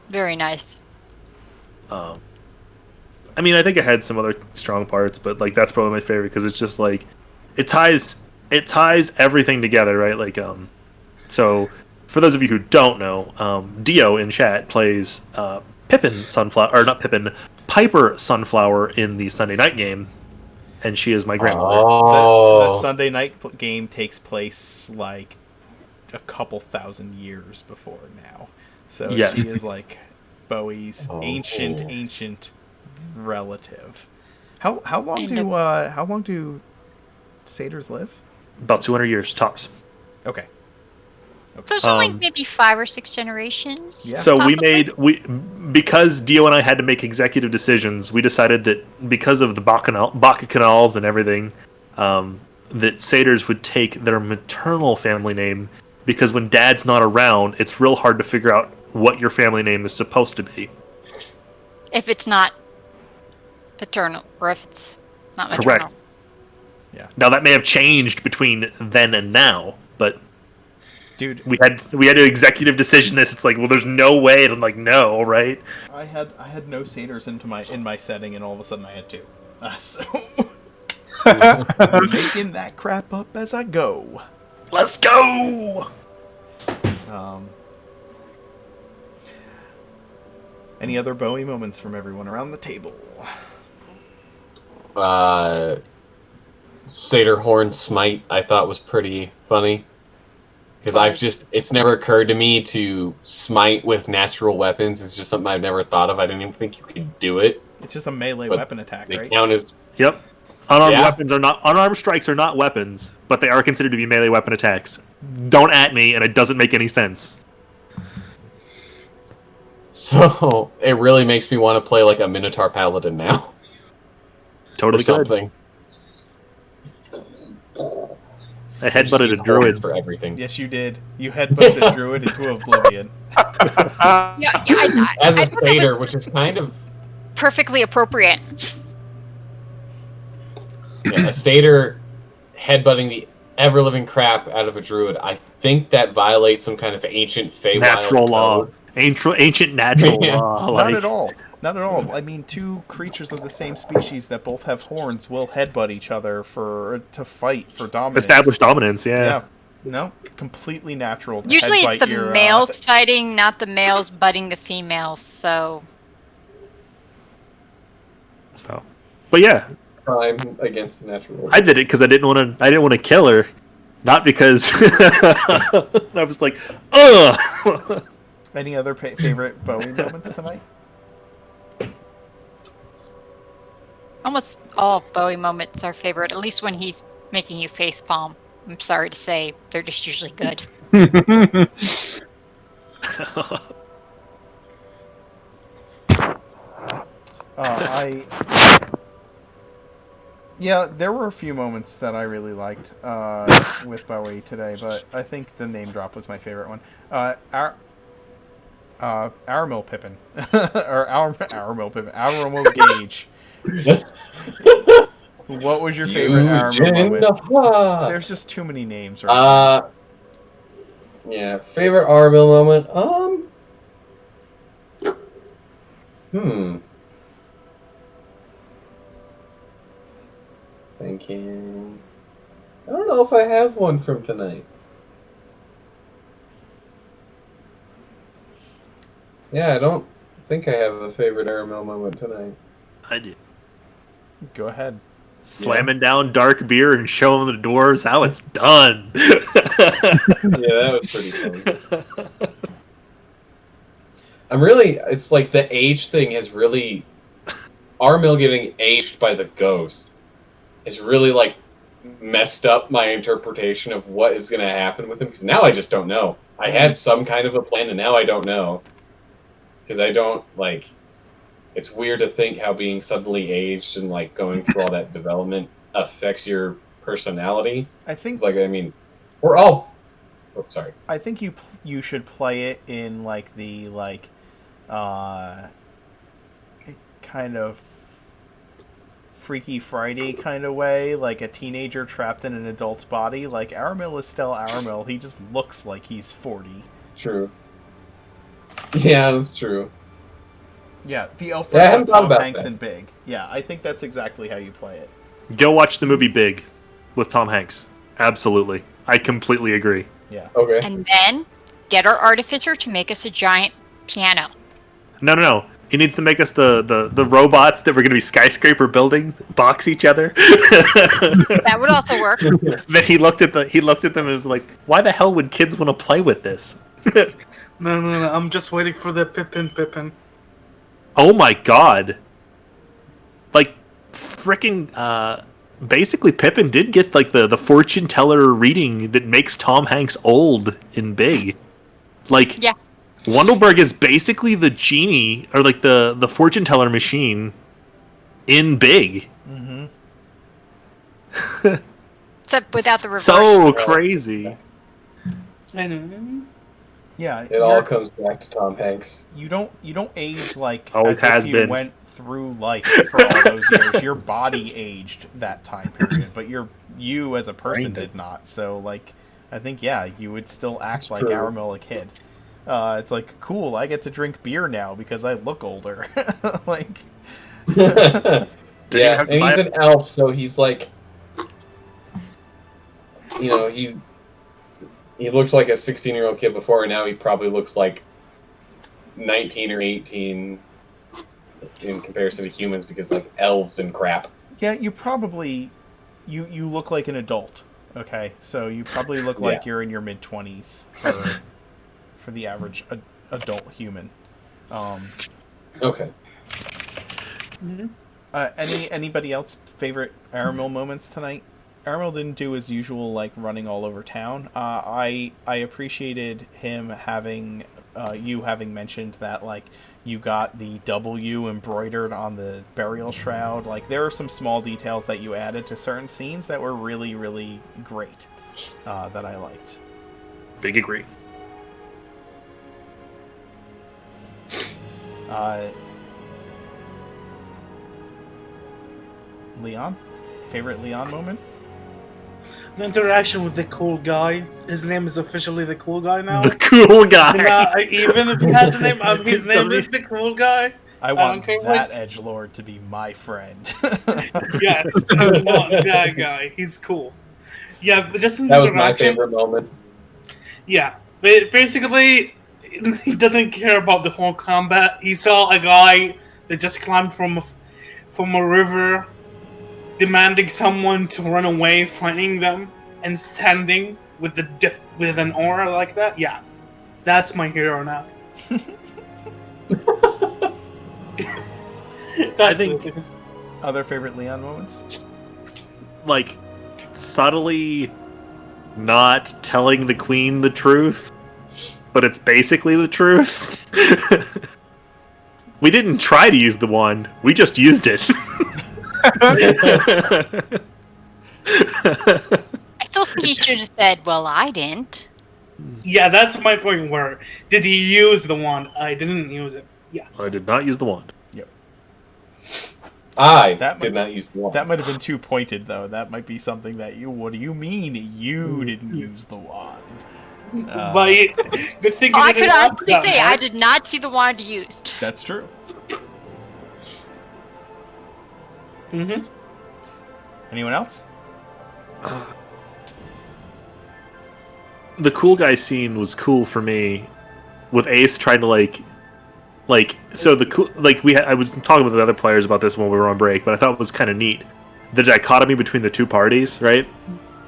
very nice. I mean, I think it had some other strong parts, but like that's probably my favorite because it's just like it ties everything together, right? Like so for those of you who don't know, Dio in chat plays Pippin Sunflower, or not Pippin, Piper Sunflower in the Sunday night game, and she is my grandmother. The Sunday night game takes place like a couple thousand years before now, so yes. She is like Bowie's ancient relative. How long do satyrs live? About 200 years tops. Okay. So it's only maybe 5 or 6 generations. Yeah. So possibly? because Dio and I had to make executive decisions, we decided that because of the Bacchanals and everything, that satyrs would take their maternal family name, because when dad's not around, it's real hard to figure out what your family name is supposed to be. If it's not paternal, or if it's not maternal. Correct. Yeah. Now that may have changed between then and now, but dude, we had to executive decision this. It's like, well, there's no way. And I'm like, no, right? I had no satyrs in my setting, and all of a sudden I had two. So making that crap up as I go. Let's go. Any other Bowie moments from everyone around the table? Satyr Horn Smite I thought was pretty funny. Because it's never occurred to me to smite with natural weapons. It's just something I've never thought of. I didn't even think you could do it. It's just a melee weapon attack, right? They count as... Yep. Unarmed strikes are not weapons, but they are considered to be melee weapon attacks. Don't at me, and it doesn't make any sense. So, it really makes me want to play like a Minotaur Paladin now. Totally or something. I headbutted a druid for everything. Yes, you did. You headbutted a druid into oblivion. As a satyr, which is kind of perfectly appropriate. Yeah, a satyr headbutting the ever-living crap out of a druid. I think that violates some kind of ancient Feywild natural law. Ancient natural law. Not at all. Not at all. I mean, two creatures of the same species that both have horns will headbutt each other to fight for dominance. Establish dominance, yeah. No, completely natural. Usually it's the males fighting, not the males butting the females, so... But yeah, crime against the natural order. I did it because I didn't want to kill her, not because I was like, ugh. Any other favorite Bowie moments tonight? Almost all Bowie moments are favorite, at least when he's making you facepalm. I'm sorry to say, they're just usually good. Yeah, there were a few moments that I really liked with Bowie today, but I think the name drop was my favorite one. Aramil Pippin. Or Aramil Pippin. Aramil Gage. What was your favorite Aramil moment? There's just too many names. Right Yeah, favorite Armil moment? Thinking. I don't know if I have one from tonight. Yeah, I don't think I have a favorite Aramil moment tonight. I did. Go ahead. Slamming down dark beer and showing the dwarves how it's done. Yeah, that was pretty fun. It's like the age thing has really... Armil getting aged by the ghost has really, like, messed up my interpretation of what is going to happen with him, because now I just don't know. I had some kind of a plan, and now I don't know. Because I don't, like... It's weird to think how being suddenly aged and, like, going through all that development affects your personality. I think... It's like, I mean, we're all... Oh, sorry. I think you should play it in, like, the, like, kind of Freaky Friday kind of way, like a teenager trapped in an adult's body. Like, Aramil is still Aramil. He just looks like he's 40. True. Yeah, that's true. Yeah, the elf of Tom Hanks and Big. Yeah, I think that's exactly how you play it. Go watch the movie Big with Tom Hanks. Absolutely. I completely agree. Yeah. Okay. And then get our artificer to make us a giant piano. No. He needs to make us the robots that were going to be skyscraper buildings box each other. That would also work. Then he looked at them and was like, "Why the hell would kids want to play with this?" No. I'm just waiting for the Pippin. Oh my god! Like, freaking. Basically, Pippin did get like the fortune teller reading that makes Tom Hanks old in Big. Like, yeah. Wundleberg is basically the genie, or like the fortune teller machine in Big. Mm-hmm. Except without the reverse. So crazy. I know. Yeah. It all comes back to Tom Hanks. You don't age like Always as has if you been. went through life for all those years. Your body aged that time period, but you as a person did not. So, like, I think, yeah, you would still act like Aramil a kid. It's like, cool, I get to drink beer now because I look older. Like, yeah, and he's an elf, so he's like, you know, he looked like a 16-year-old kid before, and now he probably looks like 19 or 18 in comparison to humans, because, like, elves and crap. yeah, you probably you look like an adult. Okay, so you probably look like you're in your mid-20s for the average adult human. Okay. Mm-hmm. Anybody else favorite Aramil moments tonight? Aramil didn't do his usual, like, running all over town. I appreciated him having you having mentioned that, like, you got the W embroidered on the burial shroud. Like, there are some small details that you added to certain scenes that were really, really great that I liked. Big agree. Leon? Favorite Leon moment? The interaction with the cool guy. His name is officially the cool guy now. The cool guy. Even if he has a name, his name is the cool guy. I want that edgelord to be my friend. Yes, I want that guy. He's cool. Yeah, but just that was my favorite moment. Yeah, basically, he doesn't care about the whole combat. He saw a guy that just climbed from a river, demanding someone to run away, fighting them, and standing with with an aura like that. Yeah, that's my hero now. I think Other favorite Leon moments? like subtly not telling the queen the truth, but it's basically the truth. We didn't try to use the wand, we just used it. I still think he should have said, "Well, I didn't." Yeah, that's my point. Where did he use the wand? I didn't use it. Yeah. I did not use the wand. I That did might- not use the wand. That might have been too pointed, though. That might be something that you... What do you mean you didn't use the wand? But good thing Oh, you I didn't could ask honestly that, say I Mark. did not see the wand used. That's true. Mhm. Anyone else? The cool guy scene was cool for me, with Ace trying to so the cool I was talking with the other players about this when we were on break, but I thought it was kind of neat the dichotomy between the two parties, right?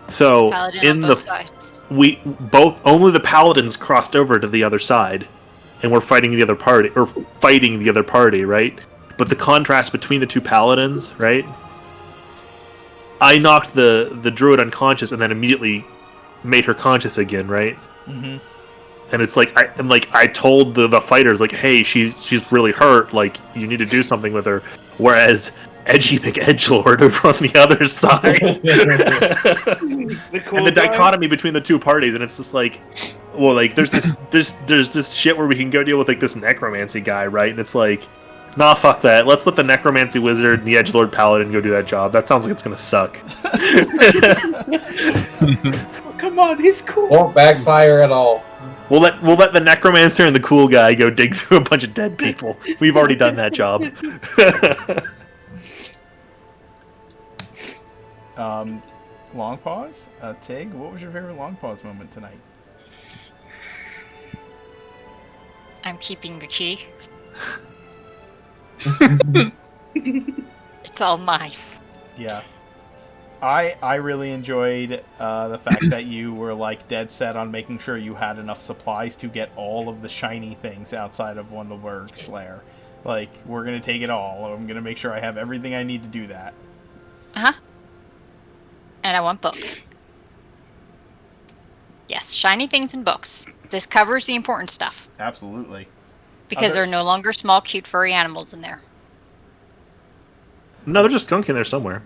So Paladin in on both sides. we both only the paladins crossed over to the other side, and we're fighting the other party, right? But the contrast between the two paladins, right? I knocked the druid unconscious and then immediately made her conscious again, right? Mm-hmm. And it's like I told the fighters like, hey, she's really hurt. Like you need to do something with her. Whereas Edgy McEdgelord over on the other side, The cool and the guy? dichotomy between the two parties, and it's just like, well, like there's this shit where we can go deal with like this necromancy guy, right? And it's like, nah, fuck that. Let's let the necromancy wizard and the edgelord paladin go do that job. That sounds like it's gonna suck. Oh, come on, he's cool. Won't backfire at all. We'll let the necromancer and the cool guy go dig through a bunch of dead people. We've already done that job. Long pause? Tig, what was your favorite long pause moment tonight? I'm keeping the key. It's all mine. Yeah. I really enjoyed the fact that you were like dead set on making sure you had enough supplies to get all of the shiny things outside of Wundelberg's lair. Like, we're gonna take it all. I'm gonna make sure I have everything I need to do that. Uh-huh. And I want books. Yes, shiny things and books. This covers the important stuff. Absolutely. Because there are no longer small, cute, furry animals in there. No, they're just skunk in there somewhere.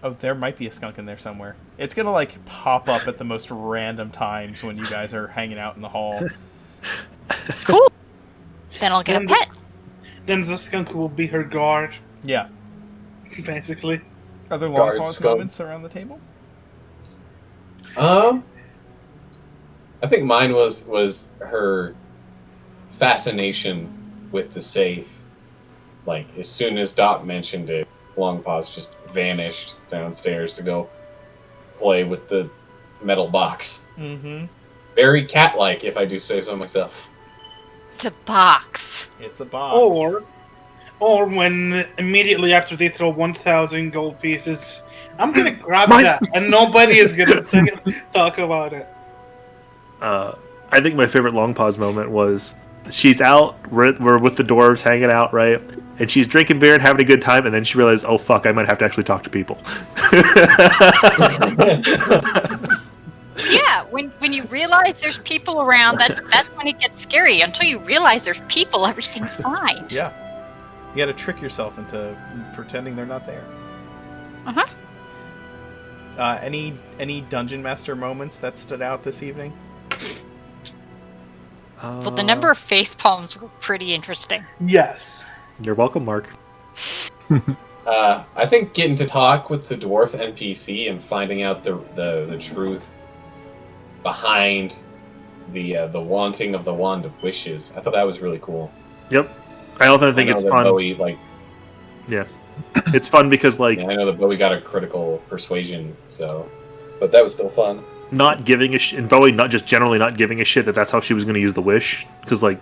Oh, there might be a skunk in there somewhere. It's gonna like pop up at the most random times when you guys are hanging out in the hall. Cool. Then I'll get a pet. Then the skunk will be her guard, Yeah. basically. Are there long Guard pause skunk. moments around the table? I think mine was her fascination with the safe. Like as soon as Doc mentioned it, Long Pause just vanished downstairs to go play with the metal box. Mm-hmm. Very cat-like, if I do say so myself. To box. It's a box. Or when immediately after they throw 1,000 gold pieces, I'm gonna grab Mine. that, and nobody is gonna talk about it. I think my favorite long pause moment was she's out, we're with the dwarves hanging out, right? And she's drinking beer and having a good time, and then she realized, oh fuck, I might have to actually talk to people. Yeah, when you realize there's people around, that's when it gets scary. Until you realize there's people, everything's fine. Yeah. You gotta trick yourself into pretending they're not there. Uh-huh. Any Dungeon Master moments that stood out this evening? But the number of face palms were pretty interesting. Yes. You're welcome, Mark. I think getting to talk with the dwarf NPC and finding out the truth behind the wanting of the Wand of Wishes, I thought that was really cool. Yep. I also think I know it's that fun. Bowie, like, Yeah. It's fun because, like, I know that Bowie got a critical persuasion, so, but that was still fun. not giving a shit, and Bowie not just generally not giving a shit that that's how she was going to use the wish, because, like,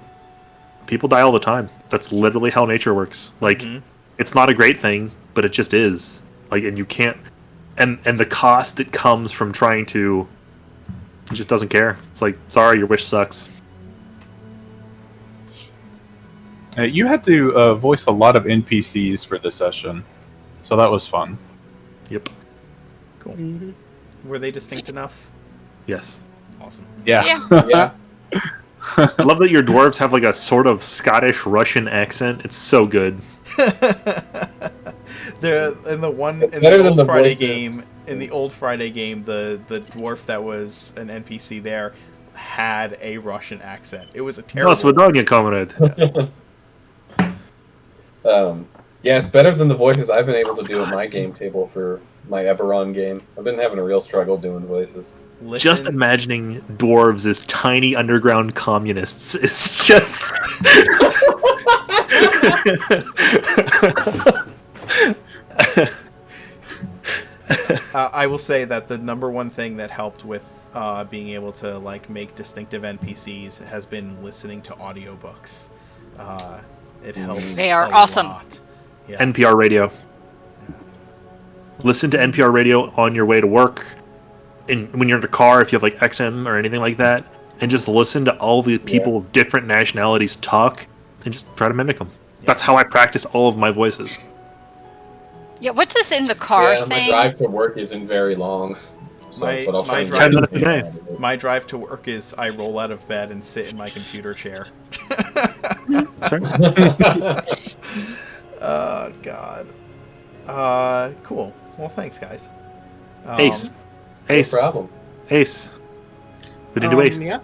people die all the time. That's literally how nature works. Like, Mhm. it's not a great thing, but it just is. Like, and you can't, and the cost that comes from trying to, he just doesn't care. It's like, sorry, your wish sucks. You had to voice a lot of NPCs for this session, so that was fun. Yep. Cool. Were they distinct enough? Yes. Awesome. Yeah. Yeah. I love that your dwarves have like a sort of Scottish Russian accent. It's so good. The in the one in Better the than old the Friday voices. game, in the old Friday game, the dwarf that was an NPC there had a Russian accent. It was a No, terrible. Svidania, comrade. Yeah, it's better than the voices I've been able to do at my game table for my Eberron game. I've been having a real struggle doing voices. Listen, Just imagining dwarves as tiny underground communists is just. I will say that the number one thing that helped with being able to like make distinctive NPCs has been listening to audiobooks. It helps. They are a awesome. lot. Yeah. NPR radio. Listen to NPR radio on your way to work, and when you're in the car, if you have like XM or anything like that, and just listen to all the people of different nationalities talk, and just try to mimic them. Yeah. That's how I practice all of my voices. Yeah, what's this in the car Yeah, my thing? drive to work isn't very long. So, My- but I'll my try and drive- 10 minutes a day. My drive to work is I roll out of bed and sit in my computer chair. That's right. Oh God. Cool. Well, thanks, guys. Ace. No Ace. problem. Ace. We didn't do Ace. Yeah.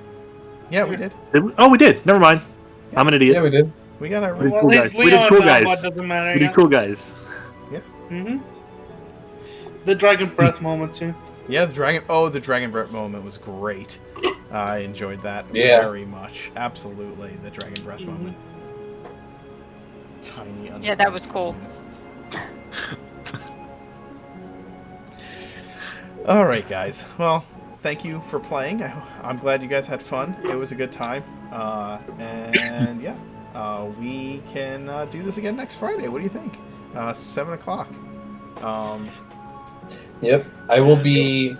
Yeah, we did. Did we? Oh, we did. Never mind. I'm an idiot. Yeah, we did. We got our. We did Well, cool at guys. least We did Leon cool now, guys. but doesn't matter. We did cool guys. Mm-hmm. The dragon breath moment too. Yeah, the dragon. Oh, the dragon breath moment was great. I enjoyed that very much. Absolutely, the dragon breath moment. Tiny. Yeah, that was cool. antagonists. All right, guys. Well, thank you for playing. I'm glad you guys had fun. It was a good time. And yeah, we can do this again next Friday. What do you think? 7 o'clock. Yep. I will be